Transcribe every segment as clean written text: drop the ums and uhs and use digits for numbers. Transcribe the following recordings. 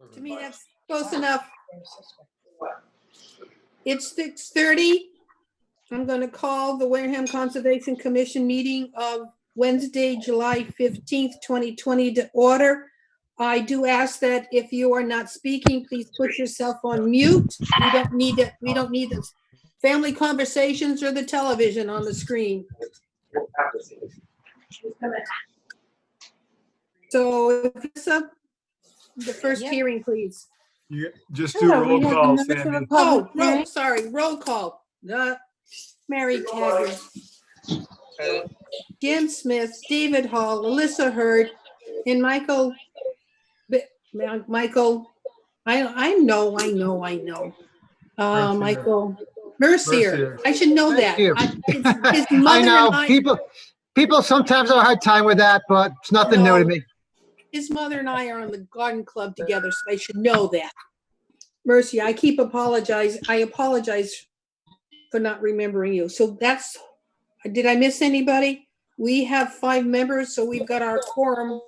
To me, that's close enough. It's 6:30. I'm going to call the Wareham Conservation Commission meeting of Wednesday, July 15th, 2020 to order. I do ask that if you are not speaking, please put yourself on mute. We don't need it. We don't need the family conversations or the television on the screen. So, the first hearing, please. You just do roll call, Sandy. Oh, sorry, roll call. Mary Taggart, Jim Smith, David Hall, Alyssa Hurd, and Michael. I know. Michael Mercier. I should know that. His mother I know, and people sometimes have a hard time with that, but it's nothing new to me. His mother and I are on the garden club together, so I should know that. Mercy, I apologize for not remembering you. So did I miss anybody? We have 5 members, so we've got our quorum.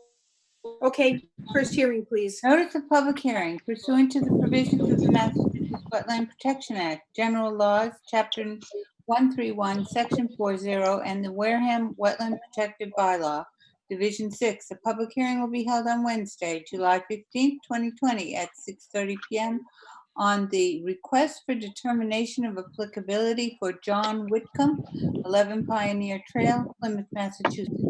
Okay, first hearing, please. Notice of public hearing pursuant to the provisions of the Massachusetts Wetland Protection Act, General Laws, Chapter 131, Section 40, and the Wareham Wetland Protective Bylaw, Division 6. A public hearing will be held on Wednesday, July 15th, 2020 at 6:30 p.m. on the request for determination of applicability for John Whitcomb, 11 Pioneer Trail, Plymouth, Massachusetts,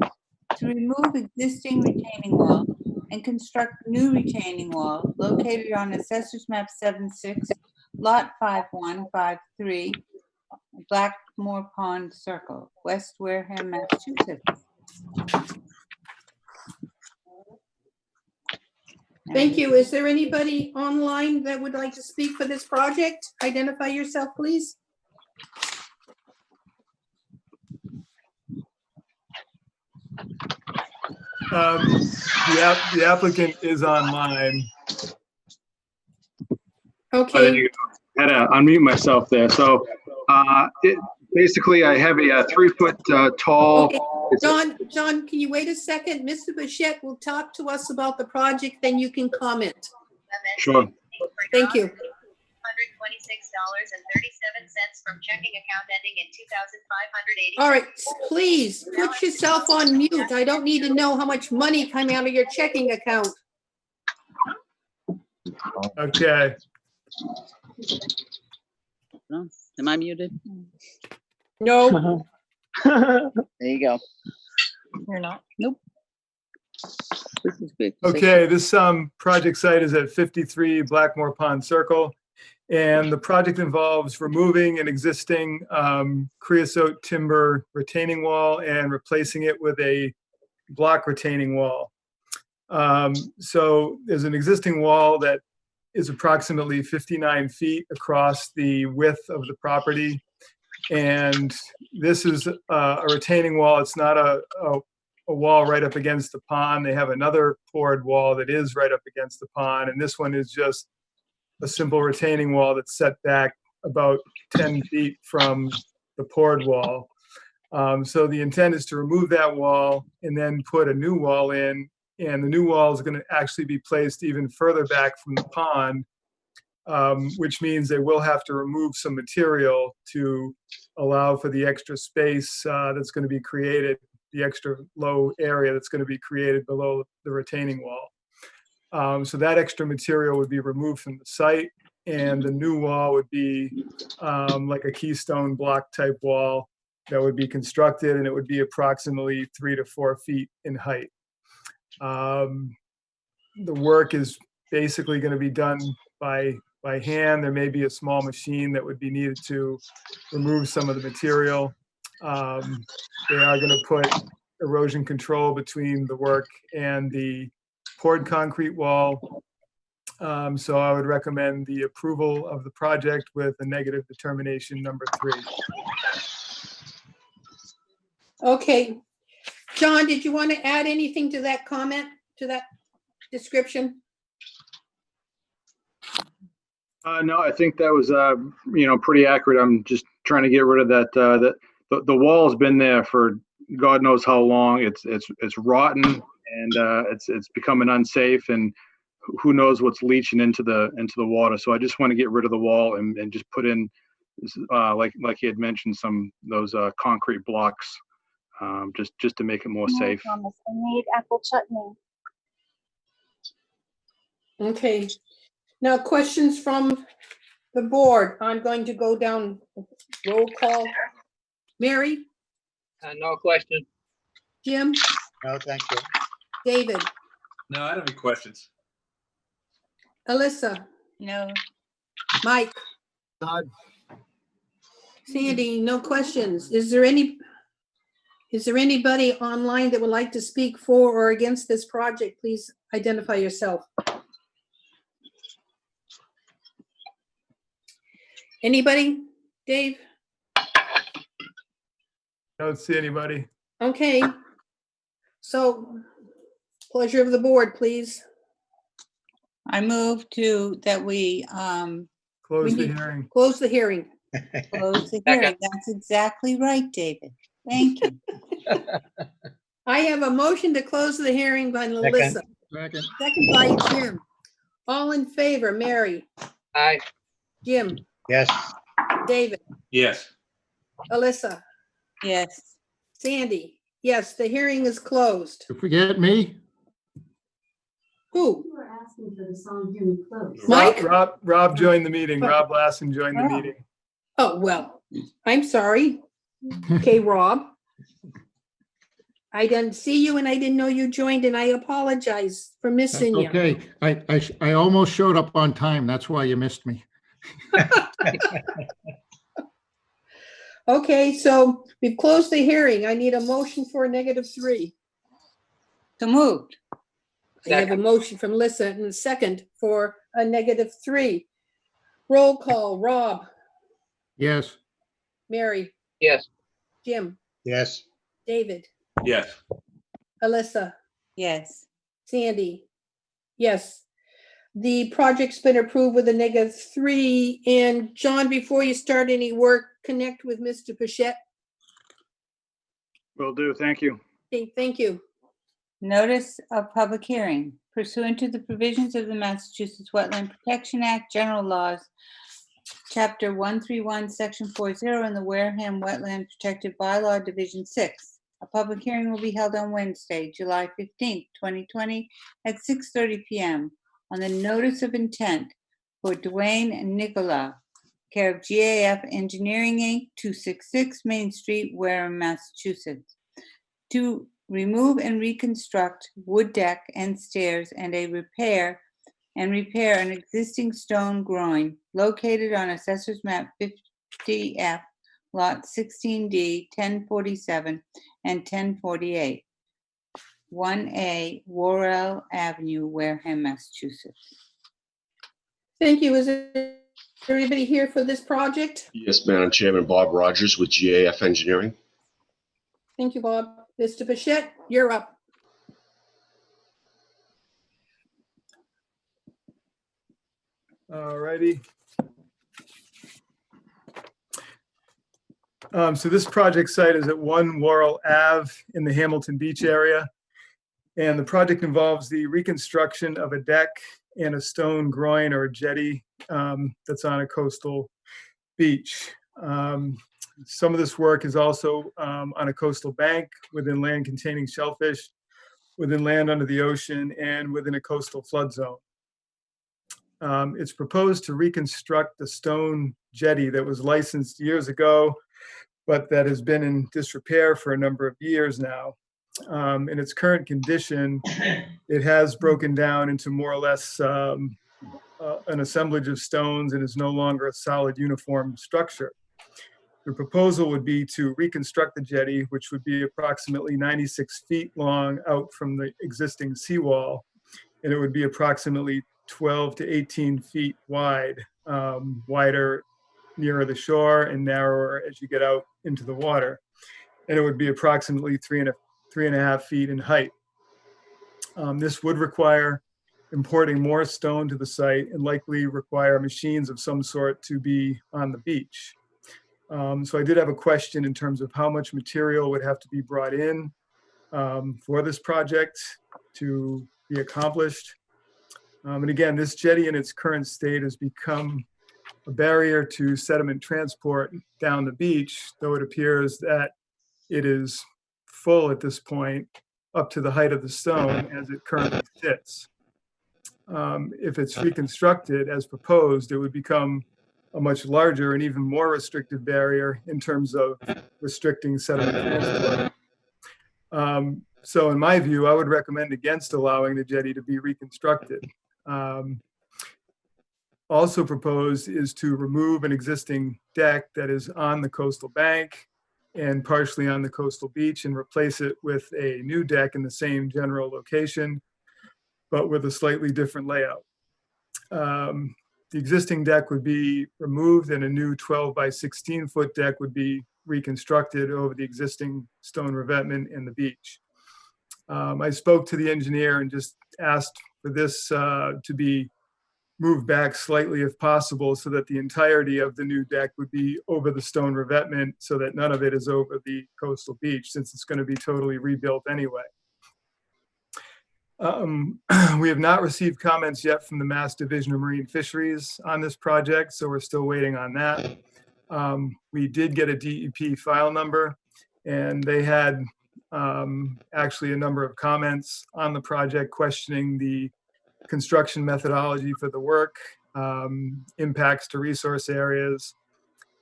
to remove existing retaining wall and construct new retaining wall located on Assessor's Map 76, Lot 5153, Blackmore Pond Circle, West Wareham, Massachusetts. Thank you. Is there anybody online that would like to speak for this project? Identify yourself, please. The applicant is online. Okay. There you go. I had to unmute myself there. So basically, I have a 3-foot tall. Okay. John, can you wait a second? Mr. Bichette will talk to us about the project, then you can comment. Sure. Thank you. $126.37 from checking account ending in 2,580. All right, please put yourself on mute. I don't need to know how much money came out of your checking account. Okay. No, am I muted? No. There you go. You're not. Nope. This is good. Okay, this project site is at 53 Blackmore Pond Circle, and the project involves removing an existing creosote timber retaining wall and replacing it with a block retaining wall. So there's an existing wall that is approximately 59 feet across the width of the property, and this is a retaining wall. It's not a wall right up against the pond. They have another poured wall that is right up against the pond, and this one is just a simple retaining wall that's set back about 10 feet from the poured wall. So the intent is to remove that wall and then put a new wall in, and the new wall is going to actually be placed even further back from the pond, which means they will have to remove some material to allow for the extra space that's going to be created, the extra low area that's going to be created below the retaining wall. So that extra material would be removed from the site, and the new wall would be like a keystone block type wall that would be constructed, and it would be approximately 3 to 4 feet in height. The work is basically going to be done by hand. There may be a small machine that would be needed to remove some of the material. They are going to put erosion control between the work and the poured concrete wall. So I would recommend the approval of the project with a negative determination number 3. Okay. John, did you want to add anything to that comment, to that description? No, I think that was pretty accurate. I'm just trying to get rid of that. The wall's been there for God knows how long. It's rotten, and it's becoming unsafe. And who knows what's leaching into the water. So I just want to get rid of the wall and just put in, like he had mentioned, those concrete blocks, just to make it more safe. I made apple chutney. Okay. Now, questions from the board. I'm going to go down roll call. Mary, No question. Jim, No, thank you. David, No, I don't have any questions. Alyssa, No, Mike, Nod. Sandy, no questions. Is there anybody online that would like to speak for or against this project? Please identify yourself. Anybody? Dave? Don't see anybody. Okay. So pleasure of the board, please. I move that we Close the need- hearing. Close the hearing. close the hearing. That's exactly right, David. Thank you. I have a motion to close the hearing by Melissa. Second. Second by Jim. All in favor, Mary, Aye. Jim, Yes. David, Yes. Alyssa, Yes. Sandy. Yes, the hearing is closed. You forget me? Who? You were asking for the song hearing close. Mike? Rob joined the meeting. Rob Lassen joined the meeting. Oh, well, I'm sorry. Okay, Rob. I didn't see you and I didn't know you joined and I apologize for That's missing you. okay. I almost showed up on time. That's why you missed me. Okay, so we've closed the hearing. I need a motion for a -3. So moved. I have a motion from Lissa and a second for a -3. Roll call, Rob, Yes. Mary, Yes. Jim, Yes. David, Yes. Alyssa, Yes. Sandy. Yes. The project's been approved with a -3. And John, before you start any work, connect with Mr. Pichette. Will do. Thank you. Okay, thank you. Notice of public hearing pursuant to the provisions of the Massachusetts Wetland Protection Act, General Laws, Chapter 131, Section 40, and the Wareham Wetland Protected Bylaw, Division 6. A public hearing will be held on Wednesday, July 15th, 2020, at 6:30 p.m. on the notice of intent for Dwayne Nicola, care of GAF Engineering, Inc., 266 Main Street, Wareham, Massachusetts, to remove and reconstruct wood deck and stairs and repair an existing stone groin located on Assessor's Map 50F, Lot 16D, 1047 and 1048, 1A Worrell Avenue, Wareham, Massachusetts. Thank you. Is there anybody here for this project? Yes, Madam Chairman, Bob Rogers with GAF Engineering. Thank you, Bob. Mr. Pichette, you're up. All righty. So this project site is at 1 Laurel Ave in the Hamilton Beach area. And the project involves the reconstruction of a deck and a stone groin or a jetty that's on a coastal beach. Some of this work is also on a coastal bank within land containing shellfish, within land under the ocean, and within a coastal flood zone. It's proposed to reconstruct the stone jetty that was licensed years ago, but that has been in disrepair for a number of years now. In its current condition, it has broken down into more or less an assemblage of stones and is no longer a solid uniform structure. The proposal would be to reconstruct the jetty, which would be approximately 96 feet long out from the existing seawall, and it would be approximately 12 to 18 feet wide, wider nearer the shore and narrower as you get out into the water. And it would be approximately 3.5 feet in height. This would require importing more stone to the site and likely require machines of some sort to be on the beach. So I did have a question in terms of how much material would have to be brought in for this project to be accomplished. And again, this jetty in its current state has become a barrier to sediment transport down the beach, though it appears that it is full at this point up to the height of the stone as it currently sits. If it's reconstructed as proposed, it would become a much larger and even more restrictive barrier in terms of restricting sediment transport. So in my view, I would recommend against allowing the jetty to be reconstructed. Also proposed is to remove an existing deck that is on the coastal bank and partially on the coastal beach and replace it with a new deck in the same general location, but with a slightly different layout. The existing deck would be removed and a new 12 by 16 foot deck would be reconstructed over the existing stone revetment in the beach. I spoke to the engineer and just asked for this to be moved back slightly if possible so that the entirety of the new deck would be over the stone revetment so that none of it is over the coastal beach since it's going to be totally rebuilt anyway. We have not received comments yet from the Mass Division of Marine Fisheries on this project, so we're still waiting on that. We did get a DEP file number, and they had actually a number of comments on the project questioning the construction methodology for the work, impacts to resource areas,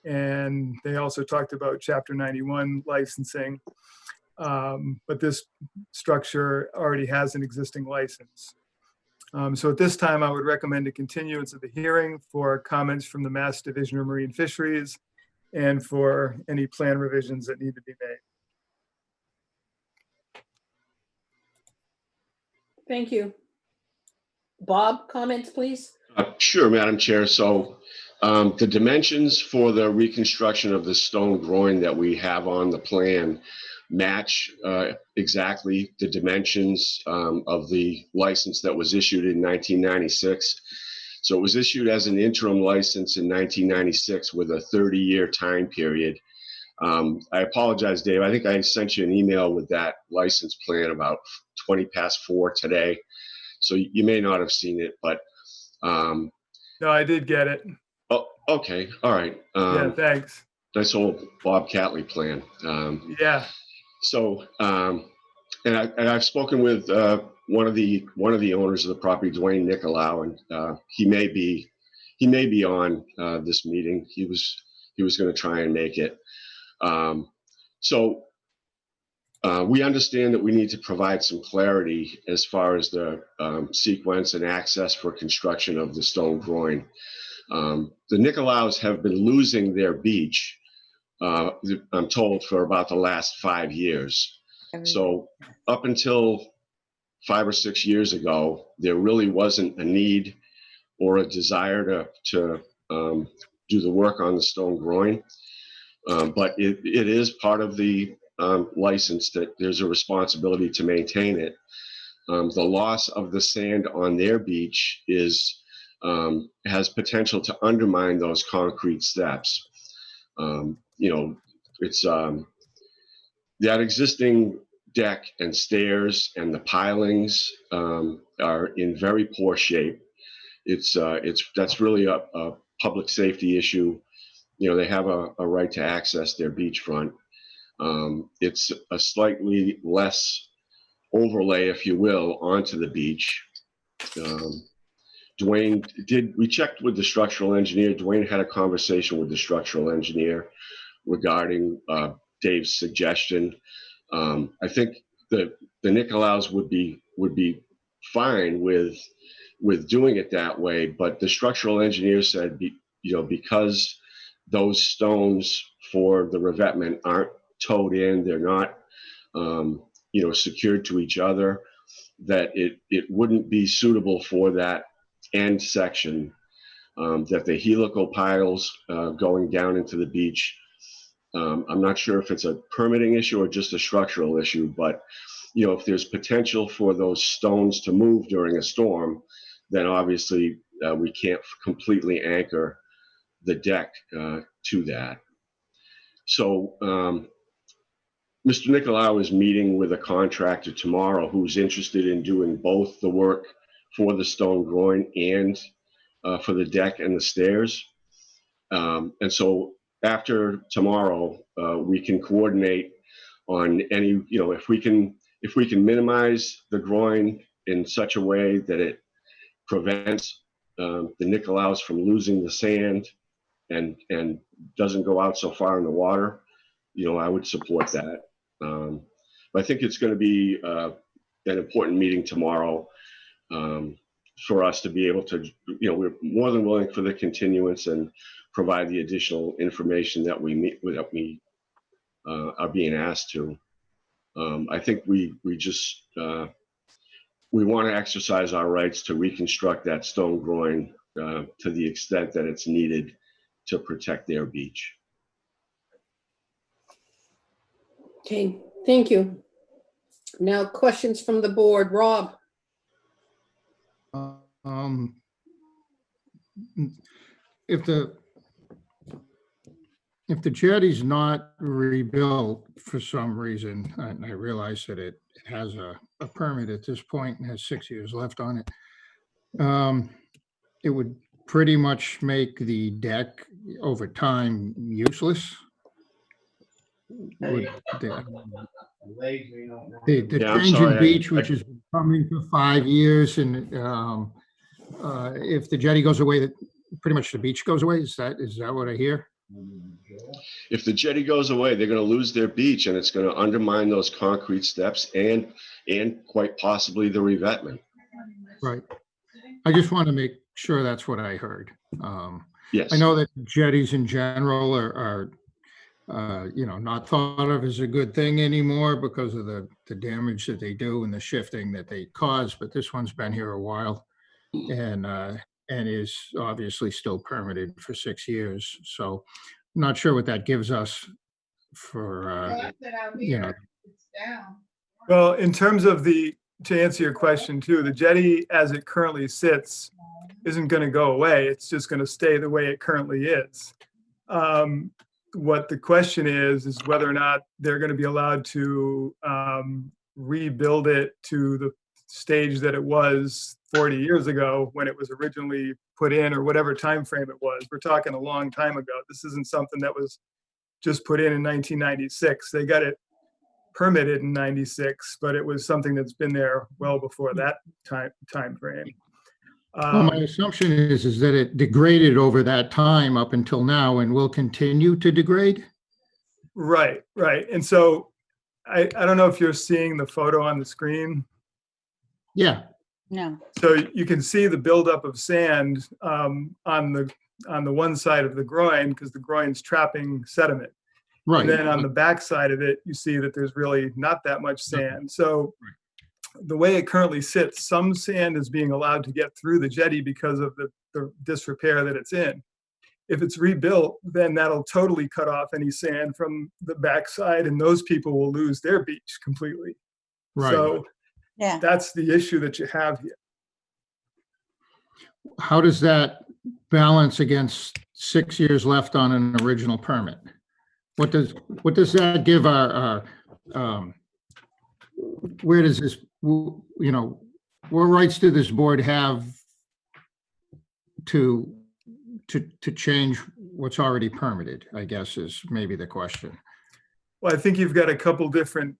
and they also talked about Chapter 91 licensing. But this structure already has an existing license. So at this time, I would recommend a continuance of the hearing for comments from the Mass Division of Marine Fisheries and for any plan revisions that need to be made. Thank you. Bob, comments, please? Sure, Madam Chair. So the dimensions for the reconstruction of the stone groin that we have on the plan match exactly the dimensions of the license that was issued in 1996. So it was issued as an interim license in 1996 with a 30-year time period. I apologize, Dave. I think I sent you an email with that license plan about 20 past 4 today. So you may not have seen it, but No, I did get it. oh, okay, all right. Yeah, thanks. Nice old Bob Catley plan. Yeah. So, and I've spoken with one of the owners of the property, Dwayne Nicolau, and he may be on this meeting. He was going to try and make it. So we understand that we need to provide some clarity as far as the sequence and access for construction of the stone groin. The Nicolaus have been losing their beach, I'm told, for about the last 5 years. So up until 5 or 6 years ago, there really wasn't a need or a desire to do the work on the stone groin. But it is part of the license that there's a responsibility to maintain it. The loss of the sand on their beach has potential to undermine those concrete steps. It's that existing deck and stairs and the pilings are in very poor shape. That's really a public safety issue. They have a right to access their beachfront. It's a slightly less overlay, if you will, onto the beach. We checked with the structural engineer. Dwayne had a conversation with the structural engineer regarding Dave's suggestion. I think the Nicolaus would be fine with doing it that way, but the structural engineer said, because those stones for the revetment aren't towed in, they're not, secured to each other, that it wouldn't be suitable for that end section, that the helical piles going down into the beach. I'm not sure if it's a permitting issue or just a structural issue, but if there's potential for those stones to move during a storm, then obviously we can't completely anchor the deck to that. So Mr. Nicolau is meeting with a contractor tomorrow who's interested in doing both the work for the stone groin and for the deck and the stairs. And so after tomorrow, we can coordinate on any, if we can minimize the groin in such a way that it prevents the Nicolaus from losing the sand and doesn't go out so far in the water, I would support that. But I think it's going to be an important meeting tomorrow for us to be able to, we're more than willing for the continuance and provide the additional information that we are being asked to. I think we just we want to exercise our rights to reconstruct that stone groin to the extent that it's needed to protect their beach. Okay, thank you. Now, questions from the board. Rob? If the jetty's not rebuilt for some reason, and I realize that it has a permit at this point and has 6 years left on it, it would pretty much make the deck over time useless. Would the Yeah, I'm change in sorry, beach, which has been coming for 5 years, and if the jetty goes away, that pretty much the beach goes away. Is that what I hear? If the jetty goes away, they're going to lose their beach, and it's going to undermine those concrete steps and quite possibly the revetment. Right. I just want to make sure that's what I heard. Yes. I know that jetties in general are not thought of as a good thing anymore because of the damage that they do and the shifting that they cause. But this one's been here a while and is obviously still permitted for 6 years. So I'm not sure what that gives us for, Well, in terms of to answer your question too, the jetty as it currently sits isn't going to go away. It's just going to stay the way it currently is. What the question is whether or not they're going to be allowed to rebuild it to the stage that it was 40 years ago when it was originally put in, or whatever time frame it was. We're talking a long time ago. This isn't something that was just put in 1996. They got it permitted in 96, but it was something that's been there well before that time frame. well, my assumption is that it degraded over that time up until now and will continue to degrade. Right. And so I don't know if you're seeing the photo on the screen. Yeah. No. So you can see the buildup of sand on the one side of the groin because the groin's trapping sediment. Right. And then on the back side of it, you see that there's really not that much sand. So the way it currently sits, some sand is being allowed to get through the jetty because of the disrepair that it's in. If it's rebuilt, then that'll totally cut off any sand from the backside, and those people will lose their beach completely. Right. So Yeah. that's the issue that you have here. How does that balance against 6 years left on an original permit? What does that give our where does this, what rights do this board have to change what's already permitted, I guess is maybe the question. Well, I think you've got a couple different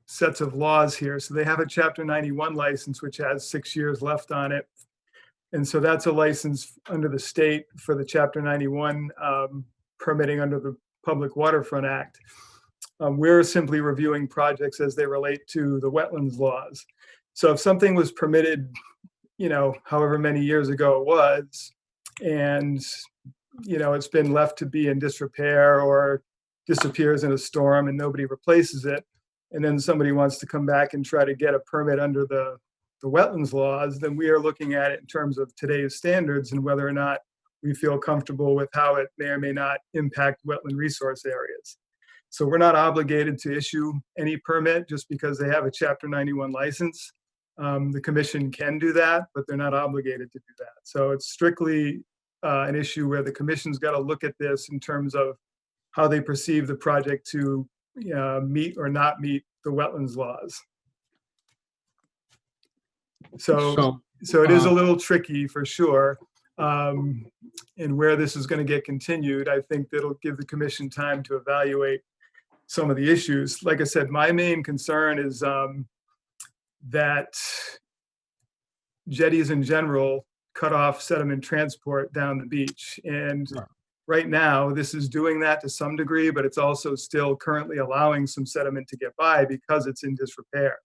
sets of laws here. So they have a Chapter 91 license, which has 6 years left on it. And so that's a license under the state for the Chapter 91 permitting under the Public Waterfront Act. We're simply reviewing projects as they relate to the wetlands laws. So if something was permitted, however many years ago it was, and, it's been left to be in disrepair or disappears in a storm and nobody replaces it, and then somebody wants to come back and try to get a permit under the wetlands laws, then we are looking at it in terms of today's standards and whether or not we feel comfortable with how it may or may not impact wetland resource areas. So we're not obligated to issue any permit just because they have a Chapter 91 license. The commission can do that, but they're not obligated to do that. So it's strictly an issue where the commission's got to look at this in terms of how they perceive the project to meet or not meet the wetlands laws. So So it is a little tricky for sure. And where this is going to get continued, I think that'll give the commission time to evaluate some of the issues. Like I said, my main concern is that jetties in general cut off sediment transport down the beach. And right now, this is doing that to some degree, but it's also still currently allowing some sediment to get by because it's in disrepair.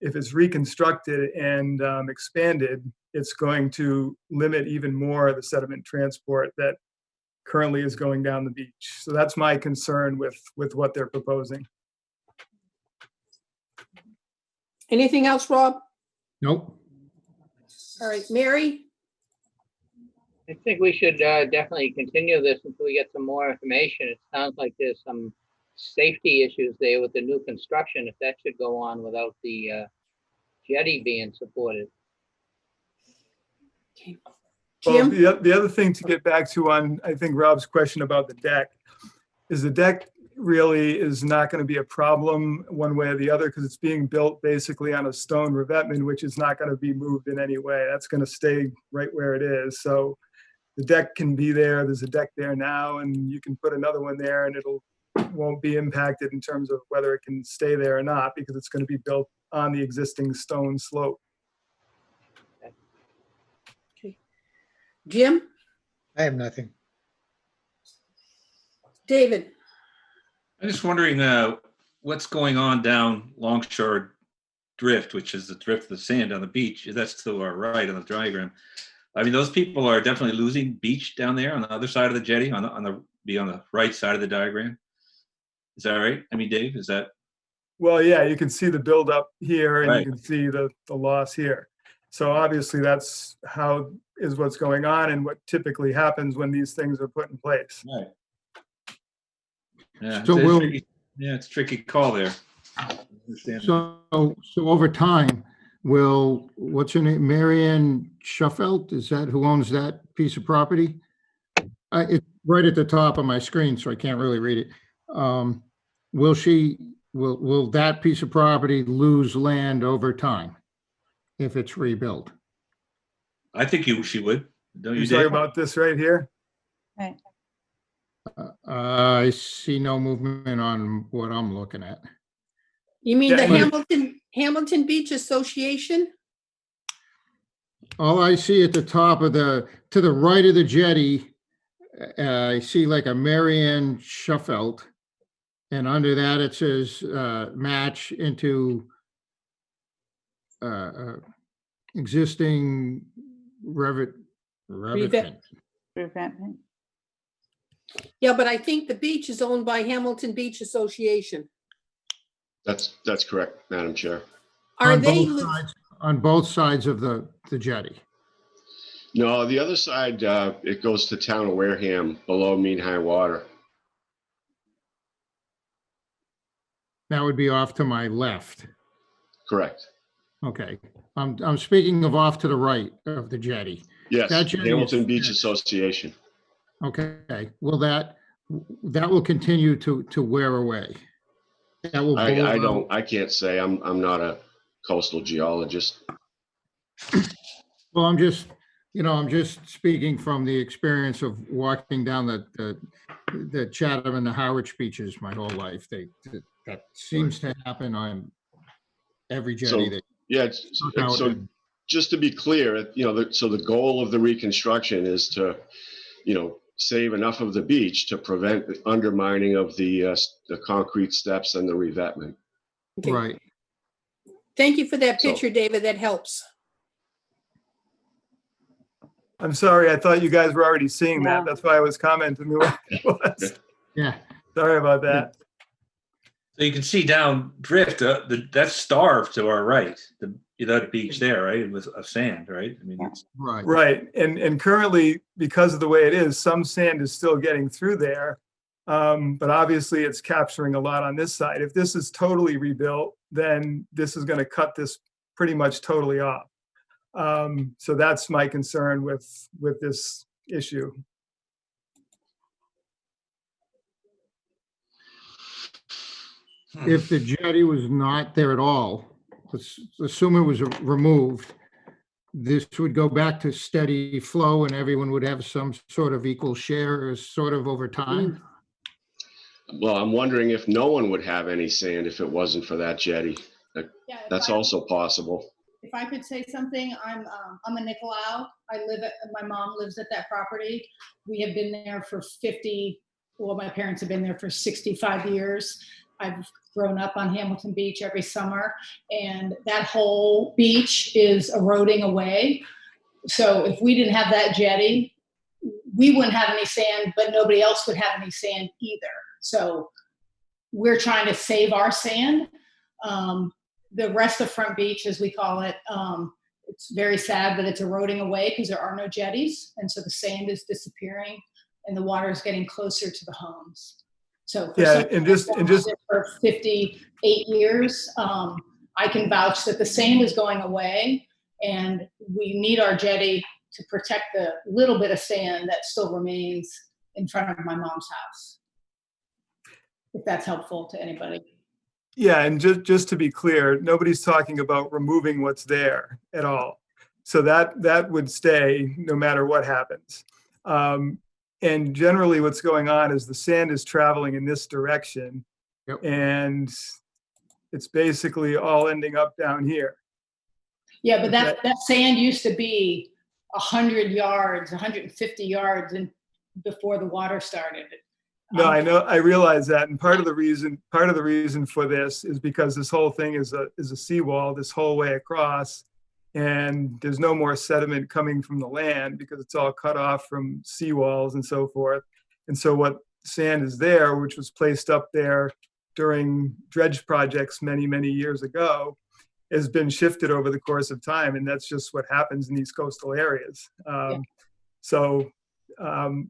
If it's reconstructed and expanded, it's going to limit even more the sediment transport that currently is going down the beach. So that's my concern with what they're proposing. Anything else, Rob? Nope. All right, Mary? I think we should definitely continue this until we get some more information. It sounds like there's some safety issues there with the new construction, if that should go on without the jetty being supported. Well, Jim? the other thing to get back to on, I think, Rob's question about the deck, is the deck really is not going to be a problem one way or the other because it's being built basically on a stone revetment, which is not going to be moved in any way. That's going to stay right where it is. So the deck can be there. There's a deck there now, and you can put another one there, and won't be impacted in terms of whether it can stay there or not because it's going to be built on the existing stone slope. Jim? I have nothing. David? I'm just wondering what's going on down Longshore Drift, which is the drift of the sand on the beach. That's to our right on the diagram. I mean, those people are definitely losing beach down there on the other side of the jetty, on the right side of the diagram. Is that right? I mean, Dave, is that? Well, yeah, you can see the buildup here and Right. you can see the loss here. So obviously that's what's going on and what typically happens when these things are put in place. Right. Yeah, So it's a tricky call there. I understand that. So over time, what's her name? Marianne Shuffelt? Is that who owns that piece of property? It's right at the top of my screen, so I can't really read it. Will that piece of property lose land over time if it's rebuilt? I think she would. Don't you, You're talking Dave? about this right here? Right. I see no movement on what I'm looking at. You mean Yeah, the Hamilton Beach Association? All I see at the top of to the right of the jetty, I see like a Marianne Shuffelt. And under that, it says match into existing revetment. Revetment. Yeah, but I think the beach is owned by Hamilton Beach Association. That's correct, Madam Chair. Are they, On both sides of the jetty. No, the other side, it goes to town of Wareham below mean high water. That would be off to my left. Correct. Okay. I'm speaking of off to the right of the jetty. Yes, That jetty Hamilton is Beach fixed. Association. Okay. Will that will continue to wear away? That will I can't say. I'm not a coastal geologist. Well, I'm just speaking from the experience of walking down the Chatham and the Harwich beaches my whole life. That seems to happen on every jetty. So just to be clear, so the goal of the reconstruction is to, save enough of the beach to prevent the undermining of the concrete steps and the revetment. okay. Right. Thank you for that picture, David. That helps. I'm sorry, I thought you guys were already seeing No. that. That's why I was commenting the way it was. Yeah. Sorry about that. So you can see down Drift, that's starved to our right, the beach there, right? With of sand, right? I mean, it's Right. Right, and currently, because of the way it is, some sand is still getting through there. But obviously it's capturing a lot on this side. If this is totally rebuilt, then this is going to cut this pretty much totally off. So that's my concern with this issue. If the jetty was not there at all, let's assume it was removed, this would go back to steady flow and everyone would have some sort of equal share sort of over time? Well, I'm wondering if no one would have any sand if it wasn't for that jetty. Yeah, That's also possible. if I could say something, I'm a Nicolau. My mom lives at that property. We have been there for 50, well, my parents have been there for 65 years. I've grown up on Hamilton Beach every summer, and that whole beach is eroding away. So if we didn't have that jetty, we wouldn't have any sand, but nobody else would have any sand either. So we're trying to save our sand. The rest of Front Beach, as we call it, it's very sad that it's eroding away because there are no jetties. And so the sand is disappearing and the water is getting closer to the homes. So for Yeah, and just for 58 years, I can vouch that the sand is going away and we need our jetty to protect the little bit of sand that still remains in front of my mom's house. If that's helpful to anybody. Yeah, and just to be clear, nobody's talking about removing what's there at all. So that would stay no matter what happens. And generally what's going on is the sand is traveling in this direction. Yep. And it's basically all ending up down here. Yeah, but that sand used to be 100 yards, 150 yards before the water started. No, I know, I realize that, and part of the reason for this is because this whole thing is a seawall this whole way across, and there's no more sediment coming from the land because it's all cut off from seawalls and so forth. And so what sand is there, which was placed up there during dredge projects many, many years ago, has been shifted over the course of time, and that's just what happens in these coastal areas. So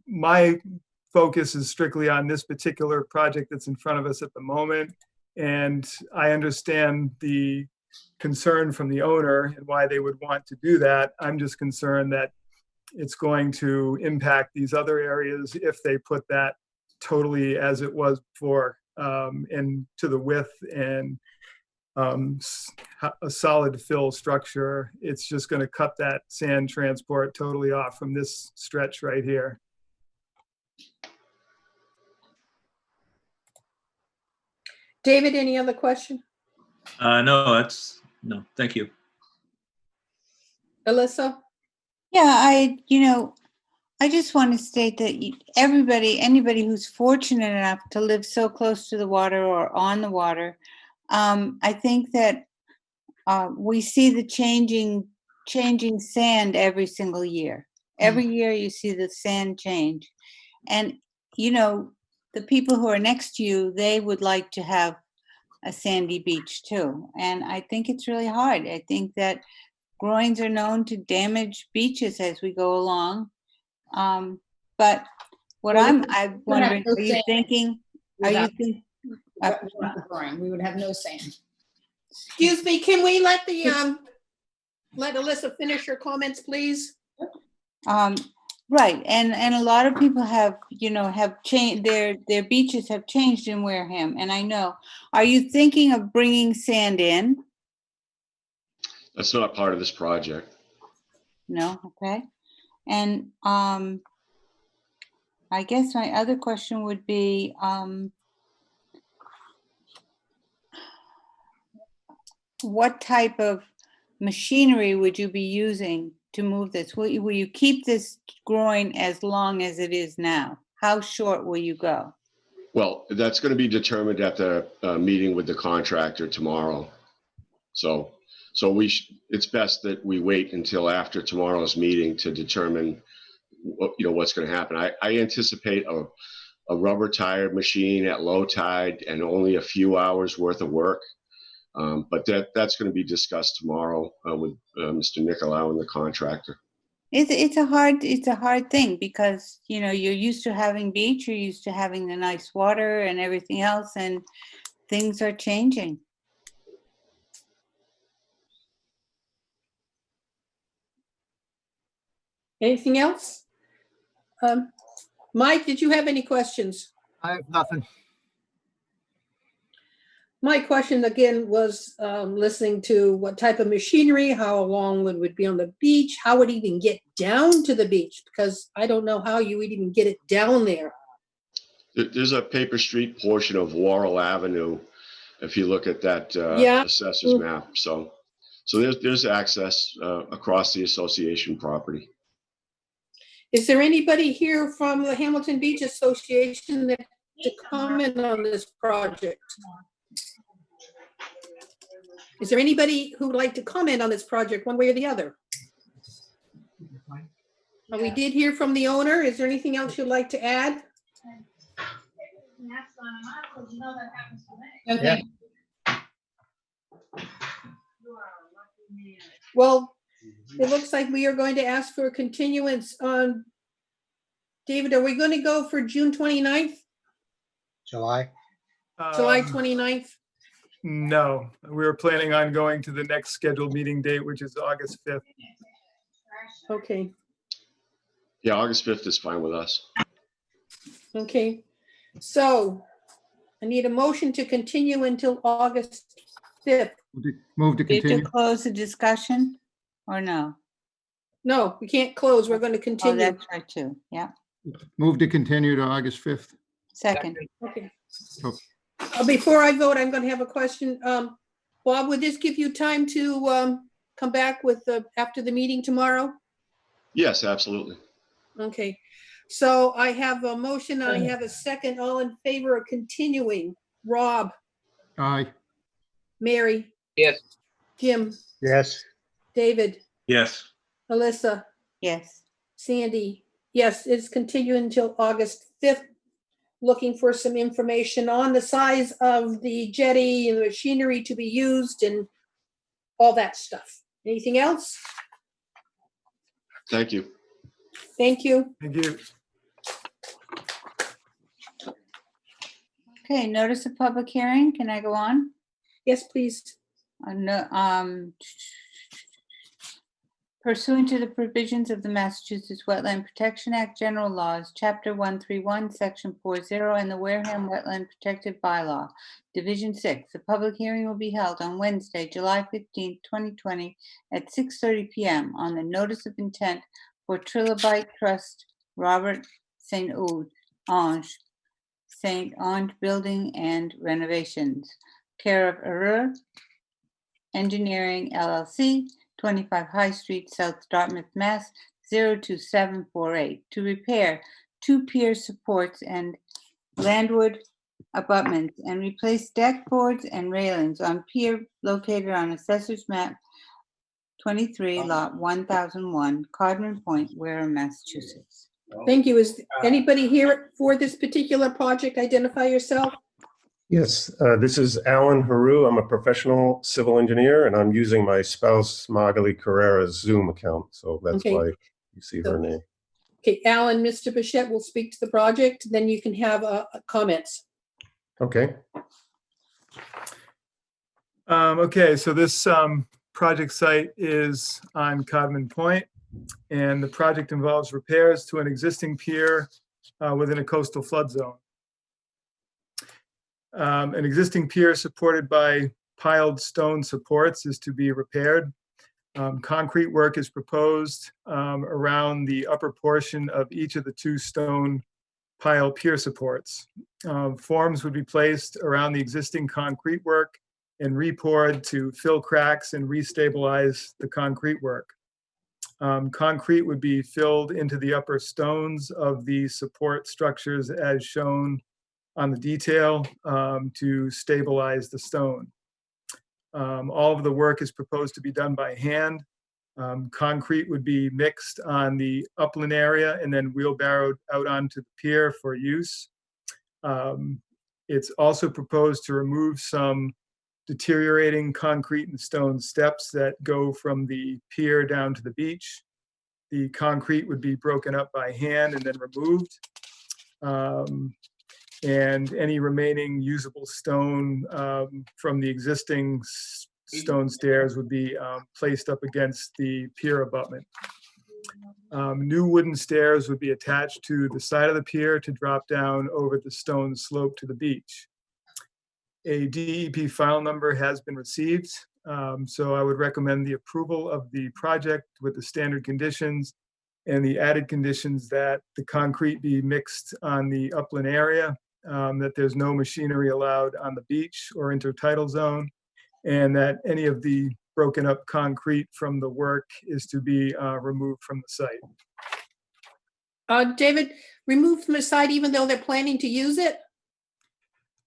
my focus is strictly on this particular project that's in front of us at the moment. And I understand the concern from the owner and why they would want to do that. I'm just concerned that it's going to impact these other areas if they put that totally as it was before, and to the width and a solid fill structure. It's just going to cut that sand transport totally off from this stretch right here. David, any other question? No, thank you. Alyssa? Yeah, I just want to state that anybody who's fortunate enough to live so close to the water or on the water, I think that we see the changing sand every single year. Every year you see the sand change. And, the people who are next to you, they would like to have a sandy beach too. And I think it's really hard. I think that groins are known to damage beaches as we go along. But what I'm wondering, are you thinking? We would have no sand. Excuse me, can we let Alyssa finish her comments, please? Right, and a lot of people have changed, their beaches have changed in Wareham, and I know. Are you thinking of bringing sand in? That's not part of this project. No, okay. And I guess my other question would be, what type of machinery would you be using to move this? Will you keep this groin as long as it is now? How short will you go? Well, that's going to be determined at the meeting with the contractor tomorrow. So it's best that we wait until after tomorrow's meeting to determine what's going to happen. I anticipate a rubber tire machine at low tide and only a few hours worth of work. But that's going to be discussed tomorrow with Mr. Nicolau and the contractor. It's a hard thing because you're used to having beach, you're used to having the nice water and everything else, and things are changing. Anything else? Mike, did you have any questions? I have nothing. My question again was listening to what type of machinery, how long would it be on the beach, how would it even get down to the beach? Because I don't know how you would even get it down there. There's a paper street portion of Laurel Avenue, if you look at that Yeah. assessor's map. So there's access across the association property. Is there anybody here from the Hamilton Beach Association that to comment on this project? Is there anybody who would like to comment on this project one way or the other? We did hear from the owner. Is there anything else you'd like to add? Okay. Well, it looks like we are going to ask for a continuance on, David, are we going to go for June 29th, July. July 29th? No, we were planning on going to the next scheduled meeting date, which is August 5th. Okay, Yeah, August 5th is fine with us. okay. So I need a motion to continue until August 5th. Move to Did you continue. close the discussion or no? No, we can't close. We're going to Oh, continue. that's right too. Yeah. Move to continue to August 5th. Second. Okay. Oh. Before I vote, I'm going to have a question. Bob, would this give you time to come back with after the meeting tomorrow? Yes, absolutely. Okay, so I have a motion, I have a second. All in favor of continuing? Rob, Aye. Mary, Yes. Jim, Yes. David, Yes. Alyssa, Yes. Sandy. Yes, it's continued until August 5th. Looking for some information on the size of the jetty and the machinery to be used and all that stuff. Anything else? Thank you. Thank you. Thank you. Okay, notice of public hearing. Can I go on? Yes, please. Pursuant to the provisions of the Massachusetts Wetland Protection Act, General Laws, Chapter 131, Section 40, and the Wareham Wetland Protected Bylaw, Division 6, a public hearing will be held on Wednesday, July 15, 2020, at 6:30 p.m. on the Notice of Intent for Trilobite Trust, Robert St. Ange Building and Renovations, care of Arur Engineering LLC, 25 High Street, South Dartmouth, Mass. 02748, to repair 2 pier supports and landward abutments and replace deck boards and railings on pier located on Assessor's Map 23, Lot 1001, Codman Point, Wareham, Massachusetts. Thank you. Is anybody here for this particular project? Identify yourself. Yes, this is Alan Haru. I'm a professional civil engineer, and I'm using my spouse Magali Carrera's Zoom account. So that's Okay. why you see her name. Okay, Alan, Mr. Bichette will speak to the project, then you can have comments. Okay. Okay, so this project site is on Codman Point, and the project involves repairs to an existing pier within a coastal flood zone. An existing pier supported by piled stone supports is to be repaired. Concrete work is proposed around the upper portion of each of the 2 stone pile pier supports. Forms would be placed around the existing concrete work and re-poured to fill cracks and restabilize the concrete work. Concrete would be filled into the upper stones of the support structures as shown on the detail to stabilize the stone. All of the work is proposed to be done by hand. Concrete would be mixed on the upland area and then wheelbarrowed out onto the pier for use. It's also proposed to remove some deteriorating concrete and stone steps that go from the pier down to the beach. The concrete would be broken up by hand and then removed. And any remaining usable stone from the existing stone stairs would be placed up against the pier abutment. New wooden stairs would be attached to the side of the pier to drop down over the stone slope to the beach. A DEP file number has been received. So I would recommend the approval of the project with the standard conditions and the added conditions that the concrete be mixed on the upland area, that there's no machinery allowed on the beach or intertidal zone, and that any of the broken up concrete from the work is to be removed from the site. David, removed from the site even though they're planning to use it?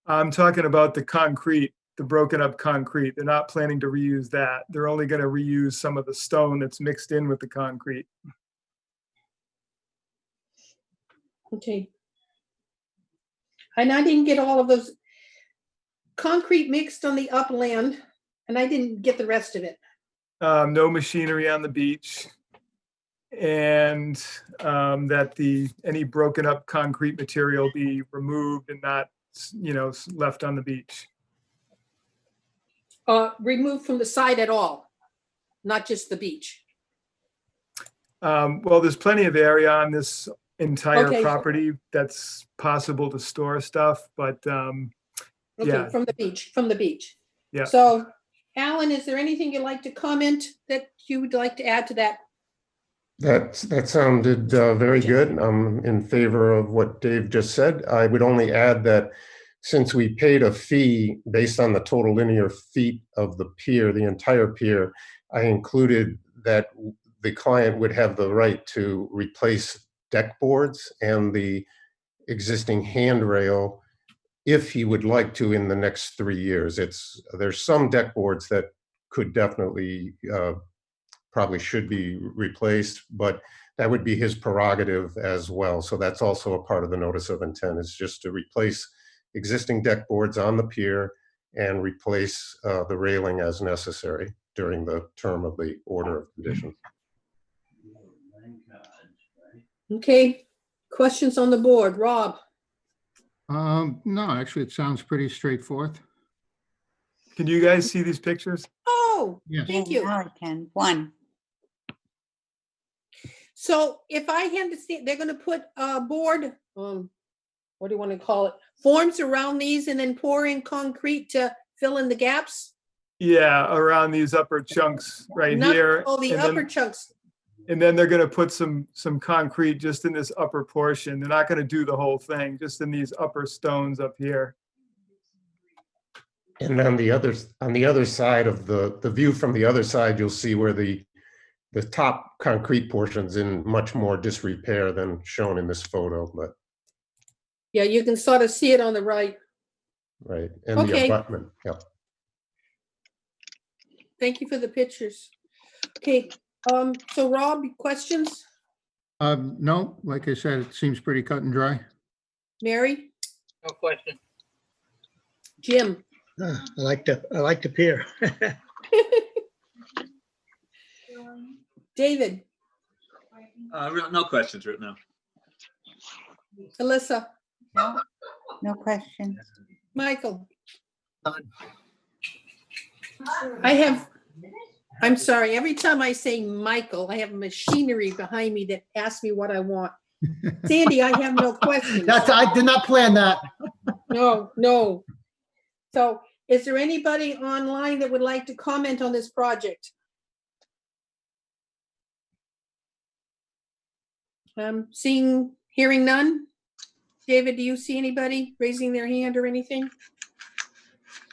I'm talking about the concrete, the broken up concrete. They're not planning to reuse that. They're only going to reuse some of the stone that's mixed in with the concrete. Okay. And I didn't get all of those. Concrete mixed on the upland, and I didn't get the rest of it. No machinery on the beach, and that any broken up concrete material be removed and not, left on the beach. Removed from the site at all, not just the beach. Well, there's plenty of area on this entire Okay. property that's possible to store stuff, but Okay, yeah. from the beach. Yeah. So, Alan, is there anything you'd like to comment that you would like to add to that? That sounded very good. I'm in favor of what Dave just said. I would only add that since we paid a fee based on the total linear feet of the pier, the entire pier, I included that the client would have the right to replace deck boards and the existing handrail if he would like to in the next 3 years. There's some deck boards that could definitely probably should be replaced, but that would be his prerogative as well. So that's also a part of the notice of intent, is just to replace existing deck boards on the pier and replace the railing as necessary during the term of the order of conditions. Okay, questions on the board? Rob? No, actually, it sounds pretty straightforward. Can you guys see these pictures? Oh, Yes. thank you. Now I can. One. So if I understand, they're gonna put a board, what do you want to call it? Forms around these and then pour in concrete to fill in the gaps? Yeah, around these upper chunks right Not- here. Oh, the and upper then, chunks. and then they're going to put some concrete just in this upper portion. They're not going to do the whole thing, just in these upper stones up here. And on the other side of the view from the other side, you'll see where the top concrete portion's in much more disrepair than shown in this photo, but Yeah, you can sort of see it on the right. right. And Okay. the abutment, yeah. Thank you for the pictures. Okay, so Rob, questions? No, like I said, it seems pretty cut and dry. Mary? No question. Jim? I like the pier. David? No questions right now. Alyssa? No question. Michael? None. I'm sorry, every time I say Michael, I have machinery behind me that asks me what I want. Sandy, I have no questions. I did not plan that. No. So is there anybody online that would like to comment on this project? Hearing none. David, do you see anybody raising their hand or anything?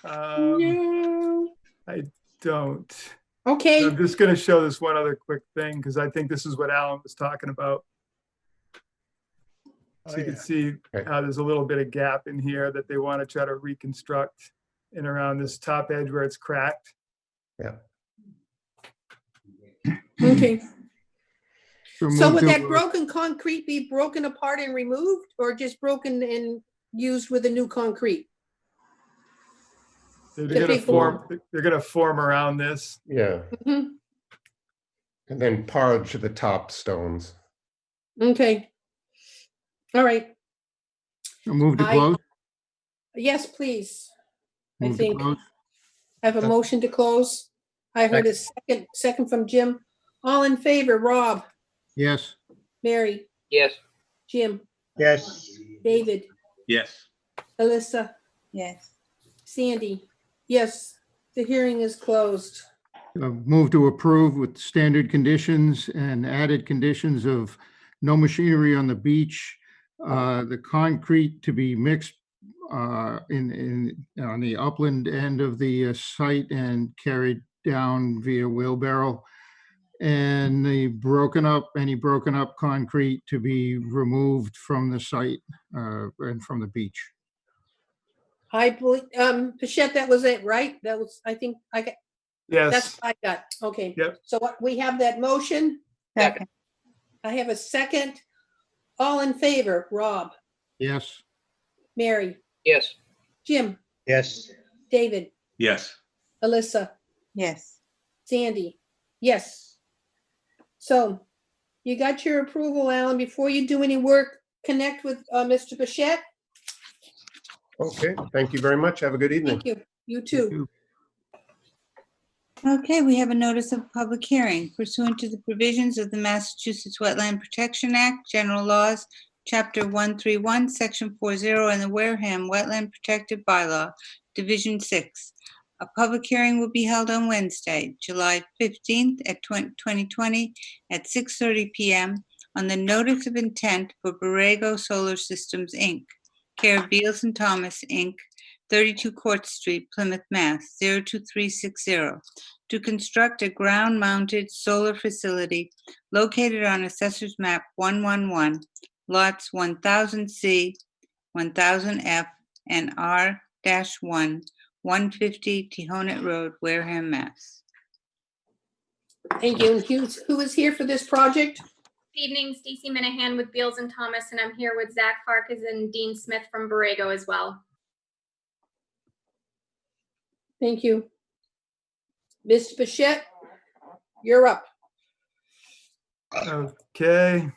No. I don't. Okay. I'm just going to show this one other quick thing because I think this is what Alan was talking about. So you can see how there's a little bit of gap in here that they want to try to reconstruct and around this top edge where it's cracked. Yeah. Okay. So move would to, that broken concrete be broken apart and removed, or just broken and used with the new concrete? They're The going to big form. They're going to form around this. Yeah. Mhm. And then parge the top stones. Okay. All right. Move to close? Yes, please. I Move to think close? I have a motion to close. I heard a second from Jim. All in favor, Rob, Yes. Mary, Yes. Jim, Yes. David, Yes. Alyssa, Yes. Sandy? Yes, the hearing is closed. Move to approve with standard conditions and added conditions of no machinery on the beach, the concrete to be mixed on the upland end of the site and carried down via wheelbarrow, and any broken up concrete to be removed from the site and from the beach. I believe, Pichette, that was it, right? That was, I think, I got, that's Yes. what I got. Okay. Yep. So we have that motion. Second. I have a second. All in favor, Rob, Yes. Mary, Yes. Jim, Yes. David, Yes. Alyssa, Yes. Sandy. Yes. So you got your approval, Alan. Before you do any work, connect with Mr. Bichette. Okay, thank you very much. Have a good evening. Thank you. You too. Okay, we have a notice of public hearing pursuant to the provisions of the Massachusetts Wetland Protection Act, General Laws, Chapter 131, Section 40, and the Wareham Wetland Protective Bylaw, Division 6. A public hearing will be held on Wednesday, July 15th at 2020 at 6:30 p.m. on the notice of intent for Borrego Solar Systems, Inc., care of Beals and Thomas, Inc., 32 Court Street, Plymouth, Mass. 02360, to construct a ground-mounted solar facility located on Assessor's Map 111, lots 1000C, 1000F, and R-1, 150 Tehonet Road, Wareham, Mass. Thank you. Who is here for this project? Good evening, Stacy Minahan with Beals and Thomas, and I'm here with Zach Farkas and Dean Smith from Borrego as well. Thank you. Ms. Bichette, you're up. Okay.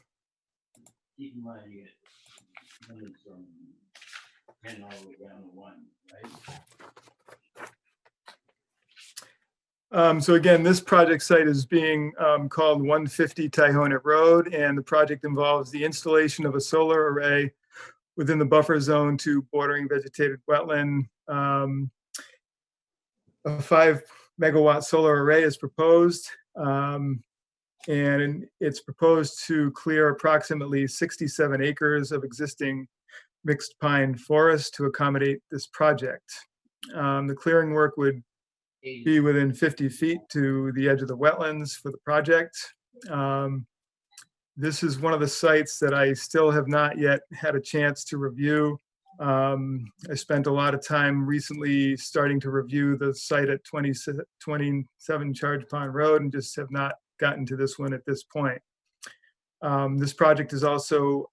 So again, this project site is being called 150 Tehonet Road, and the project involves the installation of a solar array within the buffer zone to bordering vegetated wetland. A 5 megawatt solar array is proposed, and it's proposed to clear approximately 67 acres of existing mixed pine forest to accommodate this project. The clearing work would be within 50 feet to the edge of the wetlands for the project. This is one of the sites that I still have not yet had a chance to review. I spent a lot of time recently starting to review the site at 27 Charge Pond Road and just have not gotten to this one at this point. This project is also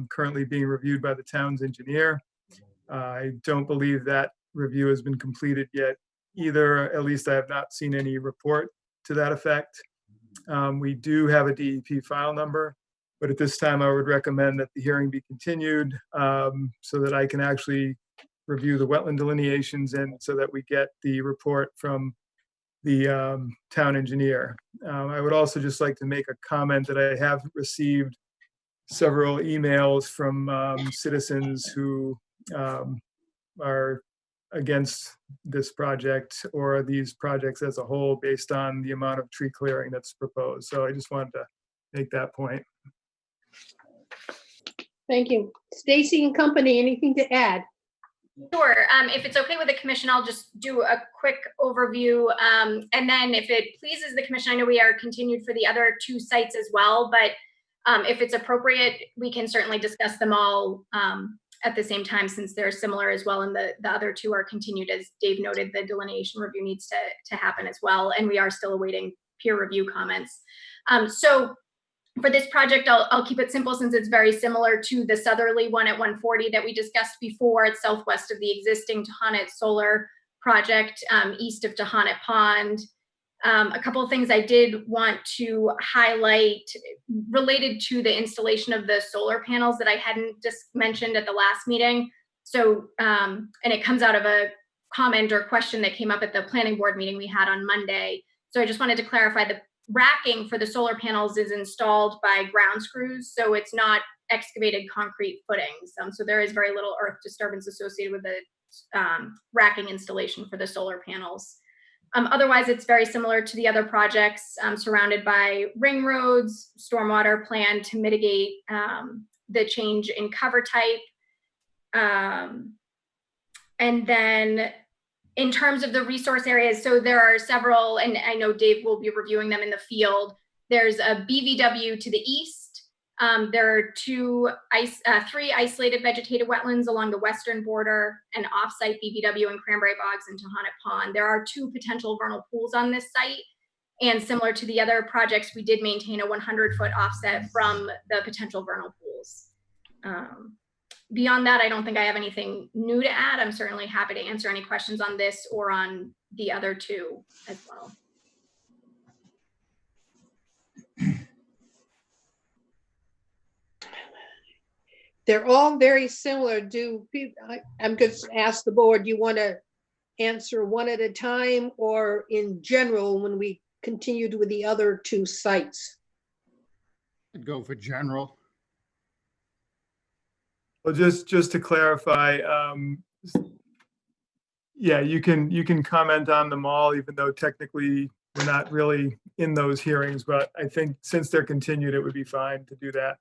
currently being reviewed by the town's engineer. I don't believe that review has been completed yet either. At least I have not seen any report to that effect. We do have a DEP file number, but at this time I would recommend that the hearing be continued so that I can actually review the wetland delineations and so that we get the report from the town engineer. I would also just like to make a comment that I have received several emails from citizens who are against this project or these projects as a whole based on the amount of tree clearing that's proposed. So I just wanted to make that point. Thank you. Stacy and company, anything to add? Sure. If it's okay with the commission, I'll just do a quick overview. And then if it pleases the commission, I know we are continued for the other 2 sites as well, but if it's appropriate, we can certainly discuss them all at the same time since they're similar as well. And the other 2 are continued. As Dave noted, the delineation review needs to happen as well. And we are still awaiting peer review comments. So for this project, I'll keep it simple since it's very similar to the southerly one at 140 that we discussed before. It's southwest of the existing Tehonet Solar project, east of Tehonet Pond. A couple of things I did want to highlight related to the installation of the solar panels that I hadn't just mentioned at the last meeting. So, and it comes out of a comment or question that came up at the planning board meeting we had on Monday. So I just wanted to clarify the racking for the solar panels is installed by ground screws, so it's not excavated concrete footings. So there is very little earth disturbance associated with the racking installation for the solar panels. Otherwise, it's very similar to the other projects, surrounded by ring roads, stormwater plan to mitigate the change in cover type. And then in terms of the resource areas, so there are several, and I know Dave will be reviewing them in the field. There's a BVW to the east. There are three isolated vegetated wetlands along the western border, and offsite BVW and cranberry bogs into Tohonet Pond. There are 2 potential vernal pools on this site. And similar to the other projects, we did maintain a 100-foot offset from the potential vernal pools. Beyond that, I don't think I have anything new to add. I'm certainly happy to answer any questions on this or on the other 2 as well. They're all very similar. I'm going to ask the board, do you want to answer one at a time or in general when we continued with the other 2 sites? I'd go for general. Well, just to clarify, yeah, you can comment on them all, even though technically we're not really in those hearings, but I think since they're continued, it would be fine to do that.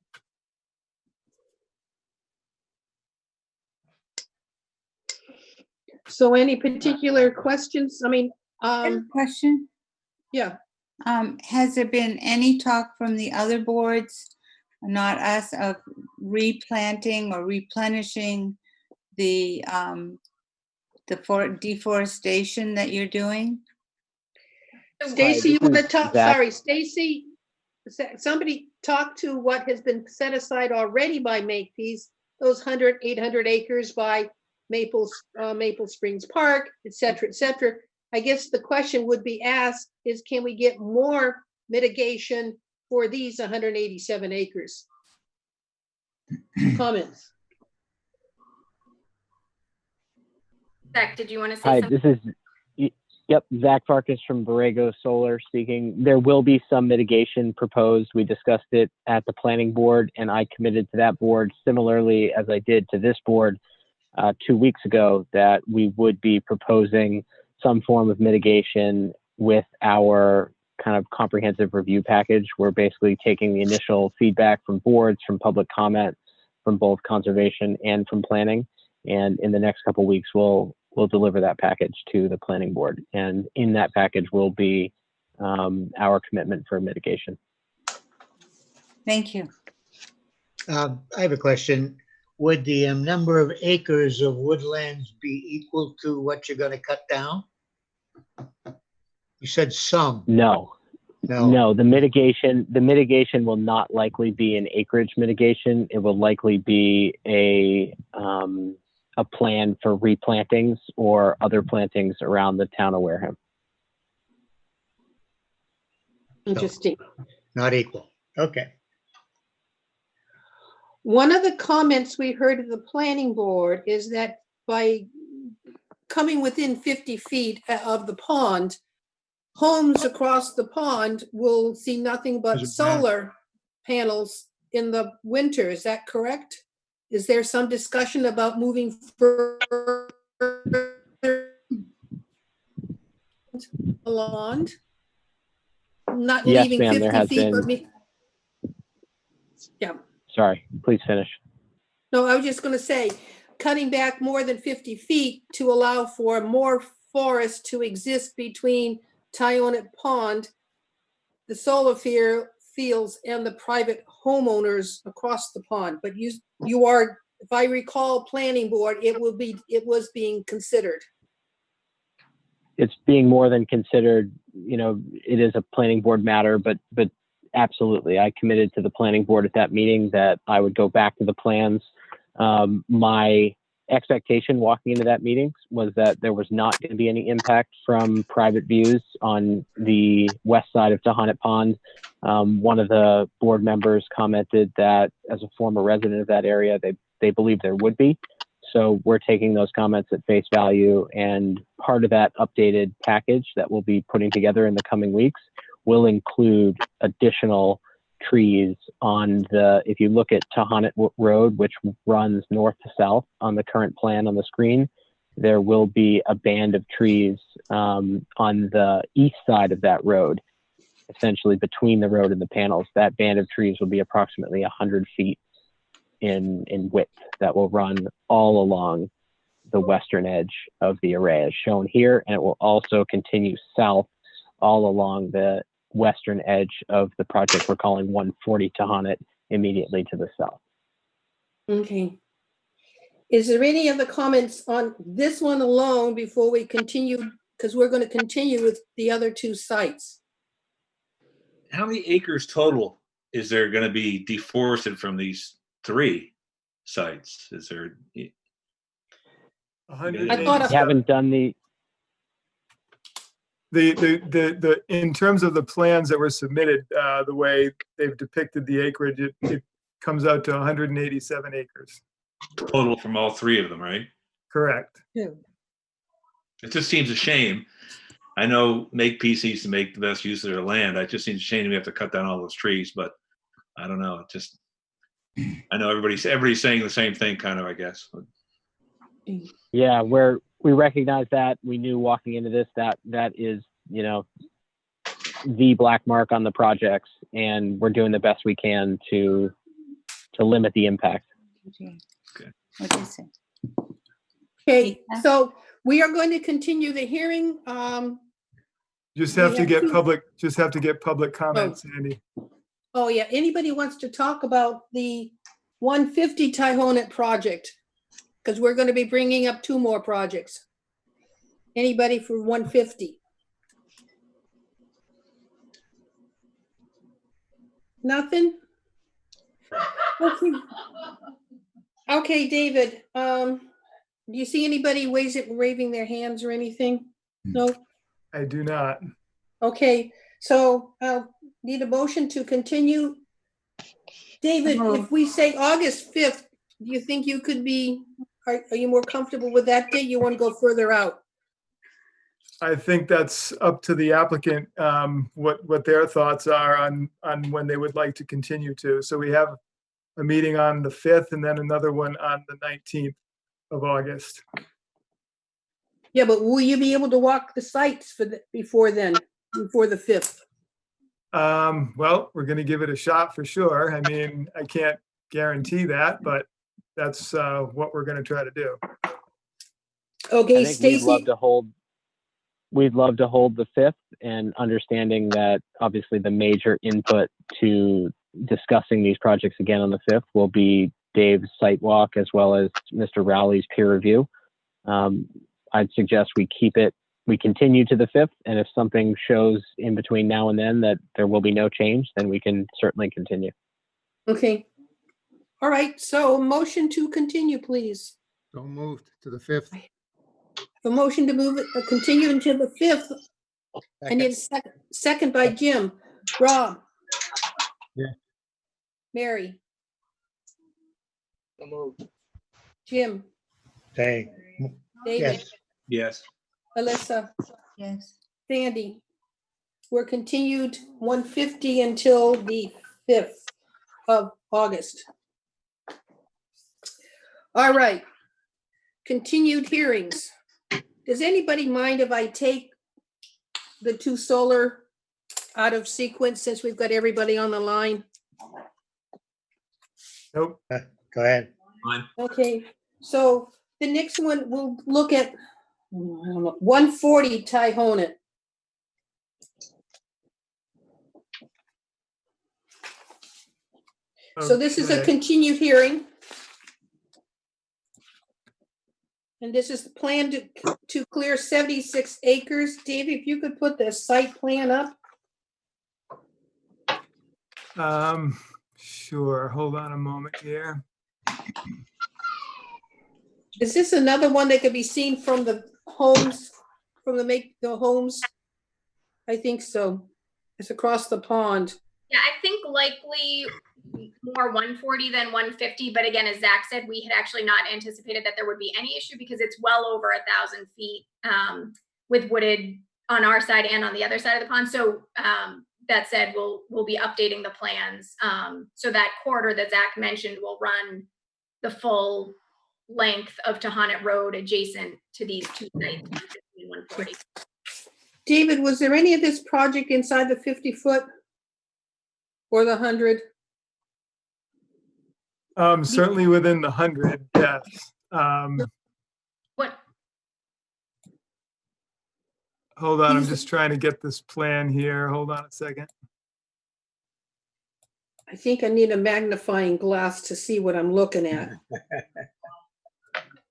So any particular questions? I mean, Question? yeah. Has there been any talk from the other boards, not us, of replanting or replenishing the deforestation that you're doing? Stacy, you want to talk? Sorry, Stacy, somebody talk to what has been set aside already by Makepeace, those 800 acres by Maple Springs Park, et cetera, et cetera. I guess the question would be asked is, can we get more mitigation for these 187 acres? Comments? Zach, did you want to say Hi, something? this is, yep, Zach Farkas from Borrego Solar speaking. There will be some mitigation proposed. We discussed it at the planning board, and I committed to that board similarly as I did to this board 2 weeks ago, that we would be proposing some form of mitigation with our kind of comprehensive review package. We're basically taking the initial feedback from boards, from public comment, from both conservation and from planning. And in the next couple of weeks, we'll deliver that package to the planning board. And in that package will be our commitment for mitigation. Thank you. I have a question. Would the number of acres of woodlands be equal to what you're going to cut down? You said some. No. No, the mitigation will not likely be an acreage mitigation. It will likely be a plan for replantings or other plantings around the town of Wareham. Interesting. Not equal. Okay. One of the comments we heard at the planning board is that by coming within 50 feet of the pond, homes across the pond will see nothing but solar panels in the winter. Is that correct? Is there some discussion about moving further along? Not Yes, leaving ma'am, 50 there has feet, been. but yeah. Sorry, please finish. No, I was just going to say, cutting back more than 50 feet to allow for more forest to exist between Tohonet Pond, the solar fields, and the private homeowners across the pond. But you are, if I recall, planning board, it was being considered. It's being more than considered. You know, it is a planning board matter, but absolutely, I committed to the planning board at that meeting that I would go back to the plans. My expectation walking into that meeting was that there was not going to be any impact from private views on the west side of Tohonet Pond. One of the board members commented that as a former resident of that area, they believe there would be. So we're taking those comments at face value, and part of that updated package that we'll be putting together in the coming weeks will include additional trees on if you look at Tohonet Road, which runs north to south on the current plan on the screen, there will be a band of trees on the east side of that road, essentially between the road and the panels. That band of trees will be approximately 100 feet in width that will run all along the western edge of the array as shown here, and it will also continue south all along the western edge of the project we're calling 140 Tohonet, immediately to the south. Okay. Is there any other comments on this one alone before we continue? Because we're going to continue with the other two sites. How many acres total is there going to be deforested from these 3 sites? Is there? I thought We haven't done The in terms of the plans that were submitted, the way they've depicted the acreage, it comes out to 187 acres. Total from all 3 of them, right? Correct. Yeah. It just seems a shame. I know Makepeace needs to make the best use of their land. It just seems a shame we have to cut down all those trees, but I don't know. It just, I know everybody's saying the same thing, kind of, I guess. Yeah, we recognize that. We knew walking into this that is, you know, the black mark on the projects, and we're doing the best we can to limit the impact. Okay. What did you say? Okay, so we are going to continue the hearing. Just We have to have get two- public comments, Andy. Oh, yeah. Anybody wants to talk about the 150 Tyhonet project? Because we're going to be bringing up 2 more projects. Anybody for 150? Nothing? Okay. Okay, David, do you see anybody waving their hands or anything? No? I do not. Okay, so I'll need a motion to continue. David, if we say August 5th, do you think you could be, are you more comfortable with that date? You want to go further out? I think that's up to the applicant, what their thoughts are on when they would like to continue to. So we have a meeting on the 5th and then another one on the 19th of August. Yeah, but will you be able to walk the sites before then, before the 5th? Well, we're going to give it a shot for sure. I mean, I can't guarantee that, but that's what we're going to try to do. Okay, I think Stacy. We'd love to hold the 5th, and understanding that obviously the major input to discussing these projects again on the 5th will be Dave's site walk as well as Mr. Rowley's peer review. I'd suggest we continue to the 5th, and if something shows in between now and then that there will be no change, then we can certainly continue. Okay. All right, so a motion to continue, please. So moved to the 5th. A motion to move it, continue until the 5th. I need a second by Jim. Rob? Yeah. Mary? So moved. Jim? Say, David? Yes. Alyssa? Yes. Sandy? We're continued 150 until the 5th of August. All right. Continued hearings. Does anybody mind if I take the 2 solar out of sequence since we've got everybody on the line? Nope. go ahead. Fine. Okay, so the next one, we'll look at 140 Tyhonet. So this is a Okay. continued hearing. And this is the plan to clear 76 acres. Dave, if you could put the site plan up. Sure. Hold on a moment here. Is this another one that could be seen from the homes, from the homes? I think so. It's across the pond. Yeah, I think likely more 140 than 150. But again, as Zach said, we had actually not anticipated that there would be any issue because it's well over 1,000 feet with wooded on our side and on the other side of the pond. So that said, we'll be updating the plans. So that corridor that Zach mentioned will run the full length of Tohonet Road adjacent to these two sites, 150 and 140. David, was there any of this project inside the 50-foot or the 100? Certainly within the 100, yes. What? Hold on, I'm just trying to get this plan here. Hold on a second. I think I need a magnifying glass to see what I'm looking at.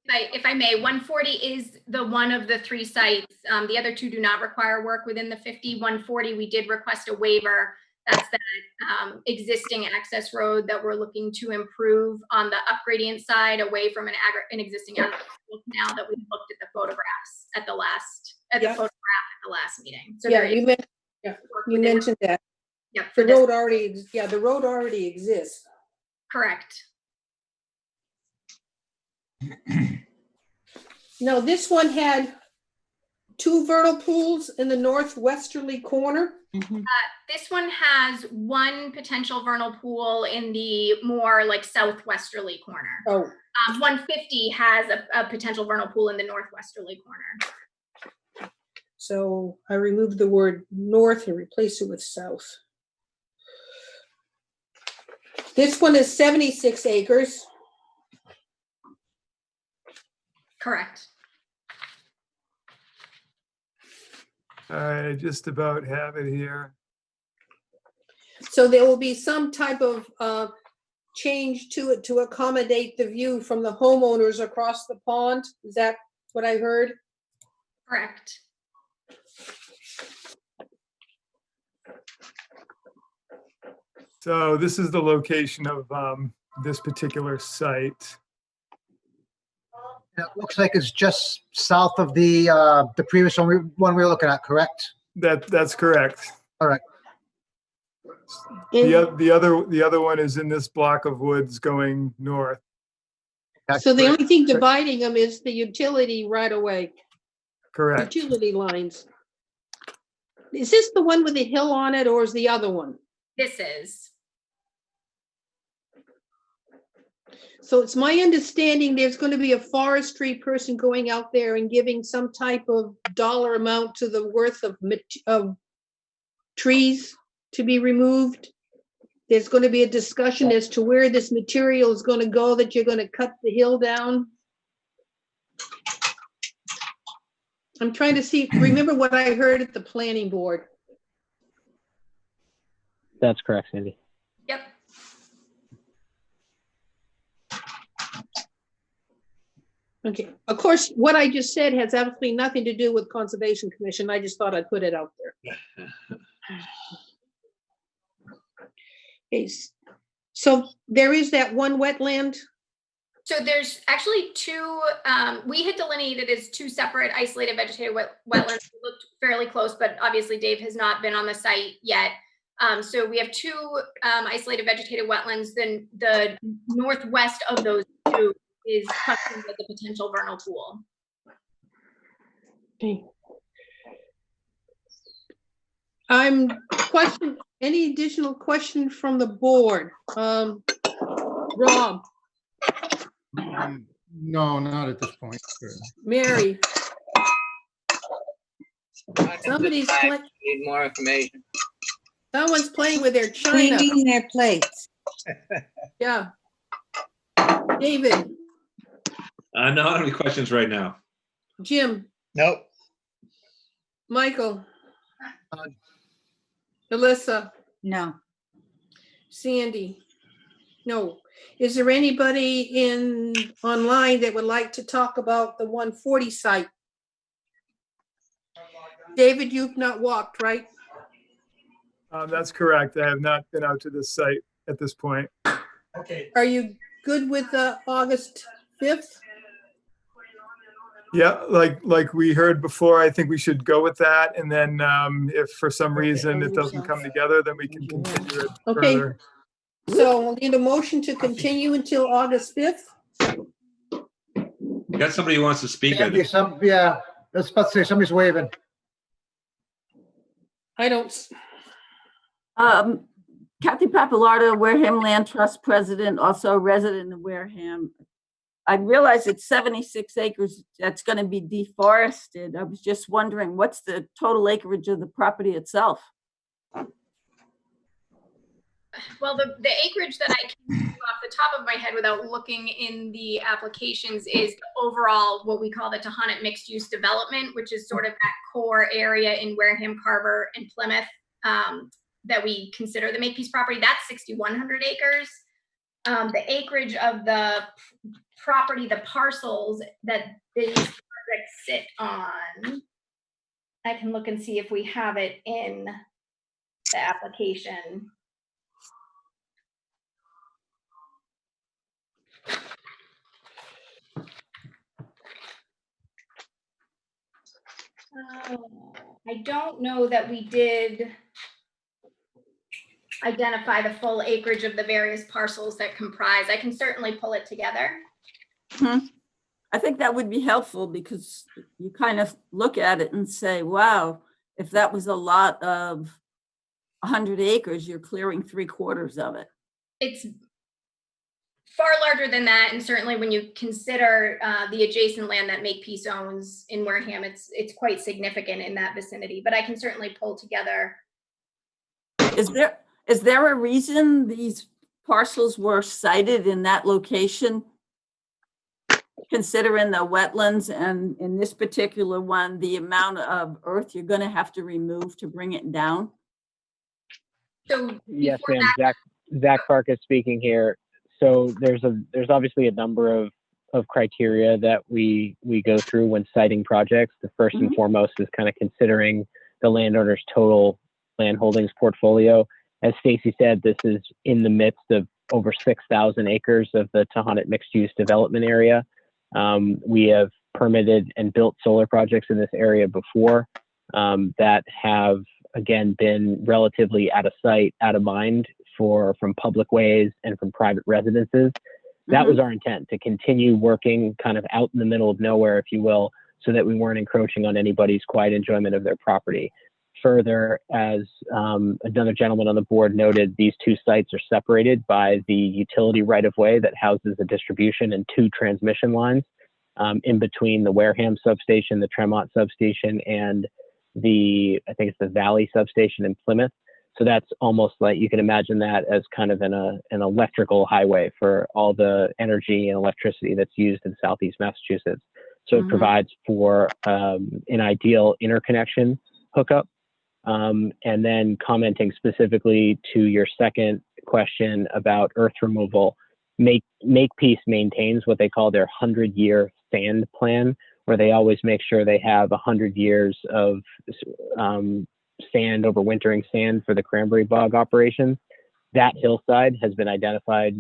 If I may, 140 is the one of the three sites. The other two do not require work within the 50. 140, we did request a waiver. That's that existing access road that we're looking to improve on the upgradient side away from an existing agricultural canal that we looked at the photographs at the last, photograph at the last meeting. So Yeah, there is you mentioned that. Yeah, The road already, the road already exists. correct. Now, this one had 2 vernal pools in the northwesterly corner. This one has one potential vernal pool in the more like southwesterly corner. Oh. 150 has a potential vernal pool in the northwesterly corner. So I removed the word north and replaced it with south. This one is 76 acres. Correct. I just about have it here. So there will be some type of change to it to accommodate the view from the homeowners across the pond. Is that what I heard? Correct. So this is the location of this particular site. It looks like it's just south of the previous one we were looking at, correct? That's correct. All right. The other one is in this block of woods going north. So the only thing dividing them is the utility right away. Correct. Utility lines. Is this the one with the hill on it, or is the other one? This is. So it's my understanding there's going to be a forestry person going out there and giving some type of dollar amount to the worth of trees to be removed. There's going to be a discussion as to where this material is going to go that you're going to cut the hill down. I'm trying to see, remember what I heard at the planning board. That's correct, Sandy. Yep. Okay, of course, what I just said has absolutely nothing to do with Conservation Commission. I just thought I'd put it out there. Okay, so there is that one wetland. So there's actually two, we had delineated as two separate isolated vegetated wetlands. It looked fairly close, but obviously Dave has not been on the site yet. So we have two isolated vegetated wetlands. Then the northwest of those two is questioned as a potential vernal pool. Okay. I'm questioning any additional question from the board. Rob, No, not at this point. Mary. Somebody's Need more information. Someone's playing with their china. Cleaning their plates. Yeah. David, No, I don't have any questions right now. Jim, Nope. Michael, Alyssa, No. Sandy. No. Is there anybody online that would like to talk about the 140 site? David, you've not walked, right? That's correct. I have not been out to this site at this point. Okay. Are you good with August 5th? Yeah, like we heard before, I think we should go with that. And then if for some reason it doesn't come together, then we can continue it Okay. further. So we'll need a motion to continue until August 5th. You got somebody who wants to speak? I think. Yeah, that's about to say somebody's waving. I don't. Kathy Pappalardo, Wareham Land Trust President, also a resident of Wareham. I realize it's 76 acres that's going to be deforested. I was just wondering, what's the total acreage of the property itself? Well, the acreage that I can do off the top of my head without looking in the applications is the overall, what we call the Tohonet mixed use development, which is sort of that core area in Wareham, Carver, and Plymouth that we consider the Makepeace property. That's 6,100 acres. The acreage of the property, the parcels that these projects sit on, I can look and see if we have it in the application. I don't know that we did identify the full acreage of the various parcels that comprise. I can certainly pull it together. I think that would be helpful because you kind of look at it and say, wow, if that was a lot of 100 acres, you're clearing 3/4 of it. It's far larger than that, and certainly when you consider the adjacent land that Makepeace owns in Wareham, it's quite significant in that vicinity. But I can certainly pull together. Is there a reason these parcels were sited in that location? Considering the wetlands and in this particular one, the amount of earth you're going to have to remove to bring it down? So yes, ma'am. Zach Farkas speaking here. So there's obviously a number of criteria that we go through when citing projects. The first and foremost is kind of considering the landowner's total land holdings portfolio. As Stacy said, this is in the midst of over 6,000 acres of the Tohonet mixed use development area. We have permitted and built solar projects in this area before that have, again, been relatively out of sight, out of mind from public ways and from private residences. That was our intent, to continue working kind of out in the middle of nowhere, if you will, so that we weren't encroaching on anybody's quiet enjoyment of their property. Further, as another gentleman on the board noted, these two sites are separated by the utility right-of-way that houses a distribution and 2 transmission lines in between the Wareham substation, the Tremont substation, and I think it's the Valley substation in Plymouth. So that's almost like, you can imagine that as kind of an electrical highway for all the energy and electricity that's used in Southeast Massachusetts. So it provides for an ideal interconnection hookup. And then commenting specifically to your second question about earth removal, Makepeace maintains what they call their 100-year sand plan, where they always make sure they have 100 years of sand, overwintering sand for the cranberry bog operation. That hillside has been identified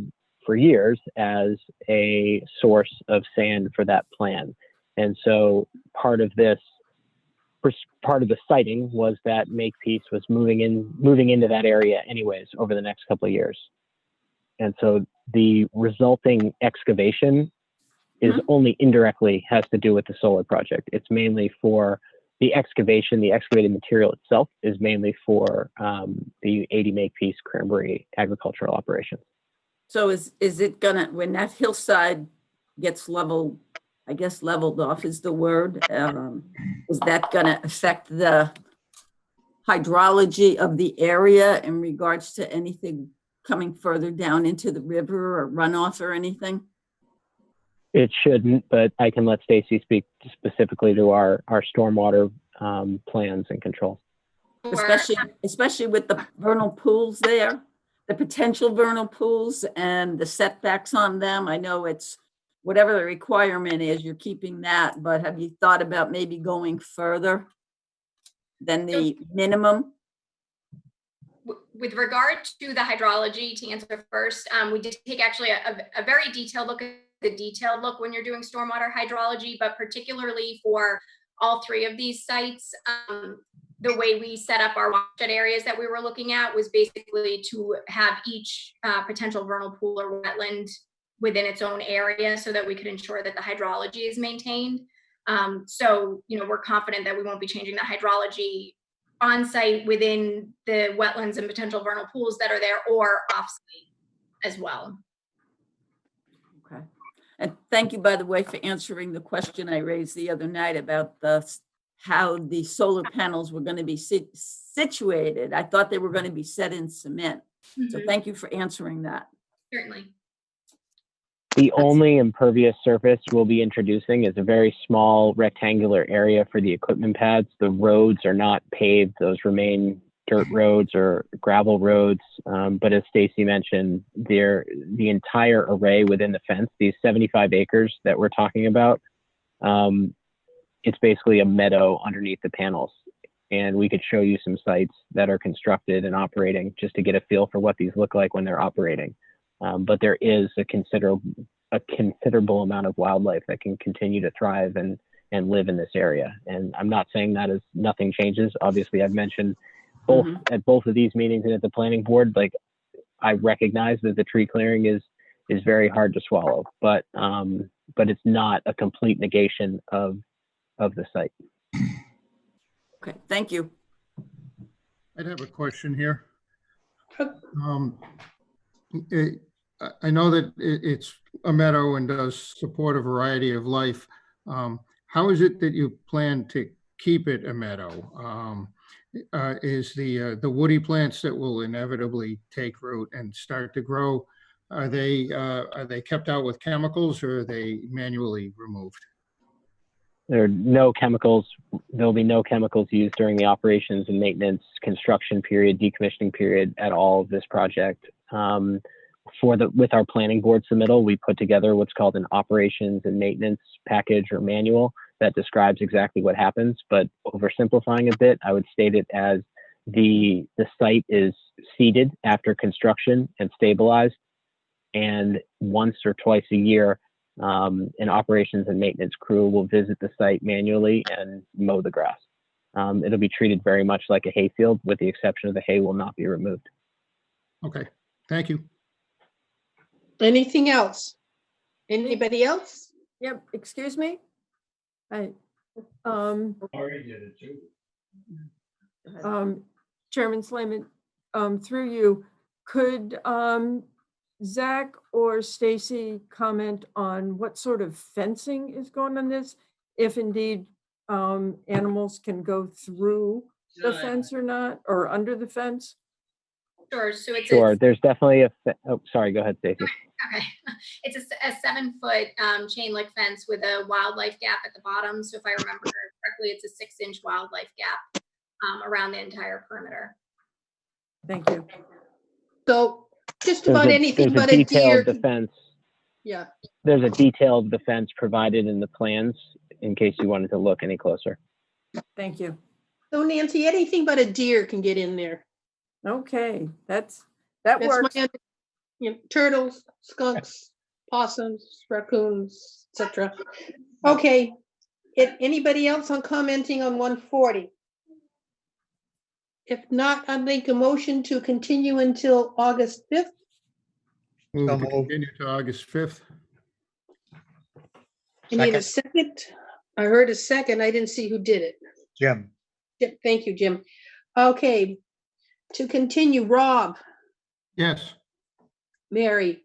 for years as a source of sand for that plan. And so part of the siting was that Makepeace was moving into that area anyways over the next couple of years. And so the resulting excavation is only indirectly has to do with the solar project. It's mainly for the excavation. The excavated material itself is mainly for the 80 Makepeace cranberry agricultural operation. So is it gonna, when that hillside gets leveled, I guess leveled off is the word, is that gonna affect the hydrology of the area in regards to anything coming further down into the river or runoff or anything? It shouldn't, but I can let Stacy speak specifically to our stormwater plans and controls. Especially with the vernal pools there, the potential vernal pools and the setbacks on them. I know it's whatever the requirement is, you're keeping that, but have you thought about maybe going further than the minimum? With regard to the hydrology, to answer first, we did take actually a very detailed look at the detailed look when you're doing stormwater hydrology, but particularly for all 3 of these sites, the way we set up our watershed areas that we were looking at was basically to have each potential vernal pool or wetland within its own area so that we could ensure that the hydrology is maintained. So, we're confident that we won't be changing the hydrology on site within the wetlands and potential vernal pools that are there or off site as well. Okay. And thank you, by the way, for answering the question I raised the other night about how the solar panels were going to be situated. I thought they were going to be set in cement. So thank you for answering that. Certainly. The only impervious surface we'll be introducing is a very small rectangular area for the equipment pads. The roads are not paved. Those remain dirt roads or gravel roads. But as Stacy mentioned, the entire array within the fence, these 75 acres that we're talking about, it's basically a meadow underneath the panels. And we could show you some sites that are constructed and operating just to get a feel for what these look like when they're operating. But there is a considerable amount of wildlife that can continue to thrive and live in this area. And I'm not saying that as nothing changes. Obviously, I've mentioned both at both of these meetings and at the planning board, like I recognize that the tree clearing is very hard to swallow, but it's not a complete negation of the site. Okay, thank you. I'd have a question here. I know that it's a meadow and does support a variety of life. How is it that you plan to keep it a meadow? Is the woody plants that will inevitably take root and start to grow, are they kept out with chemicals or are they manually removed? There are no chemicals. There'll be no chemicals used during the operations and maintenance, construction period, decommissioning period at all of this project. With our planning board submittal, we put together what's called an operations and maintenance package or manual that describes exactly what happens. But oversimplifying a bit, I would state it as the site is seeded after construction and stabilized, and once or twice a year, an operations and maintenance crew will visit the site manually and mow the grass. It'll be treated very much like a hayfield, with the exception of the hay will not be removed. Okay, thank you. Anything else? Anybody else? Yep, excuse me? Already did it too. Chairman Slayman, through you, could Zach or Stacy comment on what sort of fencing is going on this? If indeed animals can go through the fence or not, or under the fence? Sure. So it's Sure, there's definitely oh, sorry, go ahead, Stacy. Okay. It's a 7-foot chain link fence with a wildlife gap at the bottom. So if I remember correctly, it's a 6-inch wildlife gap around the entire perimeter. Thank you. So just about anything but a deer. Defense. Yeah. There's a detailed defense provided in the plans in case you wanted to look any closer. Thank you. So Nancy, anything but a deer can get in there. Okay, that works. Turtles, skunks, possums, raccoons, etc. Okay. Anybody else on commenting on 140? If not, I'll make a motion to continue until August 5th. Move to continue to August 5th. I need a second. I heard a second. I didn't see who did it. Jim. Thank you, Jim. Okay. To continue, Rob, Yes. Yes. Mary,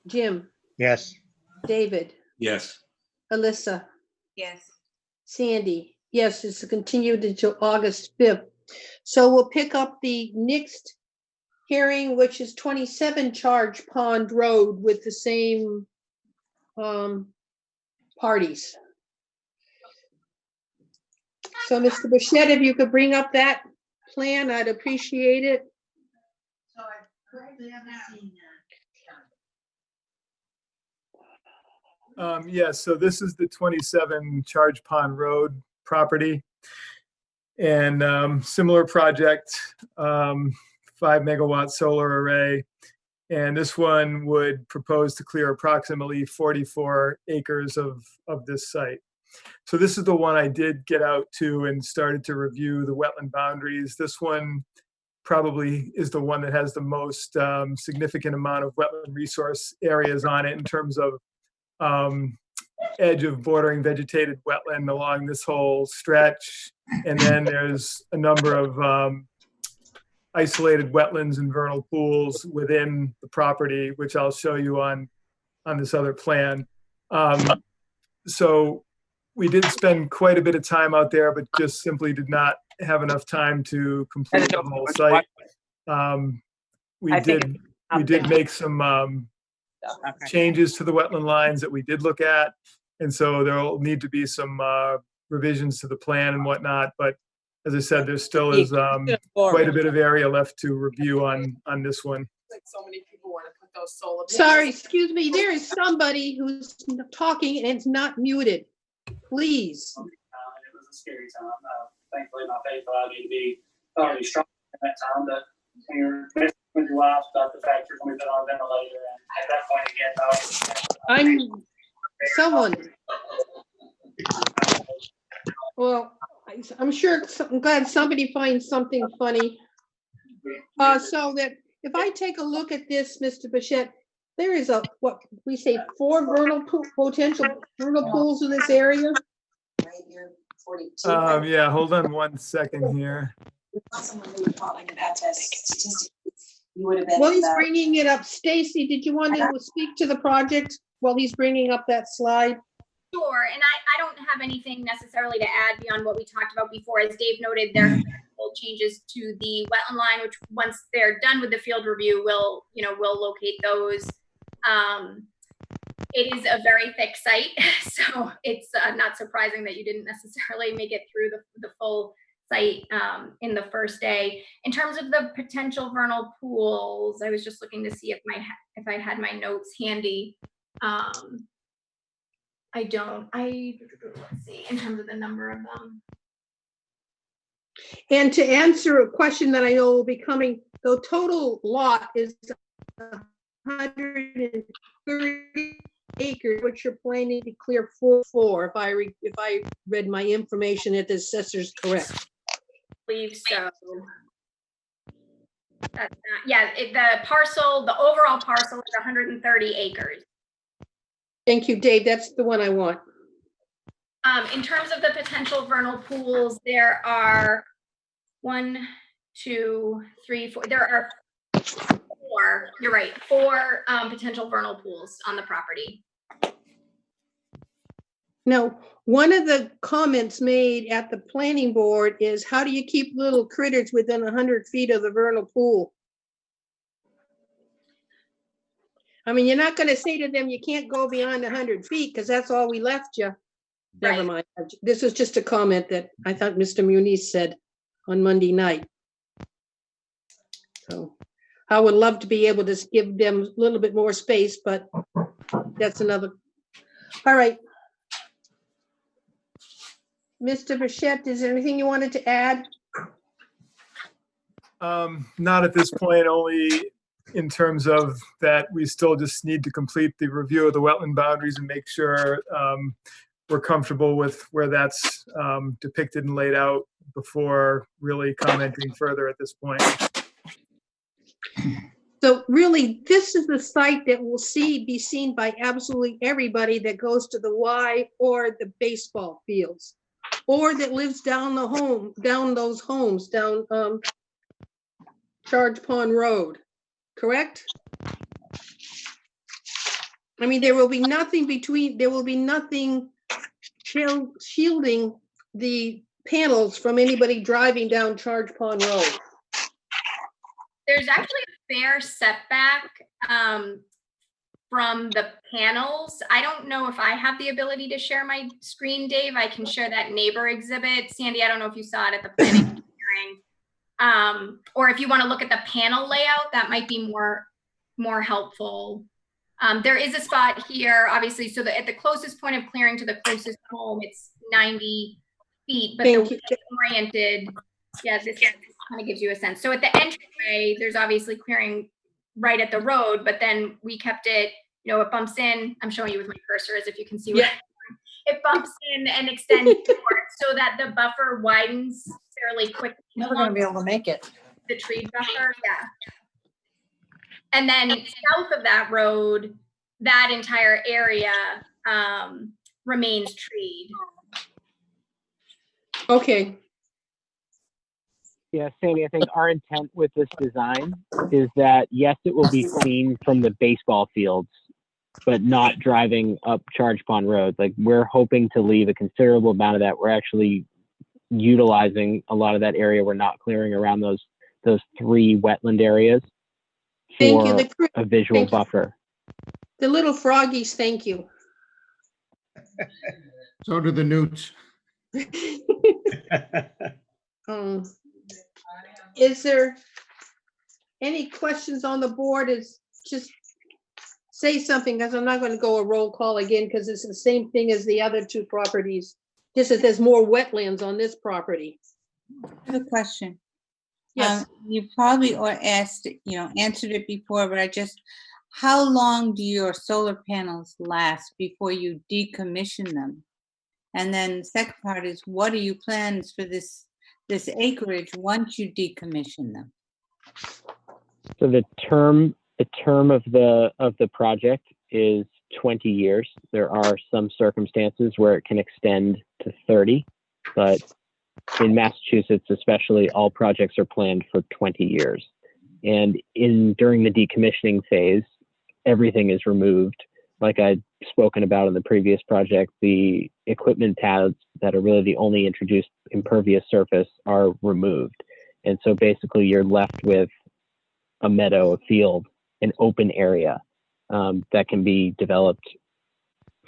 Jim, Yes. David, Yes. Alyssa, Yes. Sandy. Yes, it's continued until August 5th. So we'll pick up the next hearing, which is 27 Charge Pond Road with the same parties. So Mr. Bichette, if you could bring up that plan, I'd appreciate it. So I correctly haven't seen that. Yes, so this is the 27 Charge Pond Road property. And similar project, 5-megawatt solar array. And this one would propose to clear approximately 44 acres of this site. So this is the one I did get out to and started to review the wetland boundaries. This one probably is the one that has the most significant amount of wetland resource areas on it in terms of edge of bordering vegetated wetland along this whole stretch. And then there's a number of isolated wetlands and vernal pools within the property, which I'll show you on this other plan. So we did spend quite a bit of time out there, but just simply did not have enough time to complete the whole site. We did make some changes to the wetland lines that we did look at. And so there'll need to be some revisions to the plan and whatnot. But as I said, there still is quite a bit of area left to review on this one. So many people want to put those solar. Sorry, excuse me, there is somebody who's talking and it's not muted. Please. It was a scary time. Thankfully, my faith allowed me to be thoroughly strong in that time. But when you're with your wife about the fact you're going to be put on a ventilator, and at that point again, I'm someone. Well, I'm sure, I'm glad somebody finds something funny. So that if I take a look at this, Mr. Bichette, there is a, what we say, 4 potential vernal pools in this area. Yeah, hold on one second here. Well, he's bringing it up. Stacy, did you want to speak to the project while he's bringing up that slide? Sure, and I don't have anything necessarily to add beyond what we talked about before. As Dave noted, there are changes to the wetland line, which once they're done with the field review, we'll locate those. It is a very thick site, so it's not surprising that you didn't necessarily make it through the full site in the first day. In terms of the potential vernal pools, I was just looking to see if I had my notes handy. I don't. Let's see, in terms of the number of them. And to answer a question that I know will be coming, the total lot is 130 acres, which you're planning to clear 4 if I read my information at the assessor's correct. I believe so. That's not, yeah, the overall parcel is 130 acres. Thank you, Dave. That's the one I want. In terms of the potential vernal pools, there are 1, 2, 3, 4. There are 4. You're right. 4 potential vernal pools on the property. Now, one of the comments made at the planning board is, how do you keep little critters within 100 feet of the vernal pool? I mean, you're not going to say to them, you can't go beyond 100 feet because that's all we left you. Never mind. This is just a comment that I thought Mr. Muniz said on Monday night. So I would love to be able to give them a little bit more space, but that's another. All right. Mr. Bichette, is there anything you wanted to add? Not at this point, only in terms of that we still just need to complete the review of the wetland boundaries and make sure we're comfortable with where that's depicted and laid out before really commenting further at this point. So really, this is the site that will be seen by absolutely everybody that goes to the Y or the baseball fields, or that lives down those homes down Charge Pond Road, correct? I mean, there will be nothing shielding the panels from anybody driving down Charge Pond Road. There's actually a fair setback from the panels. I don't know if I have the ability to share my screen, Dave. I can share that neighbor exhibit. Sandy, I don't know if you saw it at the planning hearing. Or if you want to look at the panel layout, that might be more helpful. There is a spot here, obviously, so that at the closest point of clearing to the closest home, it's 90 feet, but the way it's oriented, yeah, this kind of gives you a sense. So at the entryway, there's obviously clearing right at the road, but then we kept it, it bumps in. I'm showing you with my cursor as if you can see what it bumps in and extends forward so that the buffer widens fairly quickly. Never going to be able to make it. The tree buffer, yeah. And then south of that road, that entire area remains treed. Okay. Yeah, Sandy, I think our intent with this design is that, yes, it will be clean from the baseball fields, but not driving up Charge Pond Road. Like, we're hoping to leave a considerable amount of that. We're actually utilizing a lot of that area. We're not clearing around those 3 wetland areas Thank you. for a visual thank you. buffer. The little froggies, thank you. So do the newts. Is there any questions on the board? Is just say something, because I'm not going to go a roll call again, because it's the same thing as the other 2 properties. Just that there's more wetlands on this property. I have a question. Yes. You probably or asked, answered it before, but how long do your solar panels last before you decommission them? And then the second part is, what are your plans for this acreage once you decommission them? So the term of the project is 20 years. There are some circumstances where it can extend to 30, but in Massachusetts, especially, all projects are planned for 20 years. And during the decommissioning phase, everything is removed. Like I'd spoken about in the previous project, the equipment pads that are really the only introduced impervious surface are removed. And so basically you're left with a meadow, a field, an open area that can be developed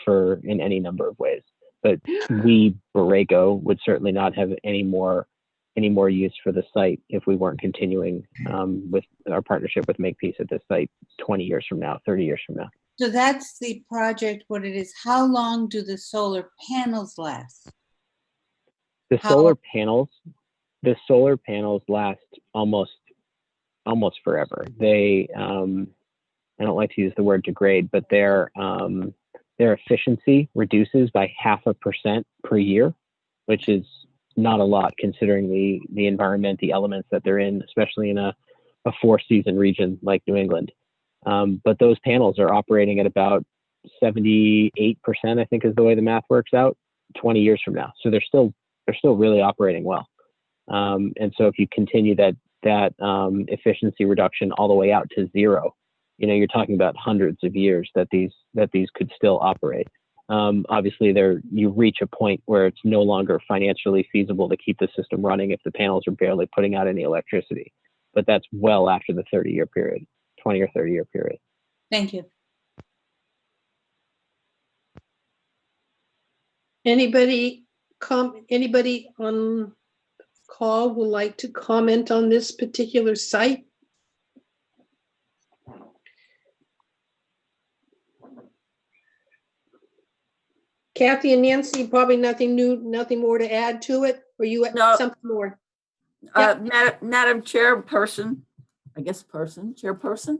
in any number of ways. But we, Borrego, would certainly not have any more use for the site if we weren't continuing with our partnership with Makepeace at this site 20 years from now, 30 years from now. So that's the project, what it is. How long do the solar panels last? The solar panels last almost forever. They, I don't like to use the word degrade, but their efficiency reduces by 0.5% per year, which is not a lot considering the environment, the elements that they're in, especially in a 4-season region like New England. But those panels are operating at about 78%, I think is the way the math works out, 20 years from now. So they're still really operating well. And so if you continue that efficiency reduction all the way out to 0, you're talking about hundreds of years that these could still operate. Obviously, you reach a point where it's no longer financially feasible to keep the system running if the panels are barely putting out any electricity. But that's well after the 30-year period, 20 or 30-year period. Thank you. Anybody on call would like to comment on this particular site? Kathy and Nancy, probably nothing new, nothing more to add to it, or you had something more? Madam Chairperson, Chairperson?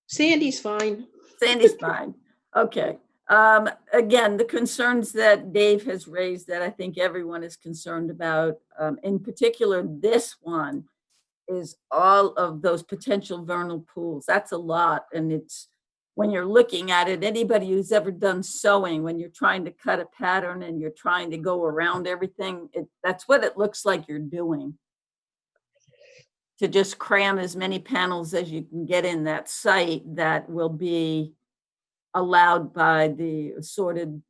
Sandy's fine. Sandy's fine. Okay. Again, the concerns that Dave has raised that I think everyone is concerned about, in particular, this one is all of those potential vernal pools. That's a lot. And it's, when you're looking at it, anybody who's ever done sewing, when you're trying to cut a pattern and you're trying to go around everything, that's what it looks like you're doing. To just cram as many panels as you can get in that site that will be allowed by the assorted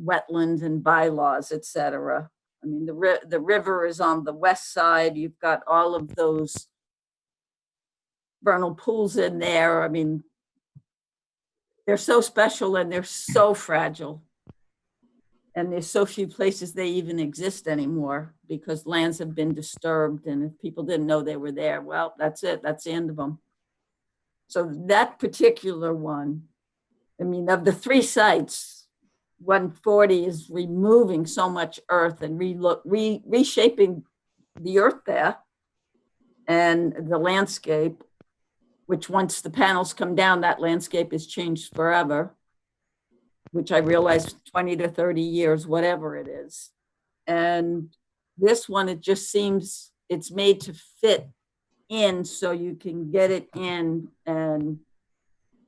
wetlands and bylaws, et cetera. I mean, the river is on the west side. You've got all of those vernal pools in there. I mean, they're so special and they're so fragile. And there's so few places they even exist anymore because lands have been disturbed. And if people didn't know they were there, well, that's it. That's the end of them. So that particular one, I mean, of the 3 sites, 140 is removing so much earth and reshaping the earth there and the landscape, which once the panels come down, that landscape is changed forever, which I realize 20 to 30 years, whatever it is. And this one, it just seems it's made to fit in so you can get it in and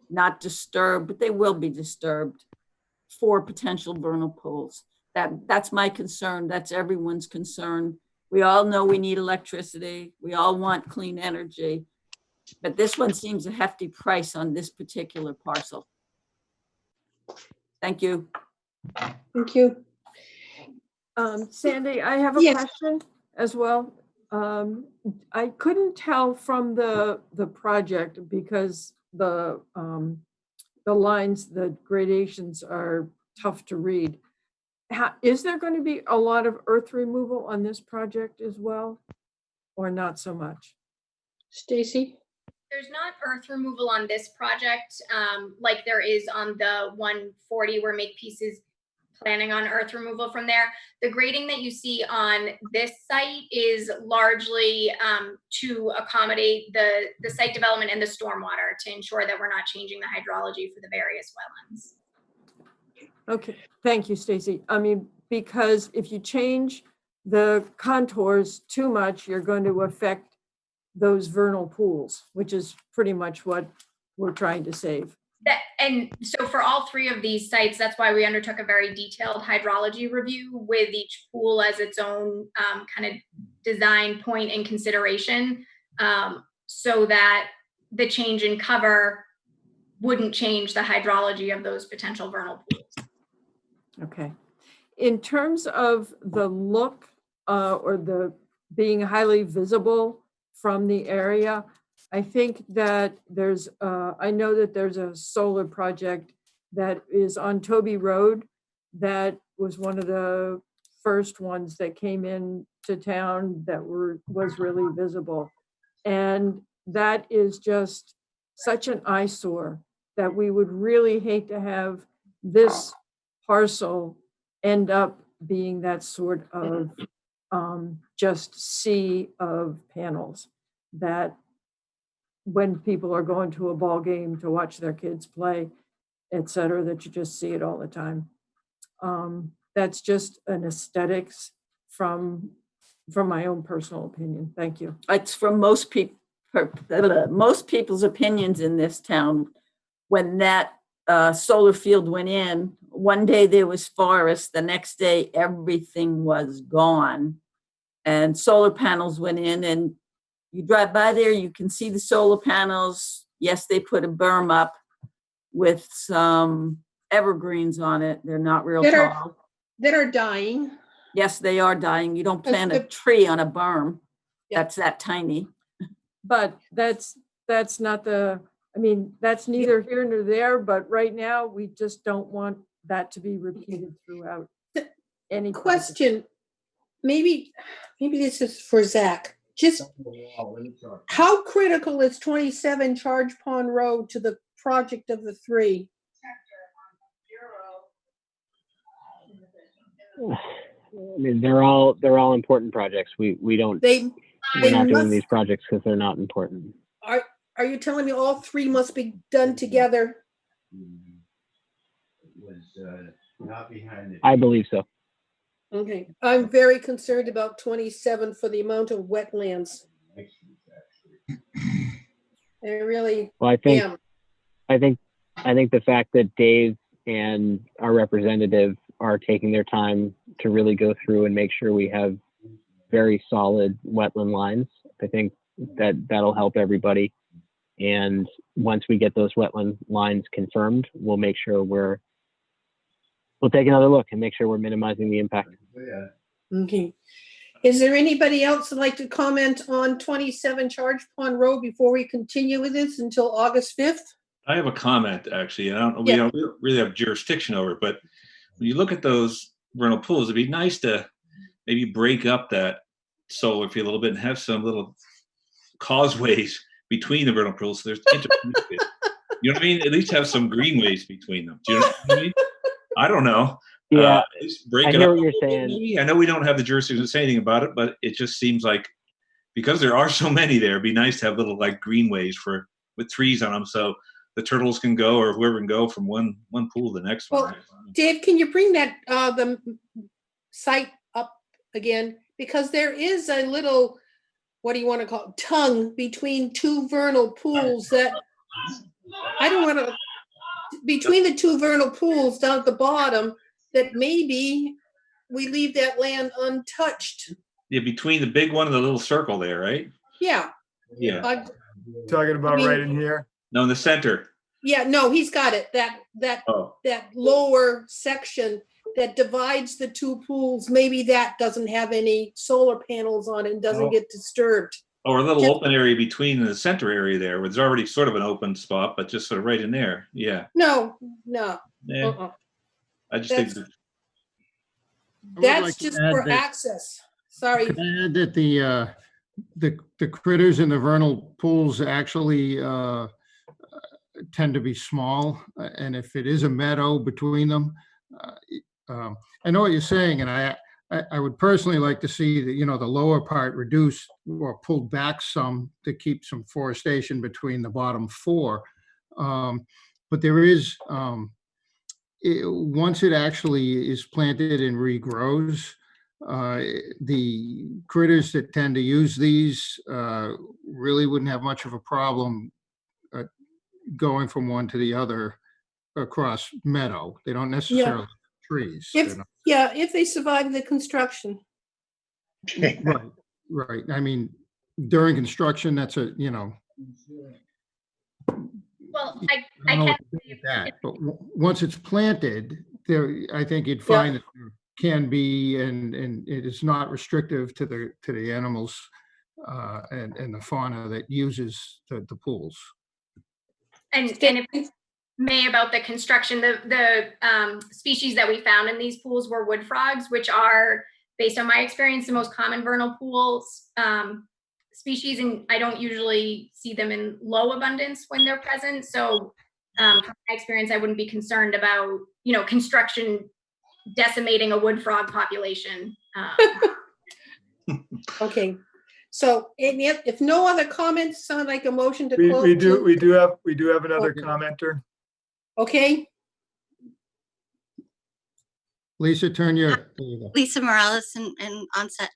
not disturb, but they will be disturbed for potential vernal pools. That's my concern. That's everyone's concern. We all know we need electricity. We all want clean energy. But this one seems a hefty price on this particular parcel. Thank you. Thank you. Sandy, I have a Yes. question as well. I couldn't tell from the project because the lines, the gradations are tough to read. Is there going to be a lot of earth removal on this project as well, or not so much? Stacy? There's not earth removal on this project, like there is on the 140 where Makepeace is planning on earth removal from there. The grading that you see on this site is largely to accommodate the site development and the stormwater to ensure that we're not changing the hydrology for the various wetlands. Okay, thank you, Stacy. I mean, because if you change the contours too much, you're going to affect those vernal pools, which is pretty much what we're trying to save. And so for all three of these sites, that's why we undertook a very detailed hydrology review with each pool as its own kind of design point and consideration, so that the change in cover wouldn't change the hydrology of those potential vernal pools. Okay. In terms of the look or the being highly visible from the area, I think that there's, I know that there's a solar project that is on Toby Road that was one of the first ones that came in to town that was really visible. And that is just such an eyesore that we would really hate to have this parcel end up being that sort of just sea of panels that when people are going to a ball game to watch their kids play, et cetera, that you just see it all the time. That's just an aesthetics from my own personal opinion. Thank you. It's from most people's opinions in this town. When that solar field went in, one day there was forest, the next day everything was gone. And solar panels went in, and you drive by there, you can see the solar panels. Yes, they put a berm up with some evergreens on it. They're not real tall. That are dying. Yes, they are dying. You don't plant a tree on a berm that's that tiny. But that's not the, I mean, that's neither here nor there, but right now we just don't want that to be repeated throughout any question. Maybe this is for Zach. Just how critical is 27 Charge Pond Road to the project of the three? I mean, they're all important projects. We're not doing these projects because they're not important. Are you telling me all three must be done together? I believe so. Okay, I'm very concerned about 27 for the amount of wetlands. I really am. I think the fact that Dave and our representative are taking their time to really go through and make sure we have very solid wetland lines, I think that'll help everybody. And once we get those wetland lines confirmed, we'll make sure we'll take another look and make sure we're minimizing the impact. Okay. Is there anybody else that'd like to comment on 27 Charge Pond Road before we continue with this until August 5th? I have a comment, actually. We don't really have jurisdiction over it, but when you look at those vernal pools, it'd be nice to maybe break up that solar field a little bit and have some little causeways between the vernal pools. So there's you know what I mean? At least have some greenways between them. Do you know what I mean? I don't know. Yeah, break I it hear up what you're saying. maybe. I know we don't have the jurisdiction to say anything about it, but it just seems like because there are so many there, it'd be nice to have little like greenways with trees on them, so the turtles can go or whoever can go from one pool to the next one. Dave, can you bring that the site up again? Because there is a little, what do you want to call it, tongue between two vernal pools that I don't want to, between the two vernal pools down at the bottom, that maybe we leave that land untouched. Yeah, between the big one and the little circle there, right? Yeah. Yeah. Talking about right in here? No, in the center. Yeah, no, he's got it. Oh, That lower section that divides the two pools, maybe that doesn't have any solar panels on it and doesn't Oh. get disturbed. or a little Just- open area between the center area there, where there's already sort of an open spot, but just sort of right in there. Yeah. No. Yeah. Uh-uh. I just think That's- I would That's like to just add for that- access. Sorry. Could I add that the critters in the vernal pools actually tend to be small, and if it is a meadow between them, I know what you're saying, and I would personally like to see the, the lower part reduced or pulled back some to keep some forestation between the bottom four. But there is, once it actually is planted and regrows, the critters that tend to use these really wouldn't have much of a problem going from one to the other across meadow. They don't necessarily trees. If they survive the construction. Right. I mean, during construction, that's Well, I don't know what to do with that, but once it's planted, there, I think you'd find that there can be, and it is not restrictive to the animals and the fauna that uses the pools. And if I may about the construction, the species that we found in these pools were wood frogs, which are, based on my experience, the most common vernal pools species, and I don't usually see them in low abundance when they're present. So from my experience, I wouldn't be concerned about, construction decimating a wood frog population. Okay. So if no other comments, sound like a motion to close. We do have another commenter. Okay. Lisa, there you go. Lisa Morales and Onset.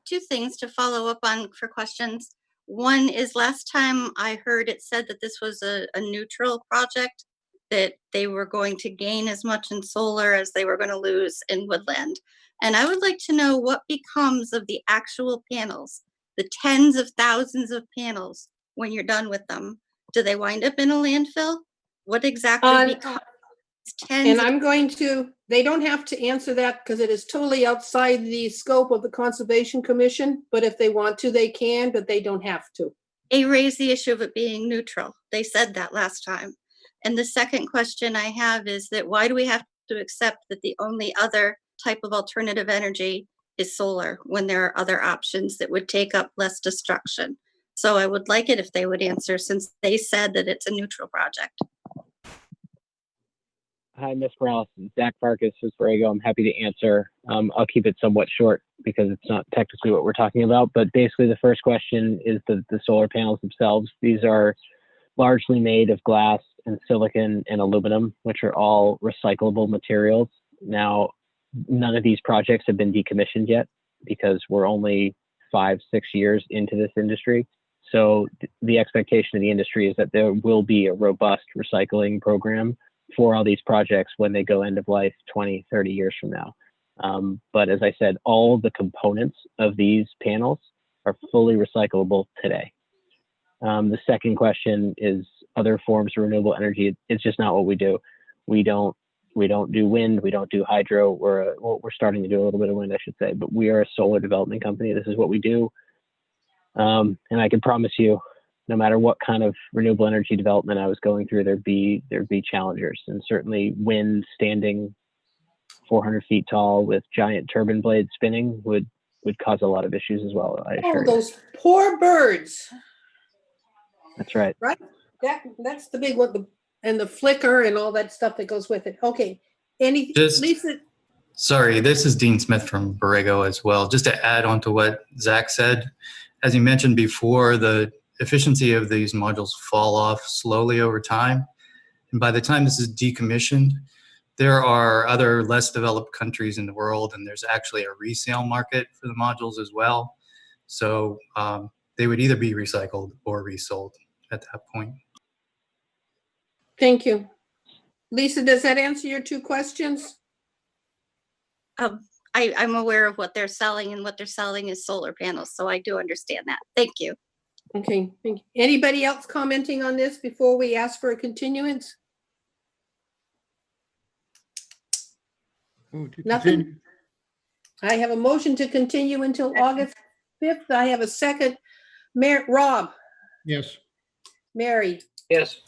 Two things to follow up on for questions. One is, last time I heard it said that this was a neutral project, that they were going to gain as much in solar as they were going to lose in woodland. And I would like to know what becomes of the actual panels, the tens of thousands of panels when you're done with them. Do they wind up in a landfill? What exactly becomes? And I'm going to, they don't have to answer that because it is totally outside the scope of the Conservation Commission, but if they want to, they can, but they don't have to. They raised the issue of it being neutral. They said that last time. And the second question I have is that why do we have to accept that the only other type of alternative energy is solar when there are other options that would take up less destruction? So I would like it if they would answer, since they said that it's a neutral project. Hi, Ms. Morales. Zach Farkas with Borrego. I'm happy to answer. I'll keep it somewhat short because it's not technically what we're talking about. But basically, the first question is the solar panels themselves. These are largely made of glass and silicon and aluminum, which are all recyclable materials. Now, none of these projects have been decommissioned yet because we're only 5-6 years into this industry. So the expectation of the industry is that there will be a robust recycling program for all these projects when they go end of life 20, 30 years from now. But as I said, all the components of these panels are fully recyclable today. The second question is other forms of renewable energy. It's just not what we do. We don't do wind, we don't do hydro. We're starting to do a little bit of wind, I should say, but we are a solar development company. This is what we do. And I can promise you, no matter what kind of renewable energy development I was going through, there'd be challengers, and certainly wind standing 400 feet tall with giant turbine blades spinning would cause a lot of issues as well. I assure you. Those poor birds. That's right. Right? That's the big one, and the flicker and all that stuff that goes with it. Okay. Lisa? Sorry, this is Dean Smith from Borrego as well. Just to add on to what Zach said, as you mentioned before, the efficiency of these modules fall off slowly over time. And by the time this is decommissioned, there are other less developed countries in the world, and there's actually a resale market for the modules as well. So they would either be recycled or resold at that point. Thank you. Lisa, does that answer your two questions? I'm aware of what they're selling, and what they're selling is solar panels. So I do understand that. Thank you. Okay, thank you. Anybody else commenting on this before we ask for a continuance? Move to Nothing? continue. I have a motion to continue until August 5th. I have a second. Mayor, Rob, Yes. Mary, Yes.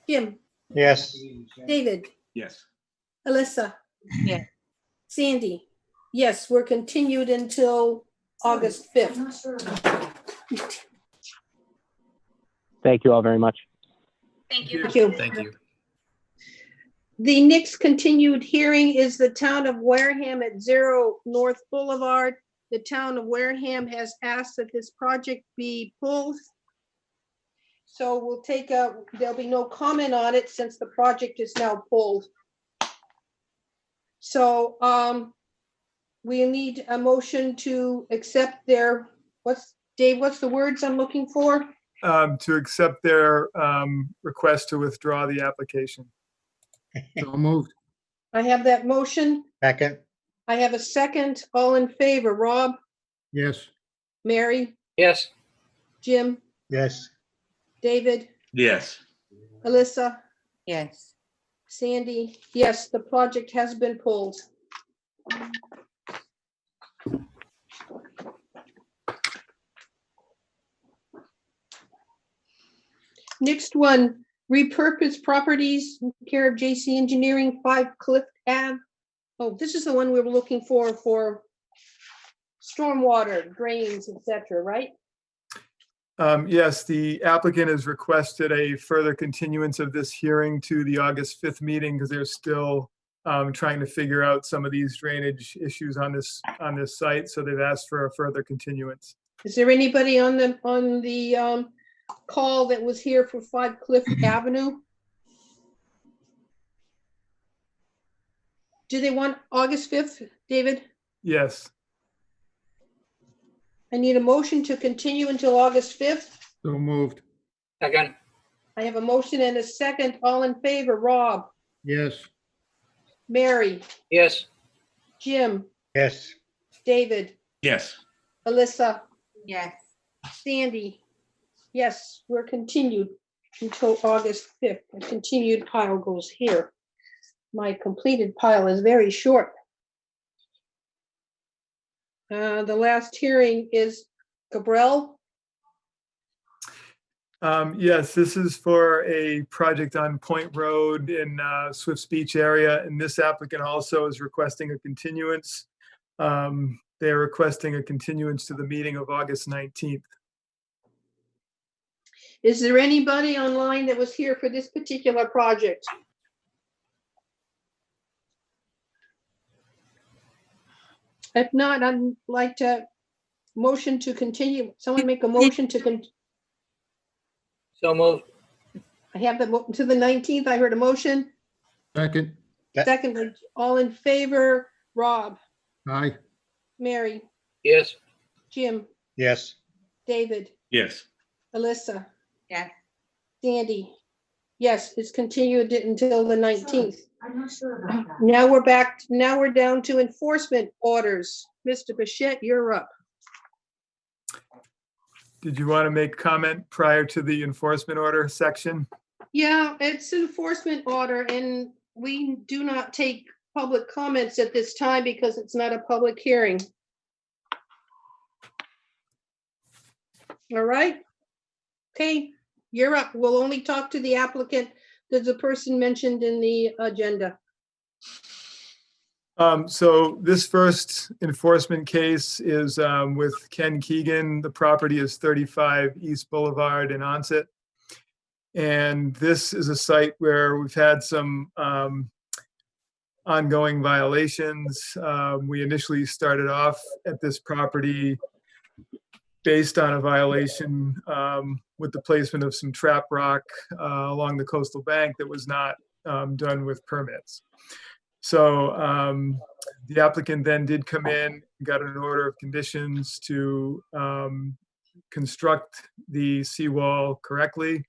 Jim, Yes. David, Yes. Alyssa, Yes. Sandy. Yes, we're continued until August 5th. Thank you all very much. Thank you. Thank you. Thank you. The next continued hearing is the town of Wareham at 0 North Boulevard. The town of Wareham has asked that this project be pulled. So we'll take there'll be no comment on it since the project is now pulled. So we need a motion to accept their, Dave, what's the words I'm looking for? To accept their request to withdraw the application. So moved. I have that motion. Second. I have a second. All in favor, Rob, Yes. Mary, Yes. Jim, Yes. David, Yes. Alyssa, Yes. Sandy. Yes, the project has been pulled. Next one, repurpose properties, care of JC Engineering, 5 Cliff Ave. Oh, this is the one we were looking for stormwater, drains, etc., right? Yes, the applicant has requested a further continuance of this hearing to the August 5th meeting because they're still trying to figure out some of these drainage issues on this site. So they've asked for a further continuance. Is there anybody on the call that was here for 5 Cliff Avenue? Do they want August 5th, David? Yes. I need a motion to continue until August 5th. So moved. Second. I have a motion and a second. All in favor, Rob, Yes. Mary, Yes. Jim, Yes. David, Yes. Alyssa, Yes. Sandy. Yes, we're continued until August 5th. The continued pile goes here. My completed pile is very short. The last hearing is Cabral. Yes, this is for a project on Point Road in Swifts Beach area, and this applicant also is requesting a continuance. They're requesting a continuance to the meeting of August 19th. Is there anybody online that was here for this particular project? If not, I'd like to motion to continue. Someone make a motion to So moved. I have the to the 19th. I heard a motion. Second. Secondly, all in favor, Rob, Aye. Mary, Yes. Jim, Yes. David, Yes. Alyssa, Yes. Sandy. Yes, it's continued until the 19th. I'm not sure about that. Now we're back, now we're down to enforcement orders. Mr. Bichette, you're up. Did you want to make comment prior to the enforcement order section? Yeah, it's enforcement order and we do not take public comments at this time because it's not a public hearing. All right. Okay, you're up. We'll only talk to the applicant. There's a person mentioned in the agenda. So this first enforcement case is with Ken Keegan. The property is 35 East Boulevard in Onset. And this is a site where we've had some ongoing violations. We initially started off at this property based on a violation with the placement of some trap rock along the coastal bank that was not done with permits. So the applicant then did come in, got an order of conditions to construct the seawall correctly.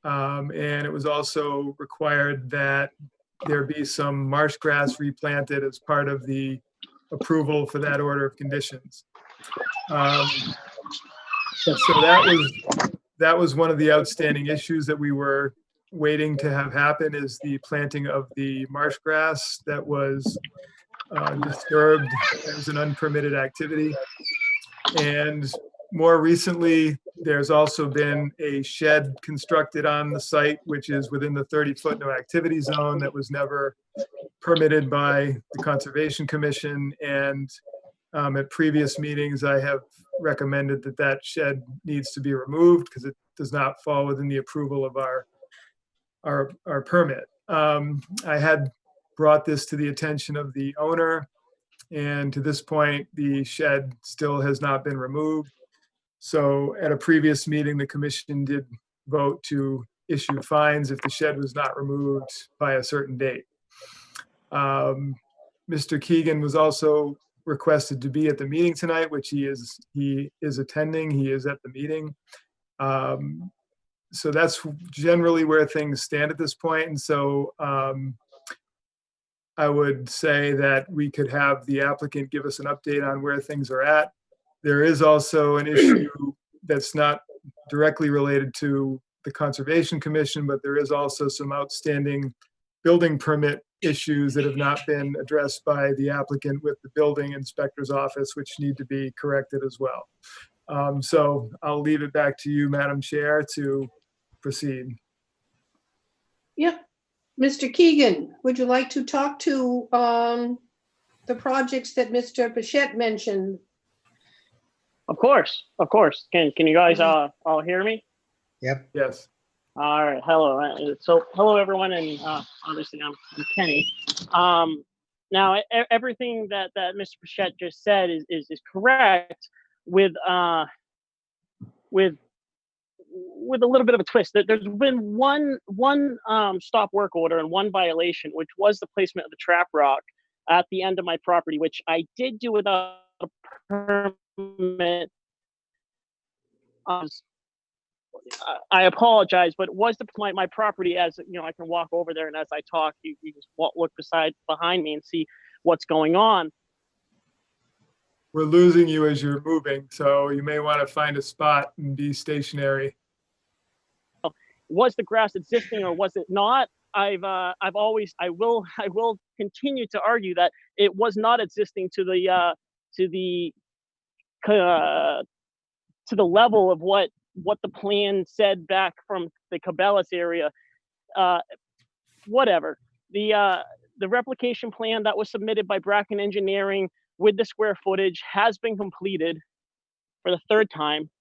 And it was also required that there be some marsh grass replanted as part of the approval for that order of conditions. So that was one of the outstanding issues that we were waiting to have happen, is the planting of the marsh grass that was disturbed as an unpermitted activity. And more recently, there's also been a shed constructed on the site, which is within the 30-foot no activity zone that was never permitted by the Conservation Commission. And at previous meetings, I have recommended that that shed needs to be removed because it does not fall within the approval of our permit. I had brought this to the attention of the owner, and to this point, the shed still has not been removed. So at a previous meeting, the commission did vote to issue fines if the shed was not removed by a certain date. Mr. Keegan was also requested to be at the meeting tonight, which he is attending. He is at the meeting. So that's generally where things stand at this point. And so I would say that we could have the applicant give us an update on where things are at. There is also an issue that's not directly related to the Conservation Commission, but there is also some outstanding building permit issues that have not been addressed by the applicant with the building inspector's office, which need to be corrected as well. So I'll leave it back to you, Madam Chair, to proceed. Yep. Mr. Keegan, would you like to talk to the projects that Mr. Bichette mentioned? Of course, of course. Can you guys all hear me? Yep. Yes. All right. Hello. So hello everyone, and obviously I'm Kenny. Now everything that Mr. Bichette just said is correct, with a little bit of a twist. There's been one stop work order and one violation, which was the placement of the trap rock at the end of my property, which I did do without a permit. I apologize, but it was my property. As you know, I can walk over there, and as I talk, you just look behind me and see what's going on. We're losing you as you're moving, so you may want to find a spot and be stationary. Was the grass existing or was it not? I will continue to argue that it was not existing to the level of what the plan said back from the Cabela's area. Whatever. The replication plan that was submitted by Bracken Engineering with the square footage has been completed for the third time.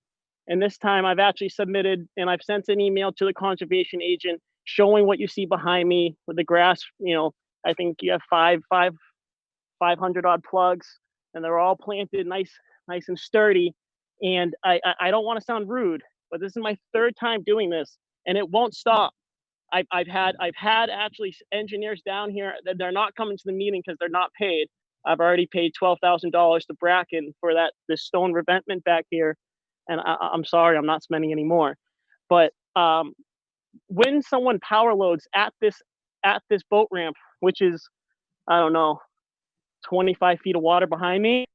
And this time I've actually submitted, and I've sent an email to the conservation agent showing what you see behind me with the grass. You know, I think you have 500 odd plugs, and they're all planted nice and sturdy. And I don't want to sound rude, but this is my third time doing this, and it won't stop. I've had actually engineers down here that they're not coming to the meeting because they're not paid. I've already paid $12,000 to Bracken for this stone revetment back here, and I'm sorry, I'm not spending any more. But when someone power loads at this boat ramp, which is, I don't know, 25 feet of water behind me,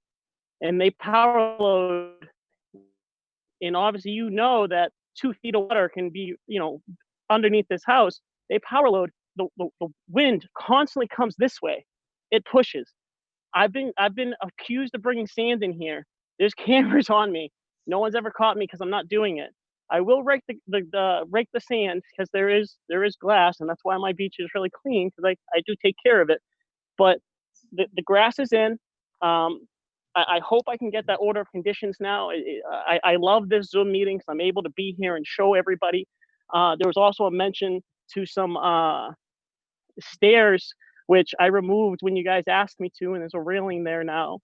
and they power load, and obviously you know that 2 feet of water can be, you know, underneath this house. They power load. The wind constantly comes this way. It pushes. I've been accused of bringing sand in here. There's cameras on me. No one's ever caught me because I'm not doing it. I will rake the sand because there is glass, and that's why my beach is really clean, because I do take care of it. But the grass is in. I hope I can get that order of conditions now. I love this Zoom meeting because I'm able to be here and show everybody. There was also a mention to some stairs, which I removed when you guys asked me to, and there's a railing there now.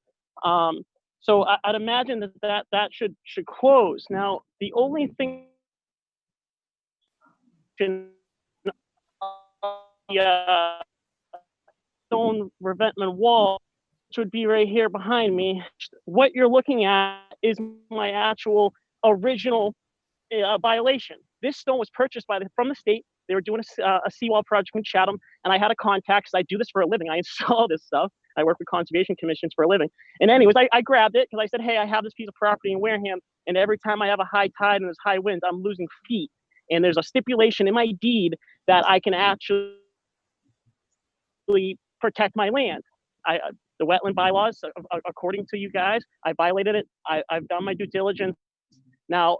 So I'd imagine that should close. Now, the only thing stone revetment wall, which would be right here behind me. What you're looking at is my actual original violation. This stone was purchased from the state. They were doing a seawall project in Chatham, and I had a contact because I do this for a living. I install this stuff. I work with conservation commissions for a living. And anyways, I grabbed it because I said, hey, I have this piece of property in Wareham. And every time I have a high tide and there's high winds, I'm losing feet. And there's a stipulation in my deed that I can actually protect my land. The wetland bylaws, according to you guys, I violated it. I've done my due diligence. Now,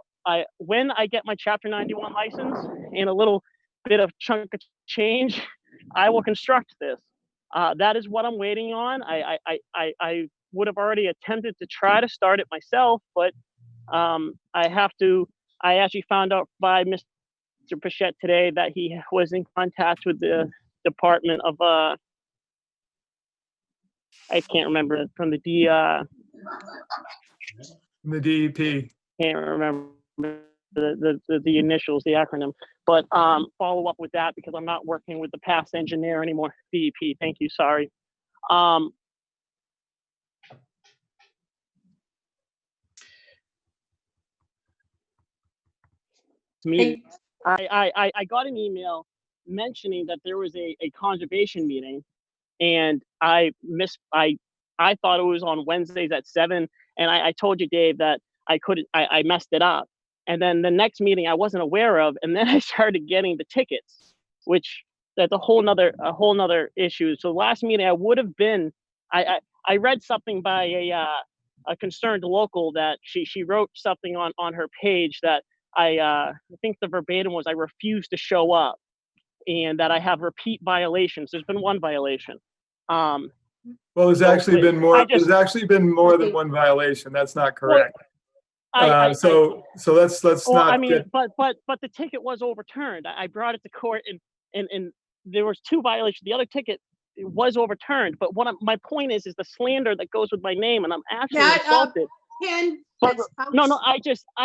when I get my Chapter 91 license and a little bit of chunk of change, I will construct this. That is what I'm waiting on. I would have already attempted to try to start it myself, but I actually found out by Mr. Pichette today that he was in contact with the Department of, I can't remember, from the The DEP. Can't remember the initials, the acronym, but follow up with that because I'm not working with the past engineer anymore. DEP, thank you, sorry. I got an email mentioning that there was a conservation meeting, and I thought it was on Wednesdays at 7, and I told you, Dave, that I messed it up. And then the next meeting I wasn't aware of, and then I started getting the tickets, which that's a whole nother issue. So the last meeting I would have been, I read something by a concerned local that she wrote something on her page that I think the verbatim was, I refuse to show up, and that I have repeat violations. There's been one violation. Well, there's actually been more. There's actually been more than one violation. That's not correct. So let's not. I mean, but the ticket was overturned. I brought it to court, and there was 2 violations. The other ticket was overturned. But my point is the slander that goes with my name, and I'm actually insulted. But no, I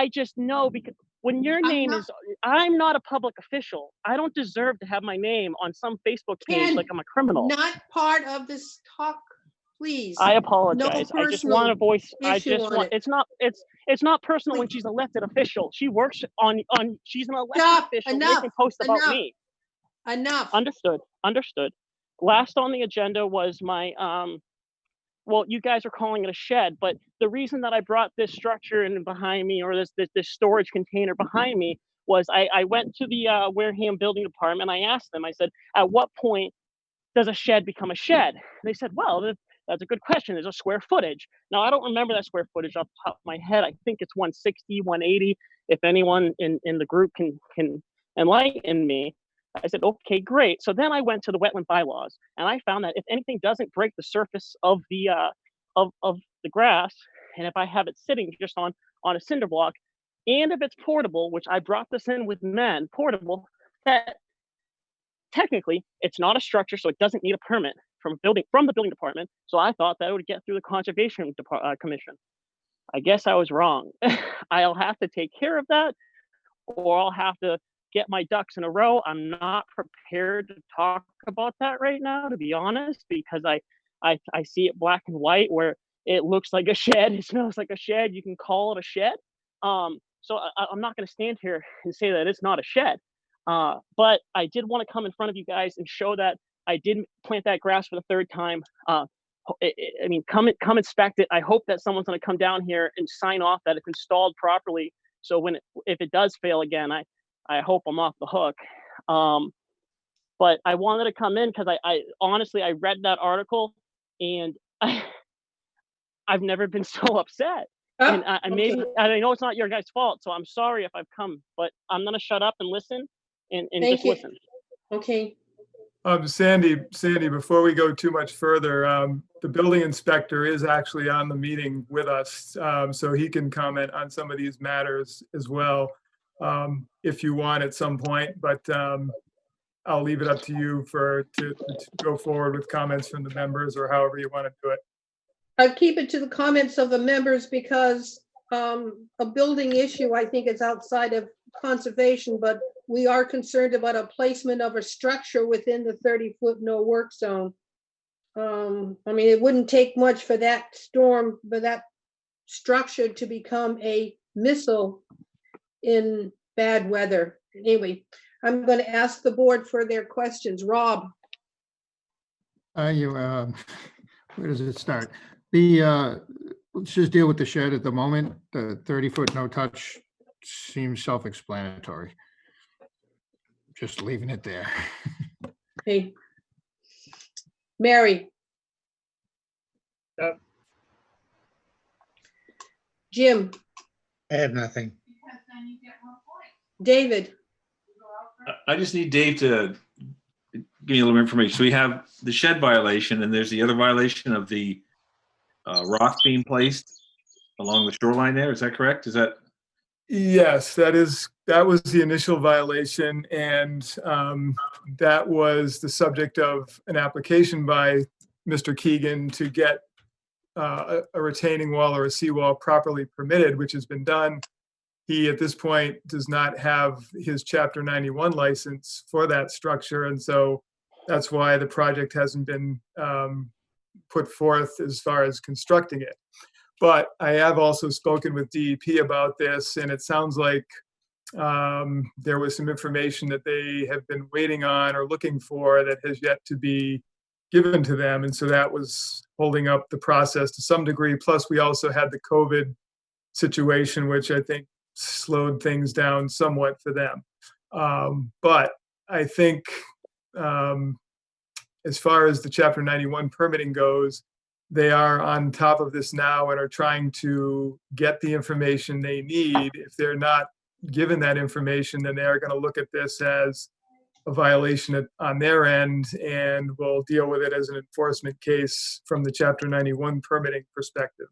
just know, because when your name is, I'm not a public official. I don't deserve to have my name on some Facebook page like I'm a criminal. Not part of this talk, please. I apologize. No, I just want to voice. It's not personal. Please. When she's an elected official. She works on. She's an elected official. Making posts about me. Enough. Understood. Last on the agenda was my well, you guys are calling it a shed, but the reason that I brought this structure in behind me, or this storage container behind me, was I went to the Wareham building department. I asked them, I said, at what point does a shed become a shed? And they said, well, that's a good question. There's a square footage. Now, I don't remember that square footage off the top of my head. I think it's 160, 180. If anyone in the group can enlighten me. I said, okay, great. So then I went to the wetland bylaws, and I found that if anything doesn't break the surface of the grass, and if I have it sitting just on a cinder block, and if it's portable, which I brought this in with men, portable, that technically it's not a structure, so it doesn't need a permit from the building department. So I thought that it would get through the Conservation Commission. I guess I was wrong. I'll have to take care of that, or I'll have to get my ducks in a row. I'm not prepared to talk about that right now, to be honest, because I see it black and white, where it looks like a shed, it smells like a shed, you can call it a shed. So I'm not going to stand here and say that it's not a shed. But I did want to come in front of you guys and show that I did plant that grass for the 3rd time. I mean, come inspect it. I hope that someone's going to come down here and sign off that it's installed properly. So if it does fail again, I hope I'm off the hook. But I wanted to come in because I honestly, I read that article, and I've never been so upset. And maybe, I know it's not your guys' fault, so I'm sorry if I've come, but I'm going to shut up and listen and just listen. Okay. Sandy, before we go too much further, the building inspector is actually on the meeting with us, so he can comment on some of these matters as well, if you want at some point, but I'll leave it up to you to go forward with comments from the members, or however you want to do it. I'll keep it to the comments of the members, because a building issue, I think, is outside of conservation, but we are concerned about a placement of a structure within the 30-foot no work zone. I mean, it wouldn't take much for that structure to become a missile in bad weather. Anyway, I'm going to ask the board for their questions. Rob. Where does it start? The let's just deal with the shed at the moment. The 30-foot no touch seems self-explanatory. Just leaving it there. Okay. Mary? Jim? I have nothing. David? I just need Dave to give me a little information. So we have the shed violation, and there's the other violation of the rocks being placed along the shoreline there. Is that correct? Is that? Yes, that was the initial violation, and that was the subject of an application by Mr. Keegan to get a retaining wall or a seawall properly permitted, which has been done. He, at this point, does not have his Chapter 91 license for that structure, and so that's why the project hasn't been put forth as far as constructing it. But I have also spoken with DEP about this, and it sounds like there was some information that they have been waiting on or looking for that has yet to be given to them. And so that was holding up the process to some degree. Plus, we also had the COVID situation, which I think slowed things down somewhat for them. But I think as far as the Chapter 91 permitting goes, they are on top of this now and are trying to get the information they need. If they're not given that information, then they are going to look at this as a violation on their end and will deal with it as an enforcement case from the Chapter 91 permitting perspective.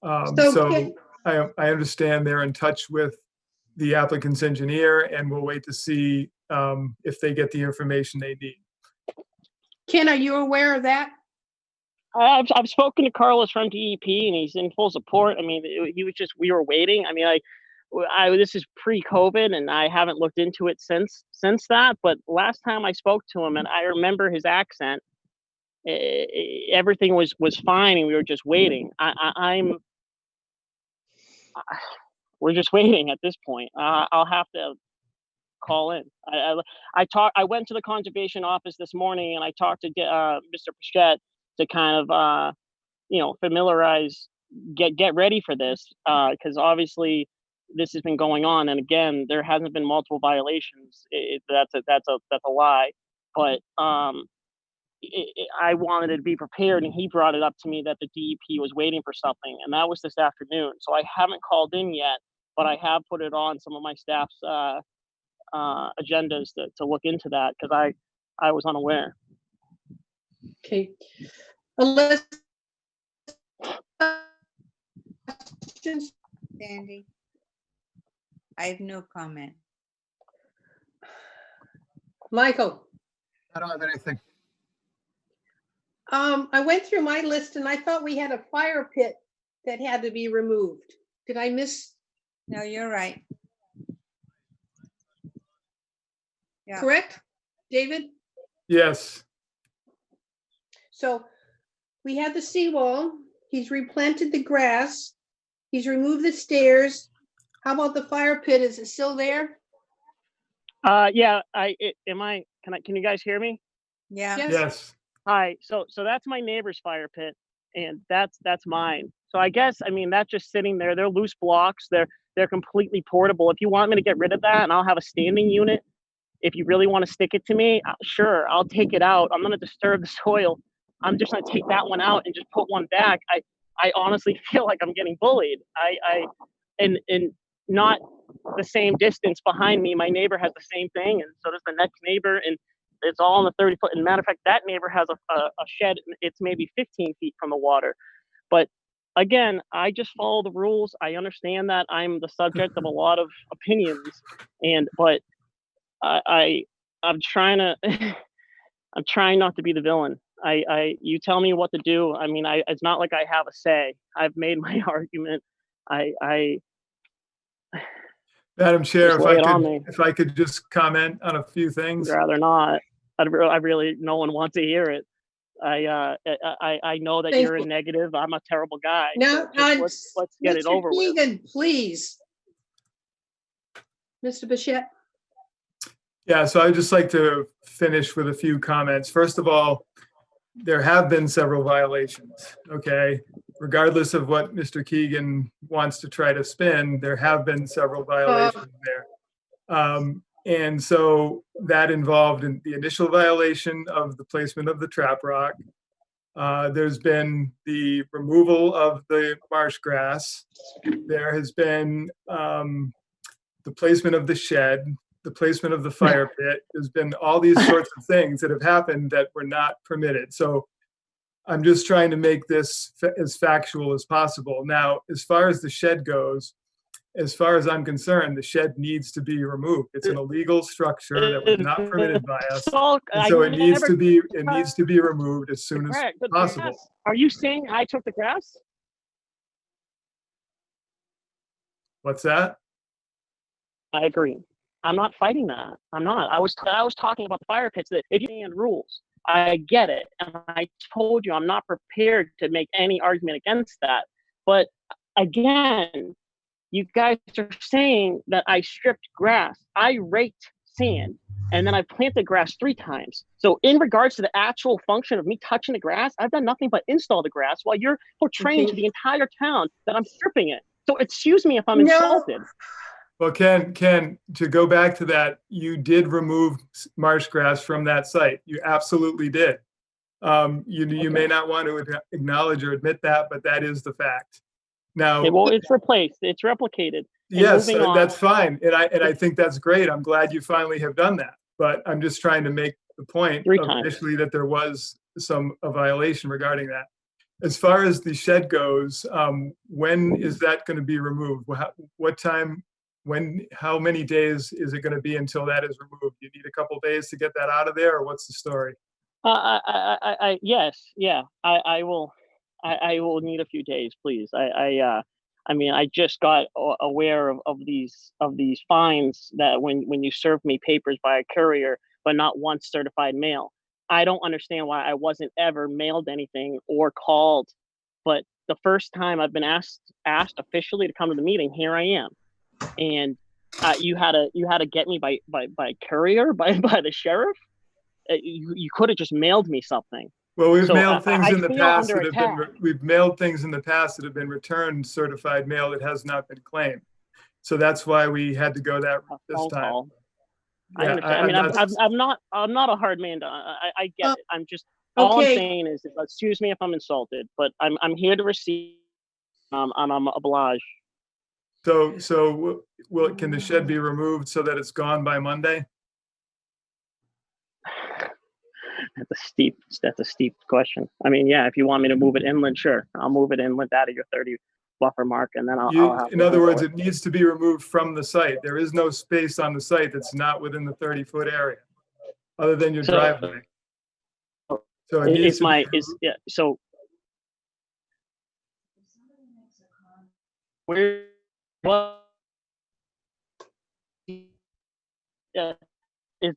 So I understand they're in touch with the applicant's engineer, and we'll wait to see if they get the information they need. Ken, are you aware of that? I've spoken to Carlos from DEP, and he's in full support. I mean, he was just, we were waiting. I mean, this is pre-COVID, and I haven't looked into it since that. But last time I spoke to him, and I remember his accent, everything was fine, and we were just waiting. We're just waiting at this point. I'll have to call in. I went to the conservation office this morning, and I talked to Mr. Pichette to kind of familiarize, get ready for this, because obviously this has been going on, and again, there hasn't been multiple violations. That's a lie, but I wanted to be prepared, and he brought it up to me that the DEP was waiting for something, and that was this afternoon. So I haven't called in yet, but I have put it on some of my staff's agendas to look into that, because I was unaware. Okay. Unless Sandy, I have no comment. Michael? I don't have anything. I went through my list and I thought we had a fire pit that had to be removed. Did I miss? No, you're right. Yeah. Correct, David? Yes. So we had the seawall. He's replanted the grass. He's removed the stairs. How about the fire pit? Is it still there? Yeah. Can you guys hear me? Yeah. Yes. Hi. So that's my neighbor's fire pit, and that's mine. So I guess, I mean, that's just sitting there. They're loose blocks. They're completely portable. If you want me to get rid of that, and I'll have a standing unit, if you really want to stick it to me, sure, I'll take it out. I'm going to disturb the soil. I'm just going to take that one out and just put one back. I honestly feel like I'm getting bullied. And not the same distance behind me. My neighbor has the same thing, and so does the next neighbor, and it's all in the 30 foot. And matter of fact, that neighbor has a shed. It's maybe 15 feet from the water. But again, I just follow the rules. I understand that I'm the subject of a lot of opinions, but I'm trying to I'm trying not to be the villain. You tell me what to do. I mean, it's not like I have a say. I've made my argument. Madam Chair, Just lay it on me. if I could just comment on a few things. I'd rather not. I really, no one wants to hear it. I know that you're a negative. I'm a terrible guy. No, so let's get it over with. Mr. Keegan, please. Mr. Bichette? Yeah, so I'd just like to finish with a few comments. First of all, there have been several violations, okay? regardless of what Mr. Keegan wants to try to spin, there have been several violations there. And so that involved in the initial violation of the placement of the trap rock. There's been the removal of the marsh grass. There has been the placement of the shed, the placement of the fire pit. There's been all these sorts of things that have happened that were not permitted. So I'm just trying to make this as factual as possible. Now, as far as the shed goes, as far as I'm concerned, the shed needs to be removed. It's an illegal structure that was not permitted by us. And so it needs to be removed as soon as possible. Are you saying I took the grass? What's that? I agree. I'm not fighting that. I'm not. I was talking about the fire pits, that if you understand rules, I get it. And I told you I'm not prepared to make any argument against that. But again, you guys are saying that I stripped grass. I raked sand, and then I planted grass 3 times. So in regards to the actual function of me touching the grass, I've done nothing but install the grass while you're portraying to the entire town that I'm stripping it. So excuse me if I'm insulted. Well, Ken, to go back to that, you did remove marsh grass from that site. You absolutely did. You may not want to acknowledge or admit that, but that is the fact. Now, Okay, well, it's replaced. It's replicated. And yes, moving on. that's fine. And I think that's great. I'm glad you finally have done that. But I'm just trying to make the point 3 times. initially that there was a violation regarding that. As far as the shed goes, when is that going to be removed? What time? How many days is it going to be until that is removed? You need a couple days to get that out of there, or what's the story? Yes, yeah. I will need a few days, please. I mean, I just got aware of these fines that when you serve me papers by a courier, but not once certified mail. I don't understand why I wasn't ever mailed anything or called. But the first time I've been asked officially to come to the meeting, here I am. And you had to get me by courier, by the sheriff. You could have just mailed me something. Well, we've mailed things in the past that have been returned certified mail that has not been claimed. So that's why we had to go this time. Call. I understand. I'm not a hard man. I get it. I'm just all I'm saying is excuse me if I'm insulted, but I'm here to receive. I'm obliged. So can the shed be removed so that it's gone by Monday? That's a steep question. I mean, yeah, if you want me to move it inland, sure, I'll move it inland out of your 30 buffer mark, and then I'll have. In other words, it needs to be removed from the site. There is no space on the site that's not within the 30-foot area, other than your driveway. So it needs to be so where what is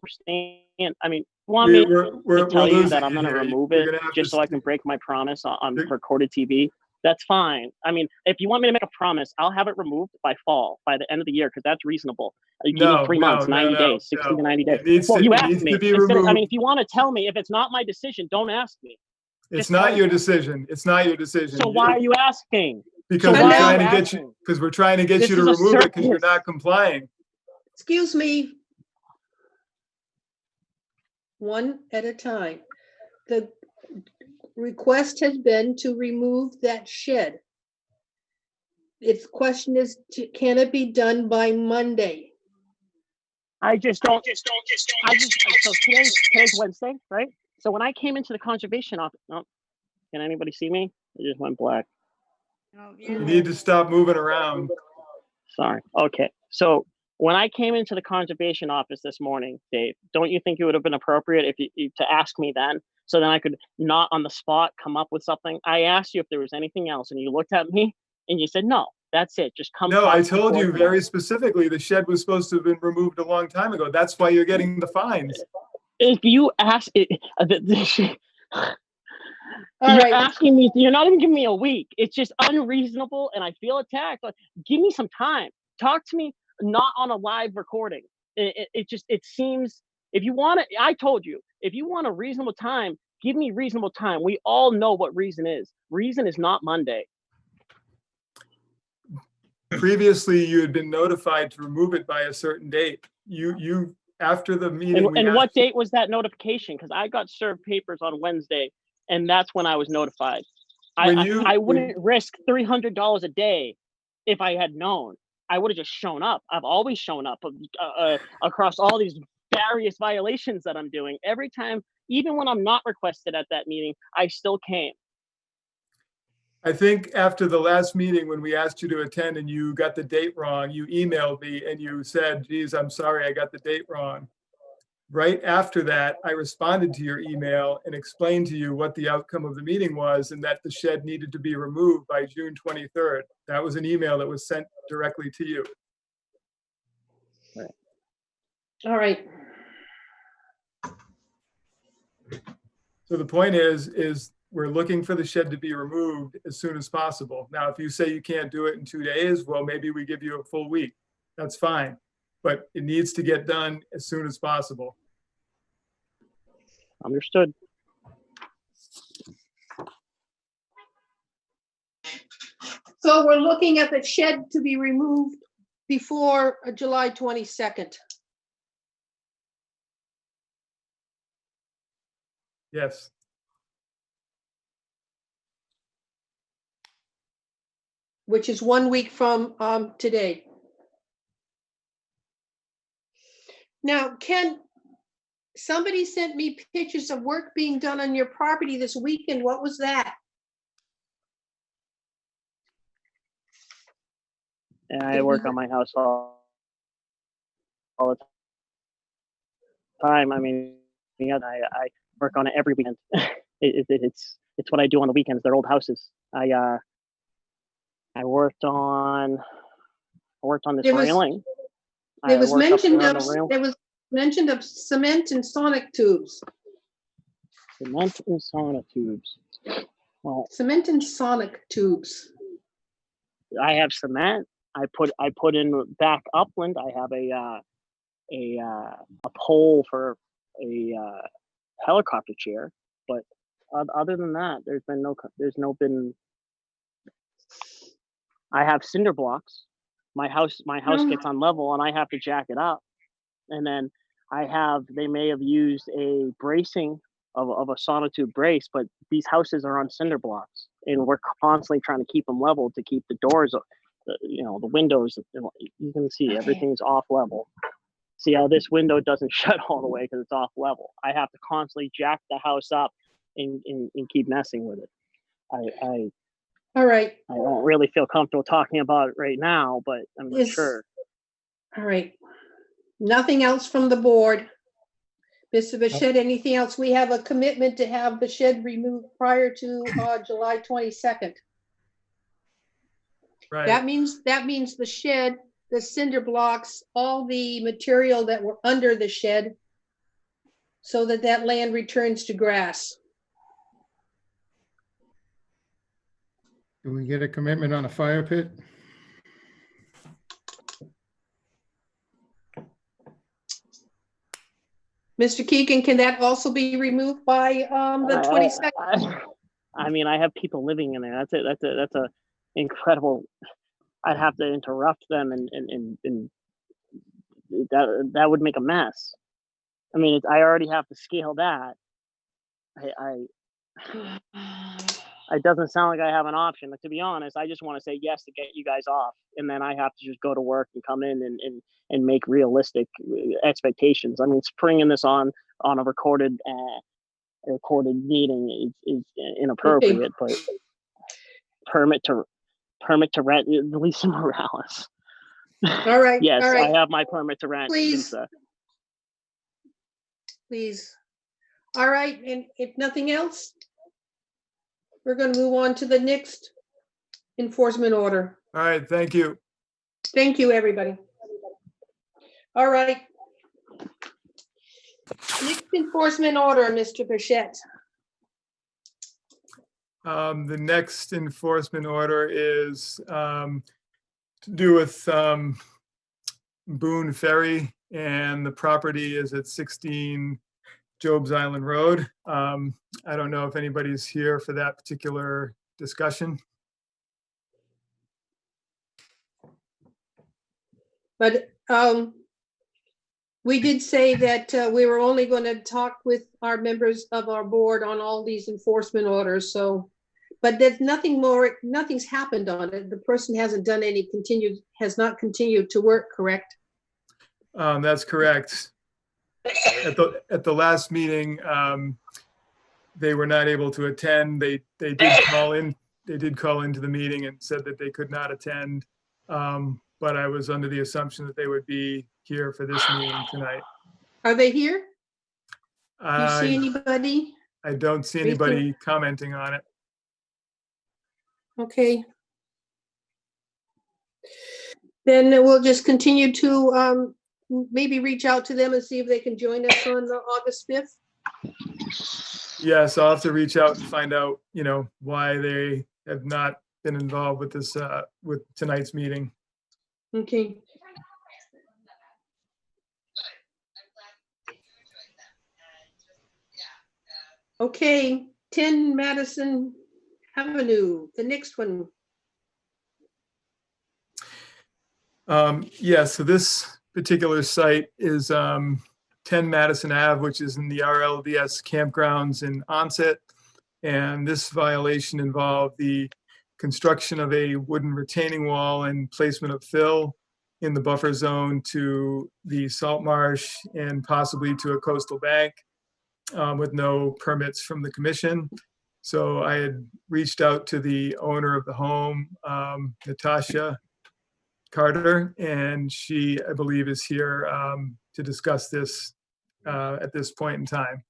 stand? I mean, want me to tell you that I'm going to remove it just so I can break my promise on recorded TV? That's fine. I mean, if you want me to make a promise, I'll have it removed by fall, by the end of the year, because that's reasonable. You give me 3 months, 90 days, 60 to 90 days. Well, you asked me. I mean, if you want to tell me, if it's not my decision, don't ask me. It's not your decision. It's not your decision. So why are you asking? Because we're trying to get you to remove it because you're not complying. Excuse me. One at a time. The request has been to remove that shed. Its question is, can it be done by Monday? So today's Wednesday, right? So when I came into the conservation office, can anybody see me? It just went black. You need to stop moving around. Sorry. Okay. So when I came into the conservation office this morning, Dave, don't you think it would have been appropriate if you to ask me then, so then I could not on the spot come up with something? I asked you if there was anything else, and you looked at me and you said, no, that's it. Just come. No, I told you very specifically the shed was supposed to have been removed a long time ago. That's why you're getting the fines. If you ask it, you're asking me, you're not even giving me a week. It's just unreasonable, and I feel attacked. Like, give me some time. Talk to me, not on a live recording. It seems, if you want to, I told you, if you want a reasonable time, Give me reasonable time. We all know what reason is. Reason is not Monday. Previously, you had been notified to remove it by a certain date. You after the meeting. And what date was that notification? Because I got served papers on Wednesday, and that's when I was notified. I wouldn't risk $300 a day if I had known. I would have just shown up. I've always shown up across all these various violations that I'm doing. Every time, even when I'm not requested at that meeting, I still came. I think after the last meeting, when we asked you to attend and you got the date wrong, you emailed me and you said, geez, I'm sorry, I got the date wrong. Right after that, I responded to your email and explained to you what the outcome of the meeting was and that the shed needed to be removed by June 23rd. That was an email that was sent directly to you. All right. So the point is we're looking for the shed to be removed as soon as possible. Now, if you say you can't do it in 2 days, well, maybe we give you a full week. That's fine. But it needs to get done as soon as possible. Understood. So we're looking at the shed to be removed before July 22nd. Yes. Which is 1 week from today. Now, Ken, somebody sent me pictures of work being done on your property this weekend. What was that? And I work on my house all the time. I mean, yeah, I work on it every weekend. It's what I do on the weekends. They're old houses. I worked on this railing. There was mention of cement and sonic tubes. Cement and sonic tubes. Well, cement and sonic tubes. I have cement. I put in back upland. I have a pole for a helicopter chair, but other than that, there's been. I have cinder blocks. My house gets on level, and I have to jack it up. And then they may have used a bracing of a sonotube brace, but these houses are on cinder blocks, and we're constantly trying to keep them level to keep the doors, the windows. You can see everything's off level. See how this window doesn't shut all the way because it's off level. I have to constantly jack the house up and keep messing with it. All right. I don't really feel comfortable talking about it right now, but I'm not sure. All right. Nothing else from the board. Mr. Bichette, anything else? We have a commitment to have the shed removed prior to July 22nd. Right. That means the shed, the cinder blocks, all the material that were under the shed, so that land returns to grass. Do we get a commitment on a fire pit? Mr. Keegan, can that also be removed by the 22nd? I mean, I have people living in there. That's a incredible. I'd have to interrupt them, and that would make a mess. I mean, I already have to scale that. It doesn't sound like I have an option. But to be honest, I just want to say yes to get you guys off, and then I have to just go to work and come in and make realistic expectations. I mean, springing this on a recorded meeting is inappropriate. Okay. But permit to rent, Lisa Morales. All right. Yes, all right. I have my permit to rent. Please. Lisa. Please. All right, and if nothing else, we're going to move on to the next enforcement order. All right, thank you. Thank you, everybody. All right. Next enforcement order, Mr. Bichette. The next enforcement order is to do with Boone Ferry, and the property is at 16 Job's Island Road. I don't know if anybody's here for that particular discussion. But we did say that we were only going to talk with our members of our board on all these enforcement orders, so, but there's nothing more, nothing's happened on it. The person hasn't done any has not continued to work, correct? That's correct. At the last meeting, they were not able to attend. They did call in. They did call into the meeting and said that they could not attend. But I was under the assumption that they would be here for this meeting tonight. Are they here? Do you see I anybody? don't see anybody commenting on it. Okay. Then we'll just continue to maybe reach out to them and see if they can join us on August 5th. Yes, I'll have to reach out and find out, why they have not been involved with this, with tonight's meeting. Okay. Okay, 10 Madison Avenue, the next one. Yeah, so this particular site is 10 Madison Ave, which is in the RLDS campgrounds in Onset. And this violation involved the construction of a wooden retaining wall and placement of fill in the buffer zone to the salt marsh and possibly to a coastal bank with no permits from the commission. So I had reached out to the owner of the home, Natasha Carter, and she, I believe, is here to discuss this at this point in time.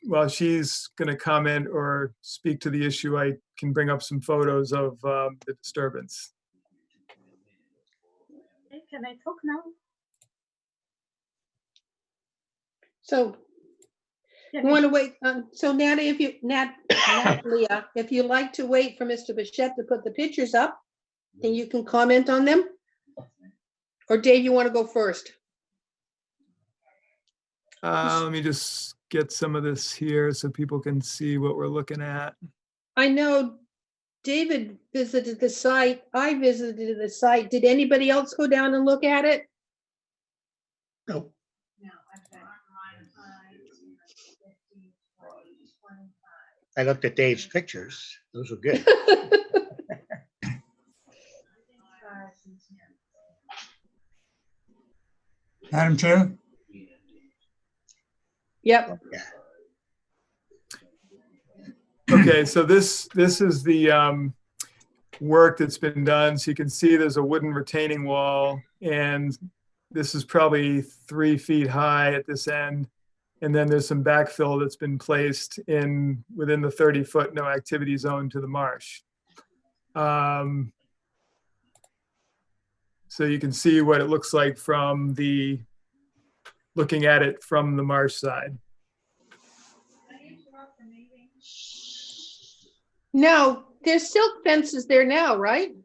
While she's going to comment or speak to the issue, I can bring up some photos of the disturbance. Can I talk now? So you want to wait? So Natalie, Natalia, if you like to wait for Mr. Bichette to put the pictures up, then you can comment on them. Or Dave, you want to go first? Let me just get some of this here so people can see what we're looking at. I know David visited the site. I visited the site. Did anybody else go down and look at it? No. I looked at Dave's pictures. Those were good. Madam Chair? Yep. Okay, so this is the work that's been done. So you can see there's a wooden retaining wall, and this is probably 3 feet high at this end. And then there's some backfill that's been placed in within the 30-foot no activity zone to the marsh. So you can see what it looks like from looking at it from the marsh side. No, there's silk fences there now, right?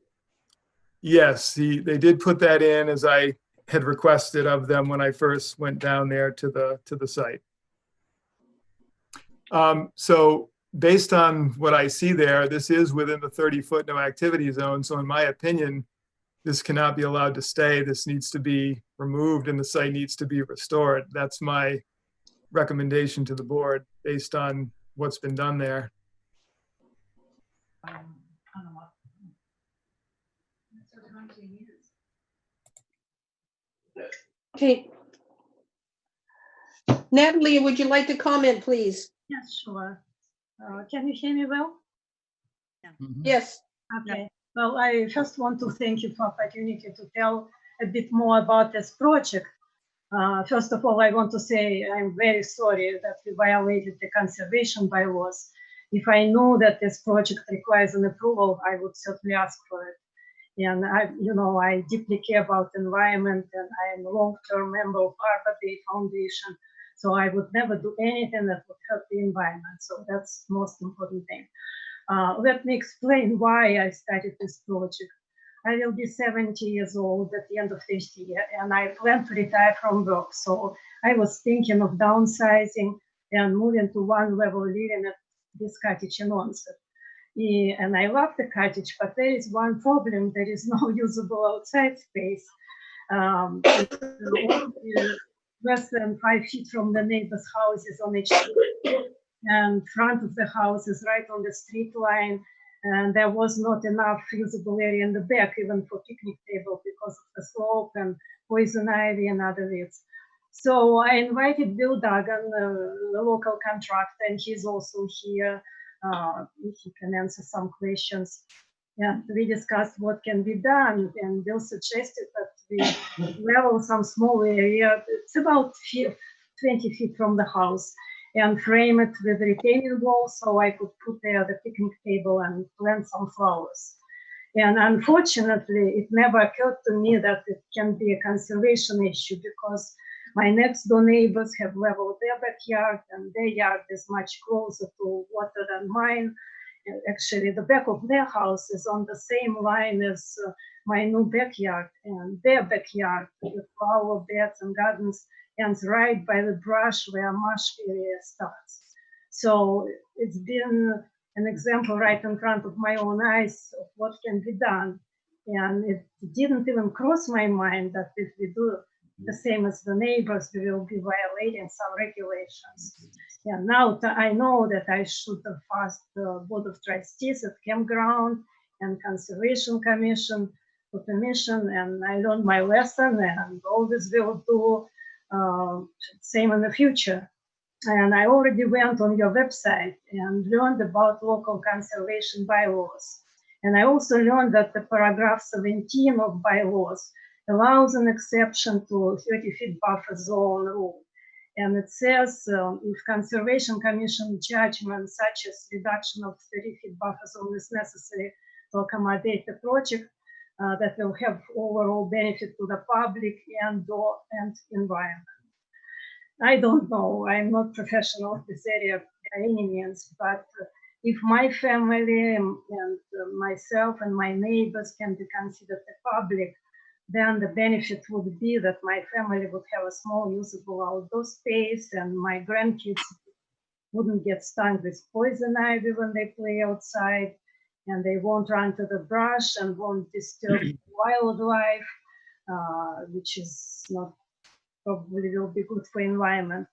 Yes, they did put that in as I had requested of them when I first went down there to the site. So based on what I see there, this is within the 30-foot no activity zone. So in my opinion, this cannot be allowed to stay. This needs to be removed and the site needs to be restored. That's my recommendation to the board based on what's been done there. Okay. Natalie, would you like to comment, please? Yes, sure. Can you hear me well? Yes. Okay. Well, I first want to thank you for opportunity to tell a bit more about this project. First of all, I want to say I'm very sorry that we violated the conservation bylaws. If I know that this project requires an approval, I would certainly ask for it. And I deeply care about the environment, and I am a long-term member of Arbor Day Foundation. So I would never do anything that would hurt the environment. So that's the most important thing. Let me explain why I started this project. I will be 70 years old at the end of this year, and I plan to retire from work. So I was thinking of downsizing and moving to one level living at this cottage in Onset. And I love the cottage, but there is one problem. There is no usable outside space. It's less than 5 feet from the neighbor's houses on each side. And front of the house is right on the street line. And there was not enough usable area in the back, even for picnic table, because of the slope and poison ivy and other weeds. So I invited Bill Duggan, the local contractor, and he's also here. He can answer some questions. Yeah, we discussed what can be done, and Bill suggested that we level some small area. It's about 20 feet from the house, and frame it with retaining wall so I could put there the picnic table and plant some flowers. And unfortunately, it never occurred to me that it can be a conservation issue, because my next door neighbors have leveled their backyard, and their yard is much closer to water than mine. Actually, the back of their house is on the same line as my new backyard, and their backyard with flower beds and gardens ends right by the brush where marsh area starts. So it's been an example right in front of my own eyes of what can be done. And it didn't even cross my mind that if we do the same as the neighbors, we will be violating some regulations. And now I know that I should have asked the Board of Trustees at Campground and Conservation Commission for permission, and I learned my lesson, and always will do same in the future. And I already went on your website and learned about local conservation bylaws. And I also learned that the paragraph 17 of bylaws allows an exception to 30-feet buffer zone rule. And it says if Conservation Commission judgment such as reduction of 30-feet buffer zone is necessary to accommodate the project that will have overall benefit to the public and environment. I don't know, I'm not professional in this area by any means, but if my family and myself and my neighbors can be considered the public, then the benefit would be that my family would have a small usable outdoor space, and my grandkids wouldn't get stung with poison ivy when they play outside, and they won't run to the brush and won't disturb wildlife, which is not probably will be good for environment.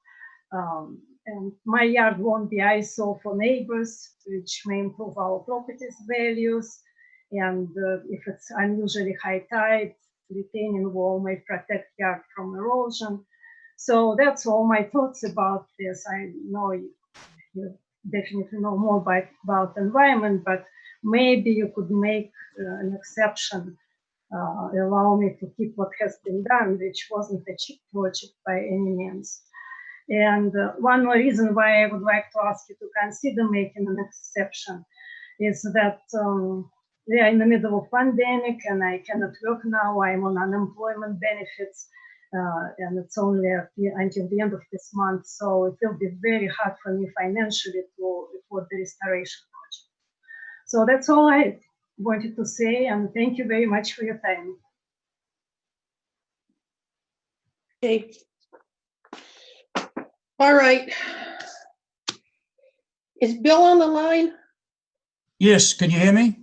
And my yard won't be eyesore for neighbors, which may improve our property's values. And if it's unusually high tide, retaining wall may protect yard from erosion. So that's all my thoughts about this. I know you definitely know more about environment, but maybe you could make an exception, allow me to keep what has been done, which wasn't a cheap project by any means. And one more reason why I would like to ask you to consider making an exception is that we are in the middle of pandemic and I cannot work now. I'm on unemployment benefits and it's only until the end of this month. So it will be very hard for me financially to report the restoration project. So that's all I wanted to say, and thank you very much for your time. Okay. All right. Is Bill on the line? Yes, can you hear me?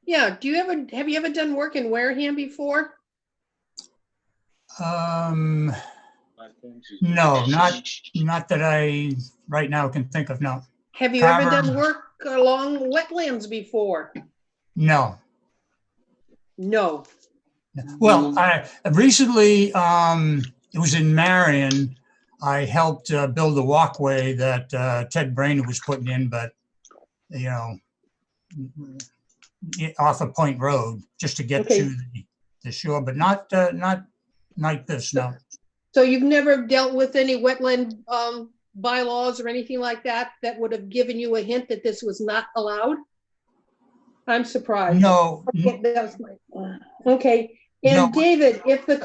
Yeah. Have you ever done work in Wareham before? No, not that I right now can think of, no. Have you ever done work along wetlands before? No. No. Well, I recently, it was in Marion, I helped build a walkway that Ted Brainerd was putting in, but, you know, off of Point Road, just to get to the shore, but not like this, no. So you've never dealt with any wetland bylaws or anything like that that would have given you a hint that this was not allowed? I'm surprised. No. Okay. And No. David, if the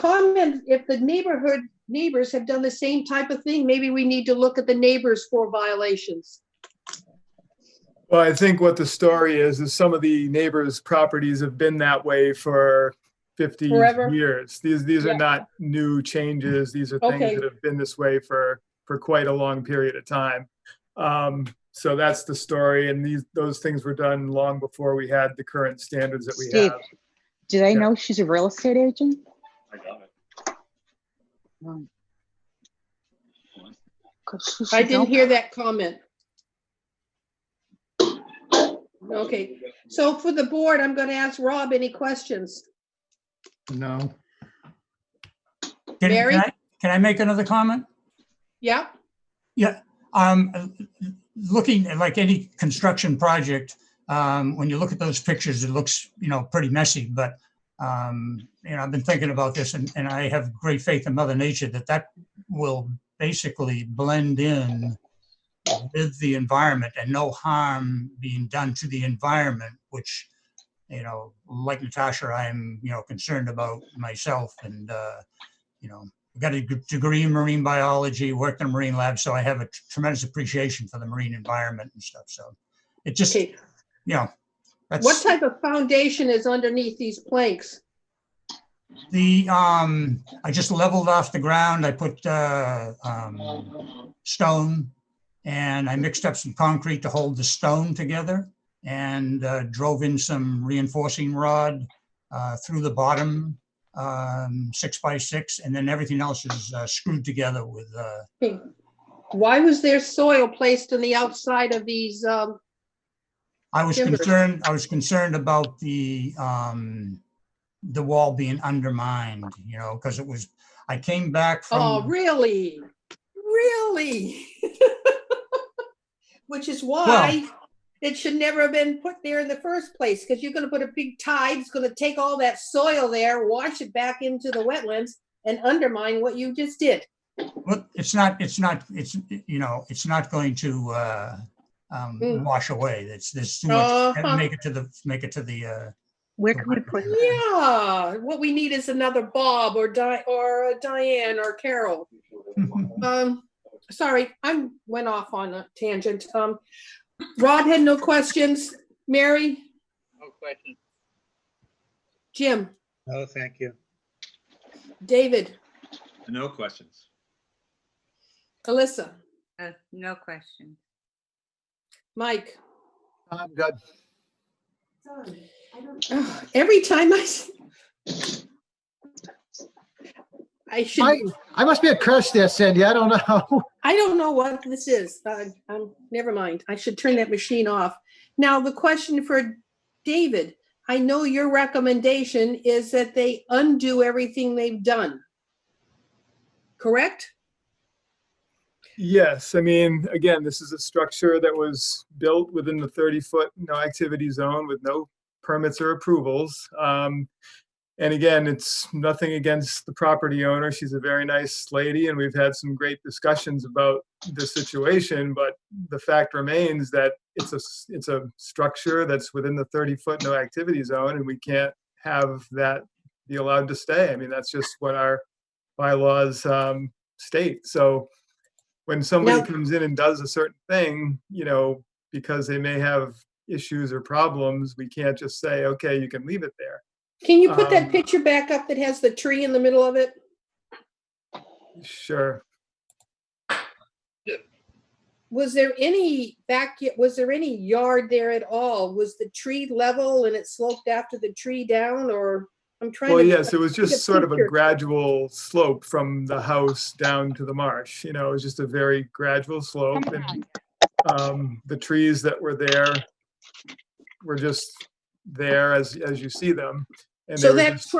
neighbors have done the same type of thing, maybe we need to look at the neighbors for violations. Well, I think what the story is some of the neighbors' properties have been that way for 50 Forever? years. These are Yeah. not new changes. These are things Okay. that have been this way for quite a long period of time. So that's the story. And those things were done long before we had the current standards that we Steve, have. do they Yeah. know she's a real estate agent? I got it. Um, I didn't hear that comment. Okay, so for the board, I'm gonna ask Rob any questions. No. Mary? Can I make another comment? Yeah, Yeah, looking at like any construction project, when you look at those pictures, it looks, pretty messy, but, I've been thinking about this and I have great faith in Mother Nature that will basically blend in with the environment and no harm being done to the environment, which, like Natasha, I'm, concerned about myself and, I've got a degree in marine biology, worked in a marine lab, so I have a tremendous appreciation for the marine environment and stuff. So it just, okay. that's What type of foundation is underneath these planks? I just leveled off the ground. I put stone and I mixed up some concrete to hold the stone together and drove in some reinforcing rod through the bottom 6x6, and then everything else is screwed together with. Okay. Why was there soil placed on the outside of these? I was timbers? concerned about the wall being undermined, because I came back from. Oh, really? Really? Which is why it should never have been put there in the first place, because you're going to put a big tide, it's going to take all that soil there, wash it back into the wetlands and undermine what you just did. Well, it's not going to wash away. There's too much, make it to the. Where can we put Yeah, what we need is another Bob or Diane or Carol. Sorry, I went off on a tangent. Rob had no questions. Mary? No question. Jim? No, thank you. David? No questions. Alyssa? No question. Mike? I'm good. Every time I should. I must be a curse there, Cindy. I don't know. I don't know what this is. Never mind. I should turn that machine off. Now, the question for David, I know your recommendation is that they undo everything they've done. Correct? Yes, I mean, again, this is a structure that was built within the 30-foot no activity zone with no permits or approvals. And again, it's nothing against the property owner. She's a very nice lady and we've had some great discussions about the situation, but the fact remains that it's a structure that's within the 30-foot no activity zone and we can't have that be allowed to stay. I mean, that's just what our bylaws state. So when somebody comes in and does a certain thing, because they may have issues or problems, we can't just say, okay, you can leave it there. Can you put that picture back up that has the tree in the middle of it? Sure. Was there any yard there at all? Was the tree level and it sloped after the tree down, or I'm trying to. Well, yes, it was get just sort of a picture. gradual slope from the house down to the marsh. It was just a very gradual slope. And the trees that were there were just there as you see them. And So they were that just,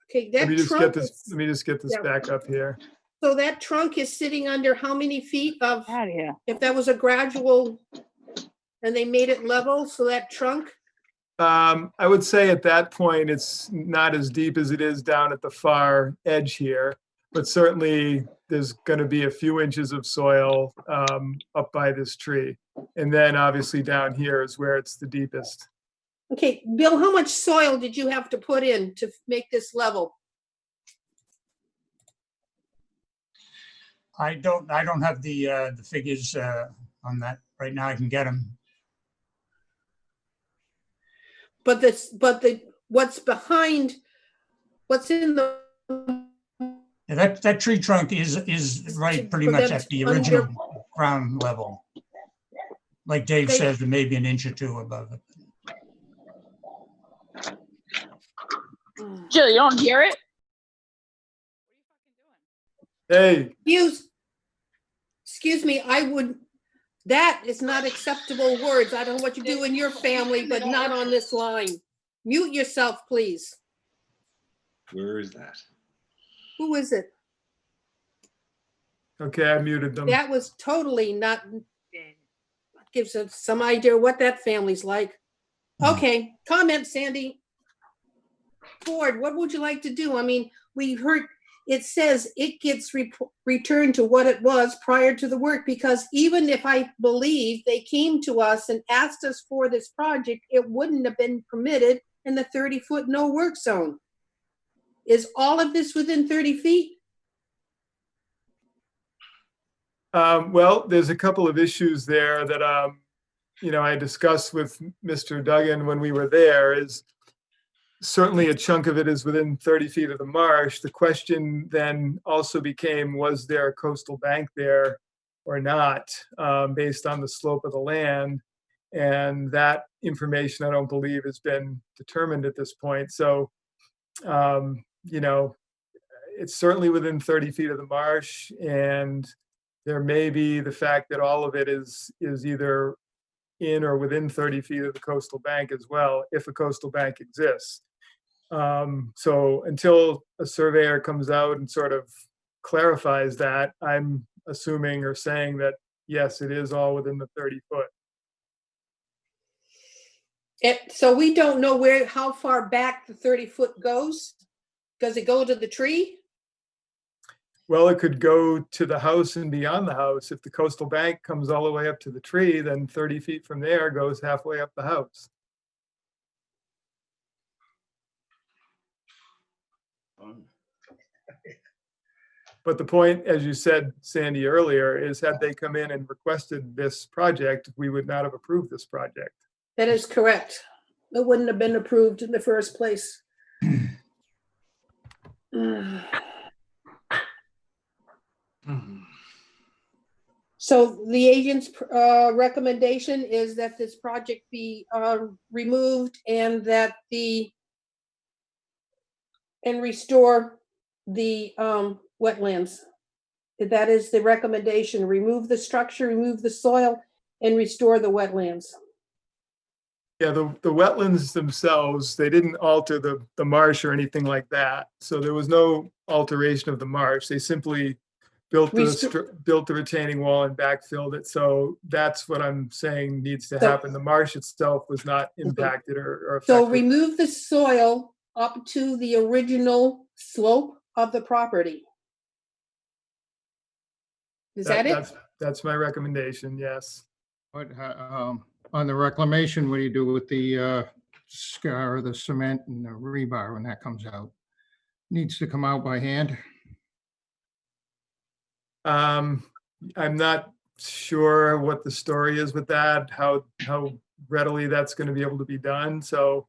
okay, that let me just trunk get this yeah. back up here. So that trunk is sitting under how many feet of, if that was a gradual and they made it level, so that trunk? I would say at that point, it's not as deep as it is down at the far edge here, but certainly there's going to be a few inches of soil up by this tree. And then obviously down here is where it's the deepest. Okay, Bill, how much soil did you have to put in to make this level? I don't have the figures on that right now. I can get them. But what's behind What's in the, Yeah, that tree trunk is right pretty much at the original ground level. Like Dave Okay. says, maybe an inch or two above it. Jill, you don't hear it? Hey, excuse me, that is not acceptable words. I don't know what you do in your family, but not on this line. Mute yourself, please. Where is that? Who is it? okay, I muted them. That was totally not, gives us some idea what that family's like. Okay, comment, Sandy. Ford, what would you like to do? I mean, we heard, it says it gets returned to what it was prior to the work, because even if I believe they came to us and asked us for this project, it wouldn't have been permitted in the 30-foot no work zone. Is all of this within 30 feet? Well, there's a couple of issues there that, I discussed with Mr. Duggan when we were there. Is certainly a chunk of it is within 30 feet of the marsh. The question then also became, was there a coastal bank there or not, based on the slope of the land? And that information, I don't believe, has been determined at this point. So, it's certainly within 30 feet of the marsh, and there may be the fact that all of it is either in or within 30 feet of the coastal bank as well, if a coastal bank exists. So until a surveyor comes out and sort of clarifies that, I'm assuming or saying that, yes, it is all within the 30 foot. So we don't know how far back the 30-foot goes? Does it go to the tree? Well, it could go to the house and beyond the house. If the coastal bank comes all the way up to the tree, then 30 feet from there goes halfway up the house. But the point, as you said, Sandy, earlier, is had they come in and requested this project, we would not have approved this project. That is correct. It wouldn't have been approved in the first place. So the agent's recommendation is that this project be removed and that and restore the wetlands. That is the recommendation. Remove the structure, remove the soil, and restore the wetlands. Yeah, the wetlands themselves, they didn't alter the marsh or anything like that. So there was no alteration of the marsh. They simply built the retaining wall and backfilled it. So that's what I'm saying needs to happen. The marsh itself was not impacted or affected. So remove the soil up to the original slope of the property. Is that it? That's my recommendation, yes. But on the reclamation, what do you do with the scar, the cement and the rebar when that comes out? Needs to come out by hand? I'm not sure what the story is with that, how readily that's going to be able to be done. So,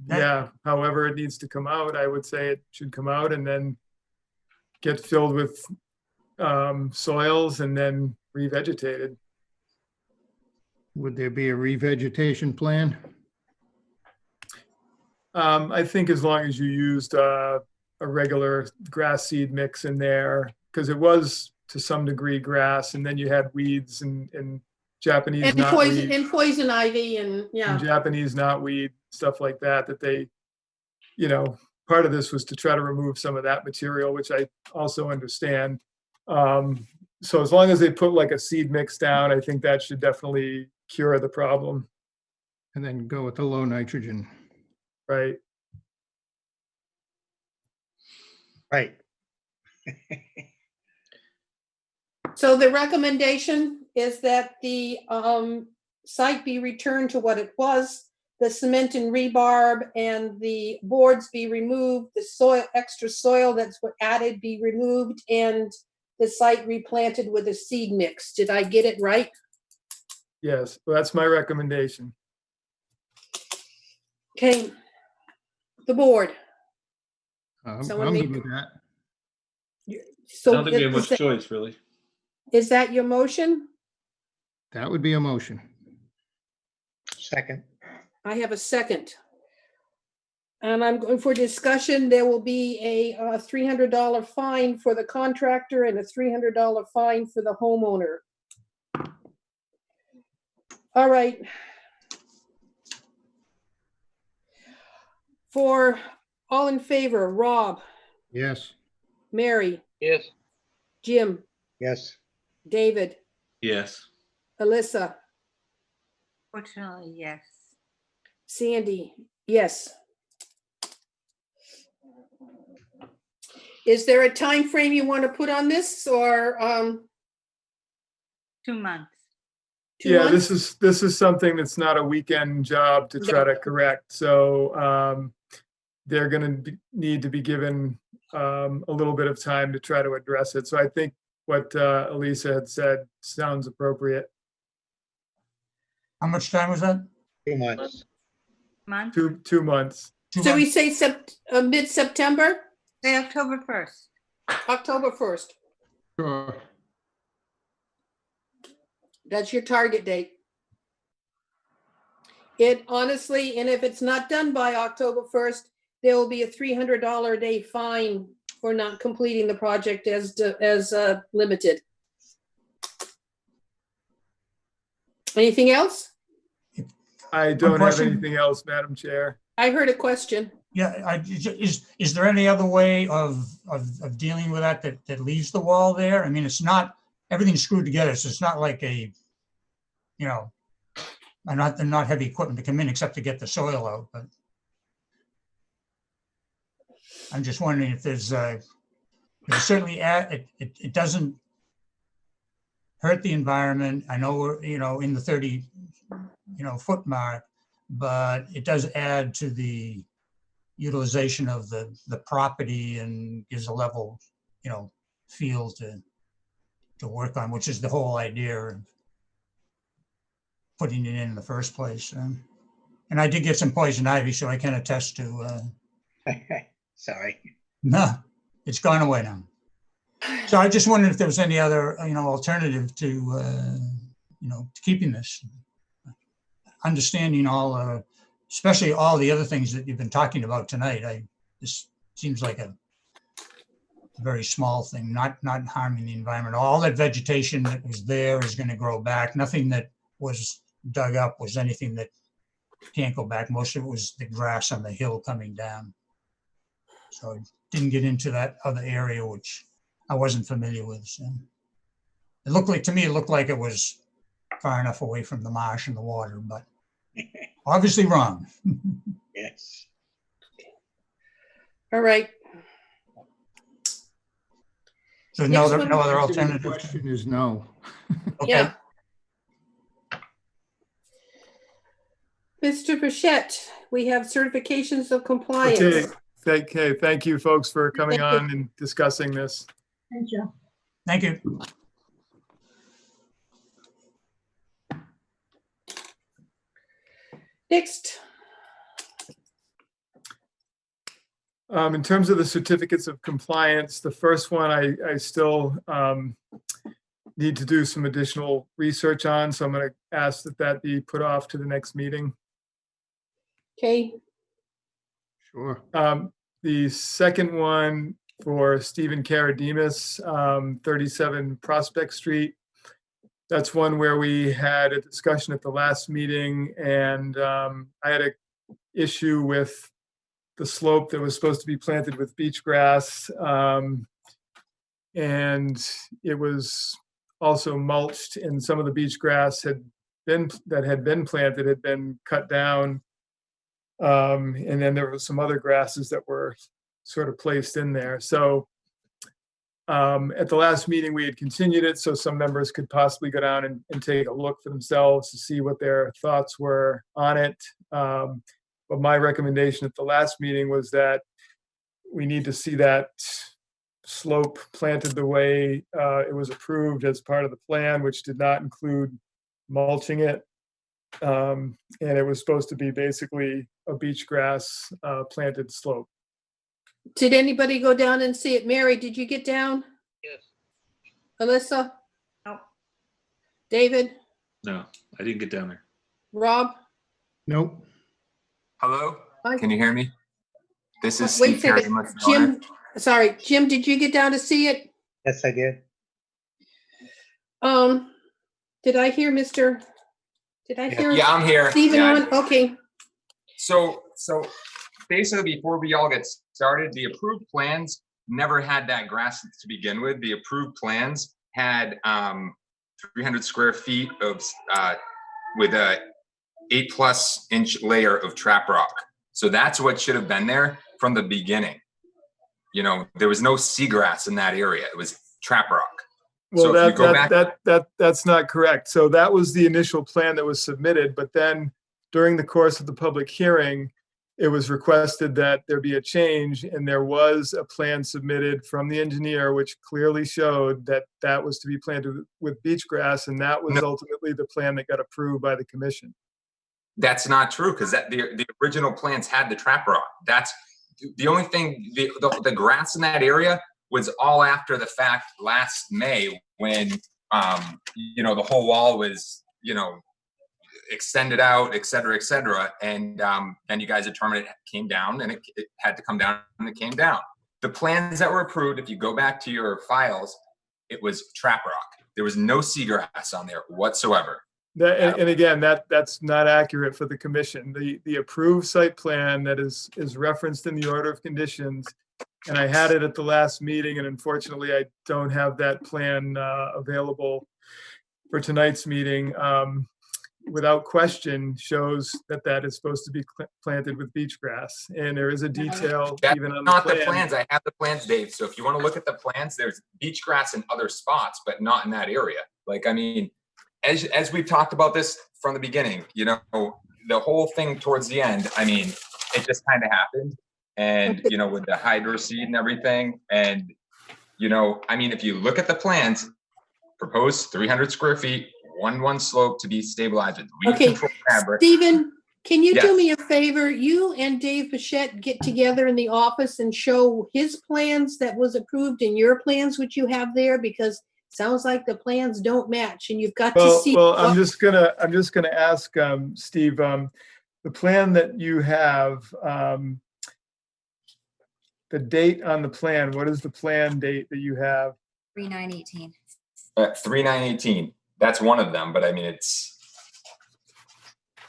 yeah, however it needs to come out, I would say it should come out and then get filled with soils and then revegetated. Would there be a revegetation plan? I think as long as you used a regular grass seed mix in there, because it was to some degree grass, and then you had weeds and Japanese And knotweed. and poison ivy and yeah. And Japanese knotweed, stuff like that, that they, part of this was to try to remove some of that material, which I also understand. So as long as they put like a seed mix down, I think that should definitely cure the problem. And then go with the low nitrogen. Right. Right. So the recommendation is that the site be returned to what it was, the cement and rebar and the boards be removed, the soil, extra soil that's what added be removed, and the site replanted with a seed mix. Did I get it right? Yes, well, that's my recommendation. Okay. The board. I'm Someone I'm make- good with that. I So don't think we have is much that- choice, really. is that your motion? That would be a motion. Second. I have a second. And I'm going for discussion. There will be a $300 fine for the contractor and a $300 fine for the homeowner. All right. For all in favor, Rob, Yes. Mary, Yes. Jim, Yes. David, Yes. Alyssa, Fortunately, yes. Sandy, yes. Is there a time frame you want to put on this or 2 months. 2 Yeah, months? this is something that's not a weekend job to try to correct. So they're going to need to be given a little bit of time to try to address it. So I think what Elisa had said sounds appropriate. How much time was that? 2 months. Month? 2 months. So we say mid-September, Say October 1st. October 1st. Sure. That's your target date. It honestly, and if it's not done by October 1st, there will be a $300 a day fine for not completing the project as limited. Anything else? I don't have question? anything else, Madam Chair. I heard a question. Yeah, is there any other way of dealing with that leaves the wall there? I mean, it's not, everything's screwed together, so it's not like a, you know, not heavy equipment to come in except to get the soil out, but I'm just wondering if there's certainly it doesn't hurt the environment. I know we're, you know, in the 30, foot mark, but it does add to the utilization of the property and gives a level, feel to work on, which is the whole idea of putting it in the first place. And I did get some poison ivy, so I can attest to, Sorry. no, it's gone away now. So I just wondered if there was any other, alternative to, to keeping this. Understanding all, especially all the other things that you've been talking about tonight. This seems like a very small thing, not harming the environment. All that vegetation that was there is going to grow back. Nothing that was dug up was anything that can't go back. Most of it was the grass on the hill coming down. So I didn't get into that other area, which I wasn't familiar with. So it looked like, to me, it looked like it was far enough away from the marsh and the water, but obviously wrong. Yes. All right. So no Next one. other The alternative. question is no. Okay. Yeah. Mr. Bichette, we have certifications of compliance. Okay, thank you folks for coming Thank you. on and discussing this. Thank you. Thank you. Next, In terms of the certificates of compliance, the first one I still need to do some additional research on, so I'm going to ask that be put off to the next meeting. okay, Sure. The second one for Stephen Karademus, 37 Prospect Street. That's one where we had a discussion at the last meeting, and I had an issue with the slope that was supposed to be planted with beach grass. And it was also mulched, and some of the beach grass had been planted had been cut down. And then there was some other grasses that were sort of placed in there. So at the last meeting, we had continued it so some members could possibly go down and take a look for themselves to see what their thoughts were on it. But my recommendation at the last meeting was that we need to see that slope planted the way it was approved as part of the plan, which did not include mulching it. And it was supposed to be basically a beach grass planted slope. Did anybody go down and see it? Mary, did you get down? Yes. Alyssa? No. David? No, I didn't get down there. Rob? Nope. Hello? Hi. Can you hear me? This is Wait a Steve Perry. second. I'm the owner. Jim, did you get down to see it? Yes, I did. Did I hear Yeah, I'm here. Stephen Yeah. on? Okay. So basically, before we all get started, the approved plans never had that grass to begin with. The approved plans had 300 square feet of with a 8+ inch layer of trap rock. So that's what should have been there from the beginning. You know, there was no seagrass in that area. It was trap rock. Well, So if you go back, that's not correct. So that was the initial plan that was submitted, but then during the course of the public hearing, it was requested that there be a change, and there was a plan submitted from the engineer which clearly showed that that was to be planted with beach grass, and that was ultimately the plan that got approved by the commission. that's not true, because the original plans had the trap rock. That's the only thing. The grass in that area was all after the fact last May, when you know, the whole wall was, you know, extended out, et cetera, and you guys determined it came down, and it had to come down, and it came down. The plans that were approved, if you go back to your files, it was trap rock. There was no seagrass on there whatsoever. And again, that's not accurate for the commission. The approved site plan that is referenced in the order of conditions, and I had it at the last meeting, and unfortunately I don't have that plan available for tonight's meeting. Without question, shows that is supposed to be planted with beach grass, and there is a detail That's even on not the the plan. plans. I have the plans, Dave. So if you want to look at the plans, there's beach grass in other spots, but not in that area. Like, I mean, as we've talked about this from the beginning, you know, the whole thing towards the end, I mean, it just kind of happened. And, you know, with the hydro seed and everything. And, you know, I mean, if you look at the plans, proposed 300 square feet, 1-1 slope to be stabilized with weed Okay, control fabric. Stephen, can you do Yes. me a favor? You and Dave Bichette get together in the office and show his plans that was approved and your plans, which you have there, because it sounds like the plans don't match, and you've got to see. Well, I'm just gonna ask Steve, the plan that you have, the date on the plan, what is the plan date that you have? 3/9/18. 3/9/18. That's one of them, but I mean,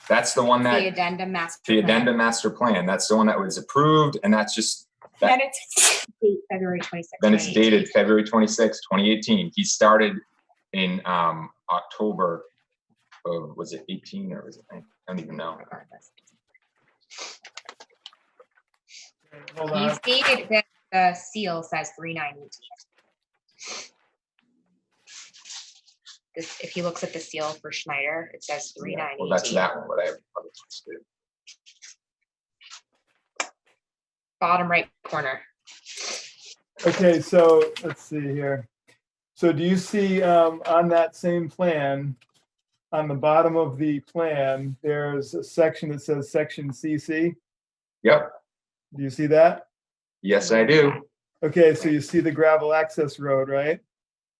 that's the one The that addendum master. the plan. addendum master plan. That's the one that was approved, and that's just Then it's date February 26th. then it's 2018. dated February 26, 2018. He started in October of, was it 18 or was it, I don't even know. Hold on. He's dated that the seal says 3/9/18. If he looks at the seal for Schneider, it says 3/9/18. Well, that's that one, but I have other ones too. Bottom right corner. Okay, so let's see here. So do you see on that same plan, on the bottom of the plan, there's a section that says section CC? Yep. Do you see that? Yes, I do. Okay, so you see the gravel access road, right?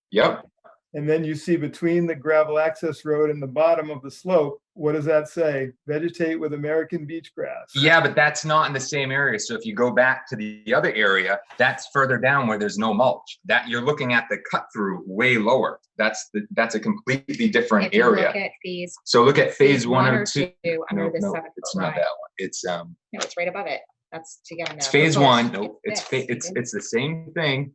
Yep. And then you see between the gravel access road and the bottom of the slope, what does that say? Vegetate with American beach grass. Yeah, but that's not in the same area. So if you go back to the other area, that's further down where there's no mulch. That you're looking at the cut through way lower. That's a completely different If you area. look at phase. So look at phase one or two. Under No, the no, 7 it's foot not line. that one. It's No, it's right above it. That's to get in it's there. phase one. No, It's it's the same thing.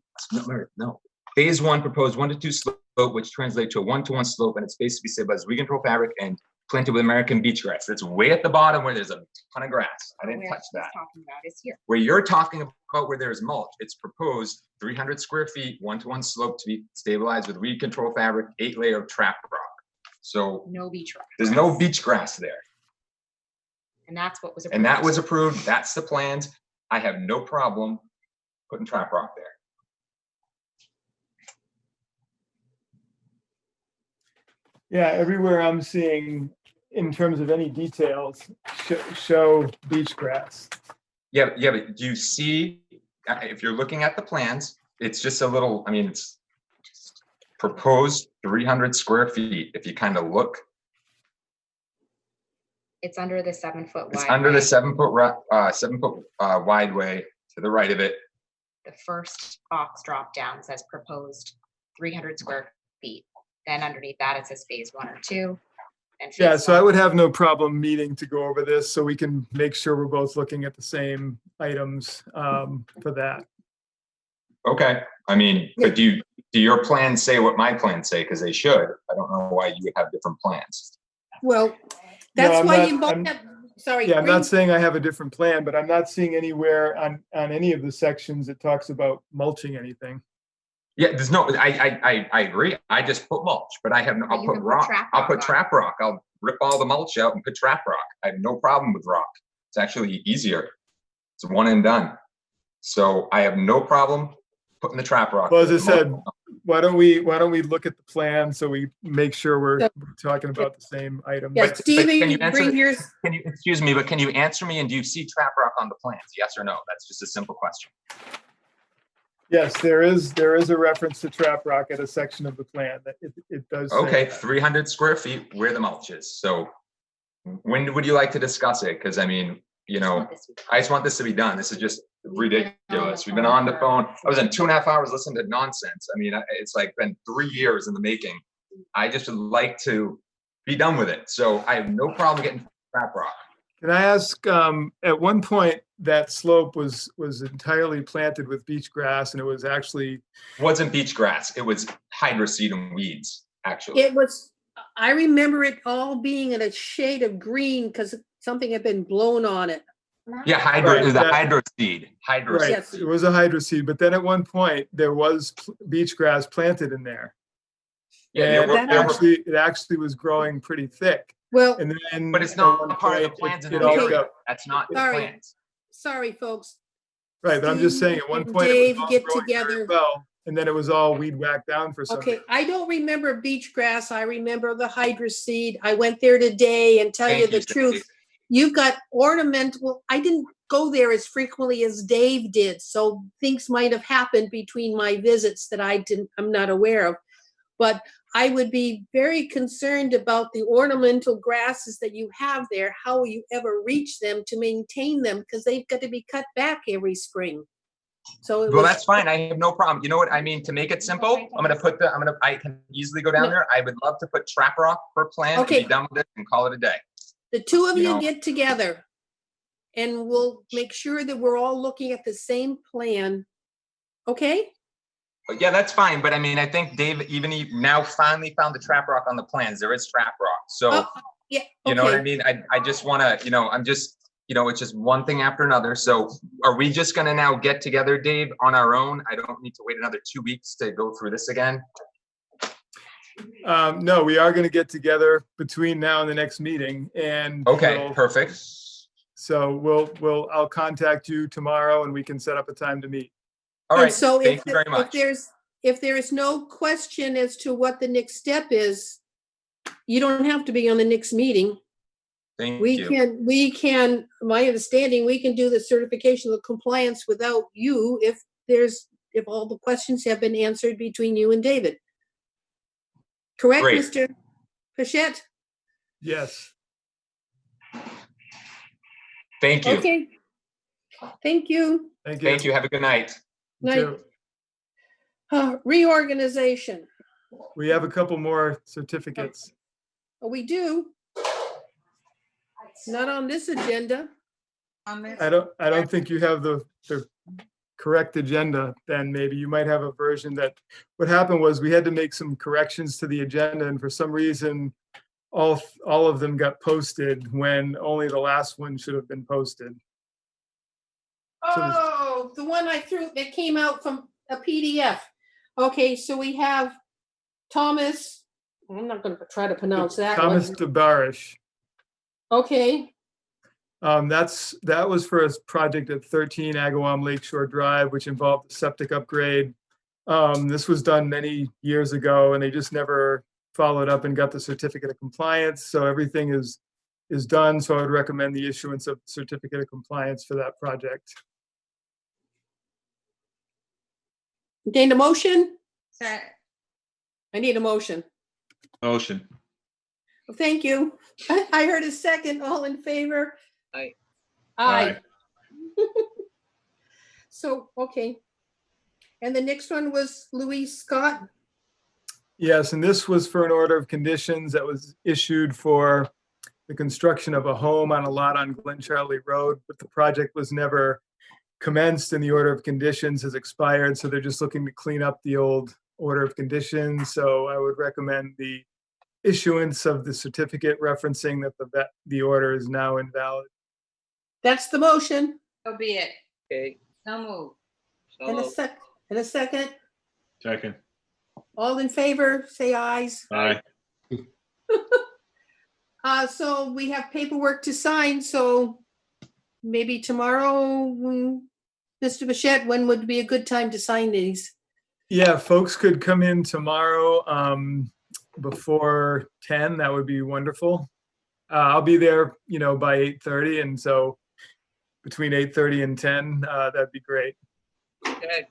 No. Phase one proposed 1-2 slope, which translates to a 1-1 slope, and it's basically said by weed control fabric and planted with American beach grass. That's way at the bottom where there's a ton of grass. I didn't Where touch he's that. talking about is here. Where you're talking about where there's mulch, it's proposed 300 square feet, 1-1 slope to be stabilized with weed control fabric, 8-layer of trap rock. So No beach rock. there's no beach grass there. And that's what was approved. And that was approved. That's the plans. I have no problem putting trap rock there. Yeah, everywhere I'm seeing in terms of any details, show beach grass. Yeah, but do you see, if you're looking at the plans, it's just a little, I mean, it's proposed 300 square feet. If you kind of look, It's under the 7-foot wide. it's under the way. 7-foot wide way to the right of it. The first box drop down says proposed 300 square feet. Then underneath that, it says phase 1 or 2. And Yeah, phase so I one- would have no problem meeting to go over this so we can make sure we're both looking at the same items for that. Okay, I mean, but do your plans say what my plans say? Because they should. I don't know why you would have different plans. Well, No, that's I'm why not- you both I'm- have, sorry. Yeah, I'm Green- not saying I have a different plan, but I'm not seeing anywhere on any of the sections that talks about mulching anything. Yeah, there's no, I agree. I just put mulch, but I have, But I'll you put can put rock. trap I'll rock put on. trap rock. I'll rip all the mulch out and put trap rock. I have no problem with rock. It's actually easier. It's one and done. So I have no problem putting the trap rock. Well, as I with the mulch. said, why don't we look at the plan so we make sure we're So- talking about the same items? Yeah, But Stephen, can you you answer bring the- yours. Can you, excuse me, but can you answer me, and do you see trap rock on the plans? Yes or no? That's just a simple question. Yes, there is a reference to trap rock at a section of the plan that it does say Okay, that. 300 square feet where the mulch is. So when would you like to discuss it? Because I mean, you know, I just want this to be done. This is just ridiculous. We've been on the phone. I was in 2.5 hours listening to nonsense. I mean, it's like been 3 years in the making. I just would like to be done with it. So I have no problem getting trap rock. Can I ask, at one point, that slope was entirely planted with beach grass and it was actually, It wasn't beach grass. It was hydroseed and weeds, actually. It was, I remember it all being in a shade of green because something had been blown on it. Yeah, Right, the that- hydroseed. right, Hydroseed. Yes. it was a hydroseed, but then at one point, there was beach grass planted in there. Yeah, And it actually was growing pretty thick. Well, And then. But it's at not one part of the point, plans in it the all area. got- That's not the Sorry. plans. sorry, folks. Right, but I'm just saying, at one point, it Dave, was all get growing very together. well, and then it was all weed whacked down for some Okay, reason. I don't remember beach grass. I remember the hydroseed. I went there today and tell you Thank the you, truth. Stacy. You've got ornamental, I didn't go there as frequently as Dave did, so things might have happened between my visits that I'm not aware of. But I would be very concerned about the ornamental grasses that you have there. How will you ever reach them to maintain them? Because they've got to be cut back every spring. So it Well, was, that's fine. I have no problem. You know what I mean? To make it simple, I can easily go down No. there. I would love to put trap rock per plan and Okay. be done with it and call it a day. the two of you you know. get together and we'll make sure that we're all looking at the same plan. Okay? But yeah, that's fine. But I mean, I think Dave he now finally found the trap rock on the plans. There is trap rock. So Oh, yeah, you know what I okay. mean? I just want to, I'm just, it's just one thing after another. So are we just going to now get together, Dave, on our own? I don't need to wait another 2 weeks to go through this again. No, we are gonna get together between now and the next meeting and. Okay, we'll- perfect. So I'll contact you tomorrow and we can set up a time to meet. All And right, so thank if, you very if much. there is no question as to what the next step is, you don't have to be on the next meeting. Thank We you. can, my understanding, we can do the certification of compliance without you if all the questions have been answered between you and David. Correct, Great. Mr. Pichette? Yes. Thank you. Okay. Thank you. Thank you. Thank you. Have a good night. You Night. too. Reorganization. We have a couple more certificates. Oh, we do. Not on this agenda. I don't think you have the correct agenda, then maybe you might have a version that, what happened was we had to make some corrections to the agenda and for some reason, all of them got posted when only the last one should have been posted. So there's- Oh, the one I threw that came out from a PDF. Okay, so we have Thomas, I'm not gonna try to pronounce that Thomas one. DeBarish. Okay, That was for a project at 13 Agawam Lakeshore Drive, which involved a septic upgrade. This was done many years ago and they just never followed up and got the certificate of compliance. So everything is is done. So I would recommend the issuance of certificate of compliance for that project. Gained a motion? So, I need a motion. Motion. Well, thank you. I heard a second. All in favor? Aye. Aye. So, okay. And the next one was Louise Scott. Yes, and this was for an order of conditions that was issued for the construction of a home on a lot on Glen Charlie Road, but the project was never commenced and the order of conditions has expired. So they're just looking to clean up the old order of conditions. So I would recommend the issuance of the certificate referencing that the order is now invalid. That's the motion. so be it. Okay. So move. So And a moved. second. Second. All in favor, say ayes. Aye. So we have paperwork to sign, so maybe tomorrow, Mr. Bichette, when would be a good time to sign these? Yeah, folks could come in tomorrow before 10. That would be wonderful. I'll be there, by 8:30, and so between 8:30 and 10, that'd be great. Okay.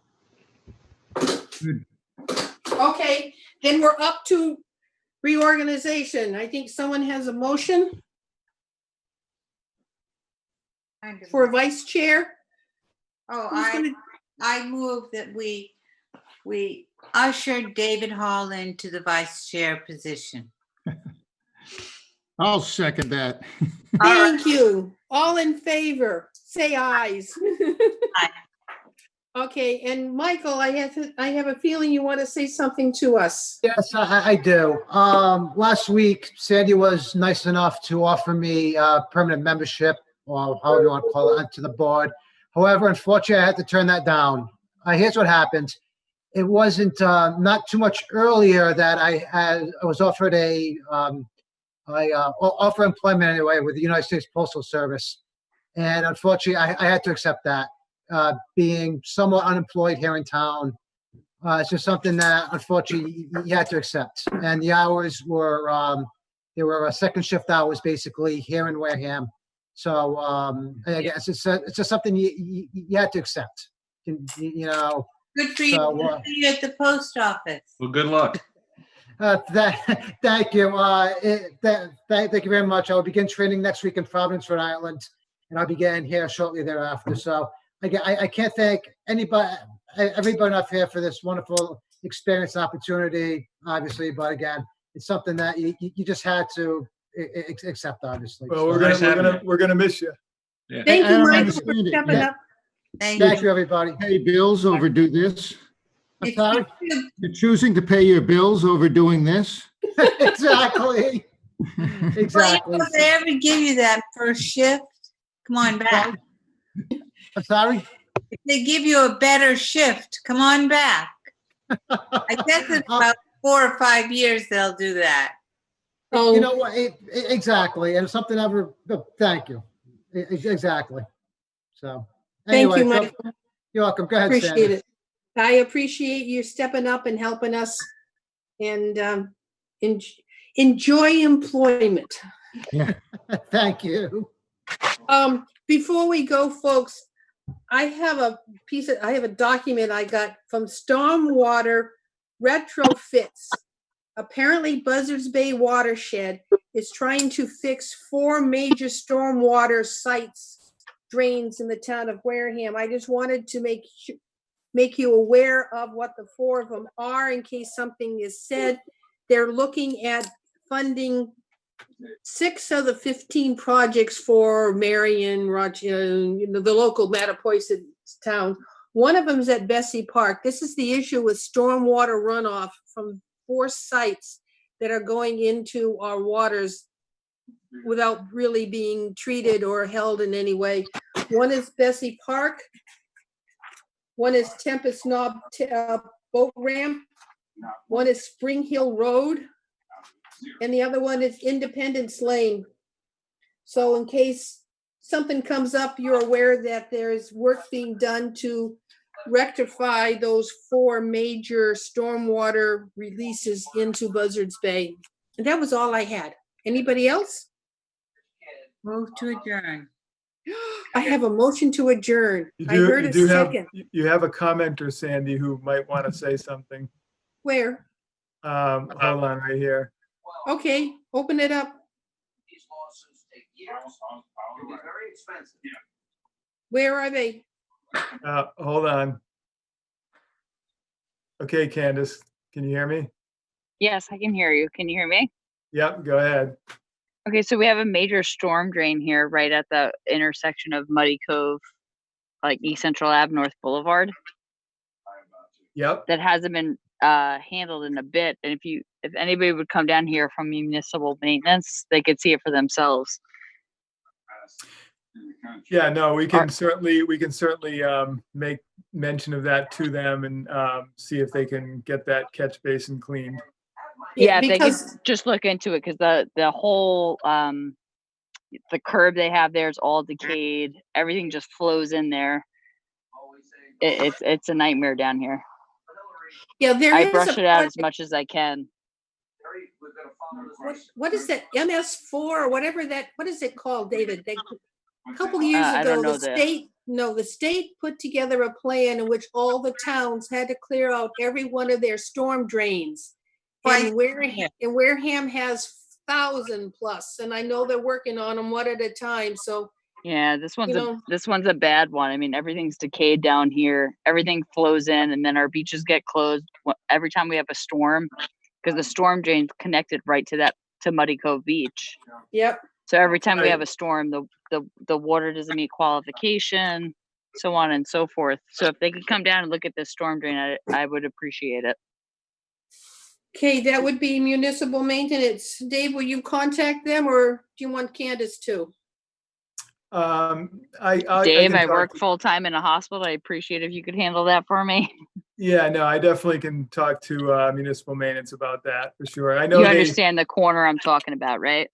Okay, then we're up to reorganization. I think someone has a motion for vice chair. Oh, Who's gonna- I move that we usher David Hall into the vice chair position. I'll second that. Thank you. All in favor, say ayes. Aye. Okay, and Michael, I have a feeling you want to say something to us. Yes, I do. Last week, Sandy was nice enough to offer me permanent membership, or however you want to call it, to the board. However, unfortunately, I had to turn that down. Here's what happened. It wasn't not too much earlier that I was offered offer employment anyway with the United States Postal Service, and unfortunately, I had to accept that. Being somewhat unemployed here in town, it's just something that unfortunately you had to accept. And the hours were they were second shift hours basically here in Wareham. So I guess it's just something you had to accept. Good for you. So, Good for you at the post office. Well, good luck. Thank you. Thank you very much. I will begin training next week in Providence, Rhode Island, and I'll begin here shortly thereafter. So I can't thank everybody enough here for this wonderful experience and opportunity, obviously. But again, it's something that you just had to accept, obviously. Well, So, we're gonna miss you. Yeah. Thank I you, don't Michael, for understand it. stepping Yeah. up. thank you, everybody. Pay bills over do this? I'm sorry. You're choosing to pay your bills over doing this? Exactly. Exactly. Well, if they ever give you that first shift, come on back. I'm sorry. If they give you a better shift, come on back. I guess in about 4 or 5 years they'll do that. Oh, You know what? Exactly. And something ever. Thank you. Exactly. So. thank you, anyway, so- Michael. You're welcome. Go ahead, Appreciate Sandy. it. I appreciate you stepping up and helping us, and enjoy employment. Yeah. Thank you. Before we go, folks, I have a document I got from Stormwater Retrofits. Apparently Buzzards Bay Watershed is trying to fix 4 major stormwater sites, drains in the town of Wareham. I just wanted to make you aware of what the 4 of them are in case something is said. They're looking at funding 6 of the 15 projects for Marion, Rochester, the local Mattapoisett town. One of them is at Bessie Park. This is the issue with stormwater runoff from 4 sites that are going into our waters without really being treated or held in any way. One is Bessie Park. One is Tempest Knob Boat Ramp. One is Spring Hill Road. And the other one is Independence Lane. So in case something comes up, you're aware that there's work being done to rectify those 4 major stormwater releases into Buzzards Bay. And that was all I had. Anybody else? Move to adjourn. I have a motion to adjourn. You I do, heard you a do have, second. you have a commenter, Sandy, who might want to say something. Where? Hold on right here. Okay, open it up. Where are they? Hold on. Okay, Candace, can you hear me? Yes, I can hear you. Can you hear me? Yep, go ahead. Okay, so we have a major storm drain here right at the intersection of Muddy Cove, like East Central Ave, North Boulevard, Yep. that hasn't been handled in a bit. And if anybody would come down here from municipal maintenance, they could see it for themselves. Yeah, no, we can certainly make mention of that to them and see if they can get that catch basin cleaned. Yeah, if they could just look into it, because the whole the curb they have there is all decayed. Everything just flows in there. It's a nightmare down here. Yeah, there I is brush a it out as project- much as I can. What is that, MS4 or whatever that, what is it called, David? A couple years I ago, don't know the state put together a plan in which all the towns had to clear out every one of their storm drains. And Wareham has 1,000 plus, and I know they're working on them one at a time, so. Yeah, this one's You know- this one's a bad one. I mean, everything's decayed down here. Everything flows in, and then our beaches get closed every time we have a storm, because the storm drain's connected right to Muddy Cove Beach. Yep. So every time we Right. have a storm, the water doesn't meet qualification, so on and so forth. So if they could come down and look at this storm drain, I would appreciate it. Okay, that would be municipal maintenance. Dave, will you contact them or do you want Candace to? I Dave, can I talk work to- full time in a hospital. I appreciate if you could handle that for me. Yeah, no, I definitely can talk to municipal maintenance about that for sure. I know You they, understand the corner I'm talking about, right?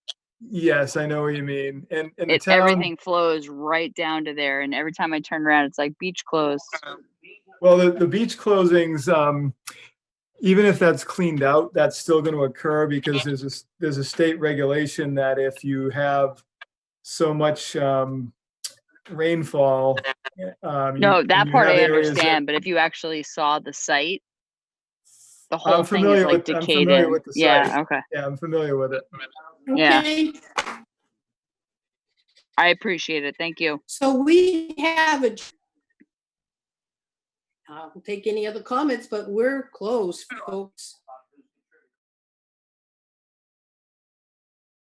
yes, I know what you mean. And the town, Everything flows right down to there, and every time I turn around, it's like beach closed. well, the beach closings, even if that's cleaned out, that's still going to occur because there's a state regulation that if you have so much rainfall. No, that part I areas understand, but if you actually saw the site, the whole I'm thing is familiar like with, I'm decayed familiar in. with the site. Yeah, okay. Yeah, I'm familiar with it. Yeah. Okay, I appreciate it. Thank you. so we have I'll take any other comments, but we're closed, folks.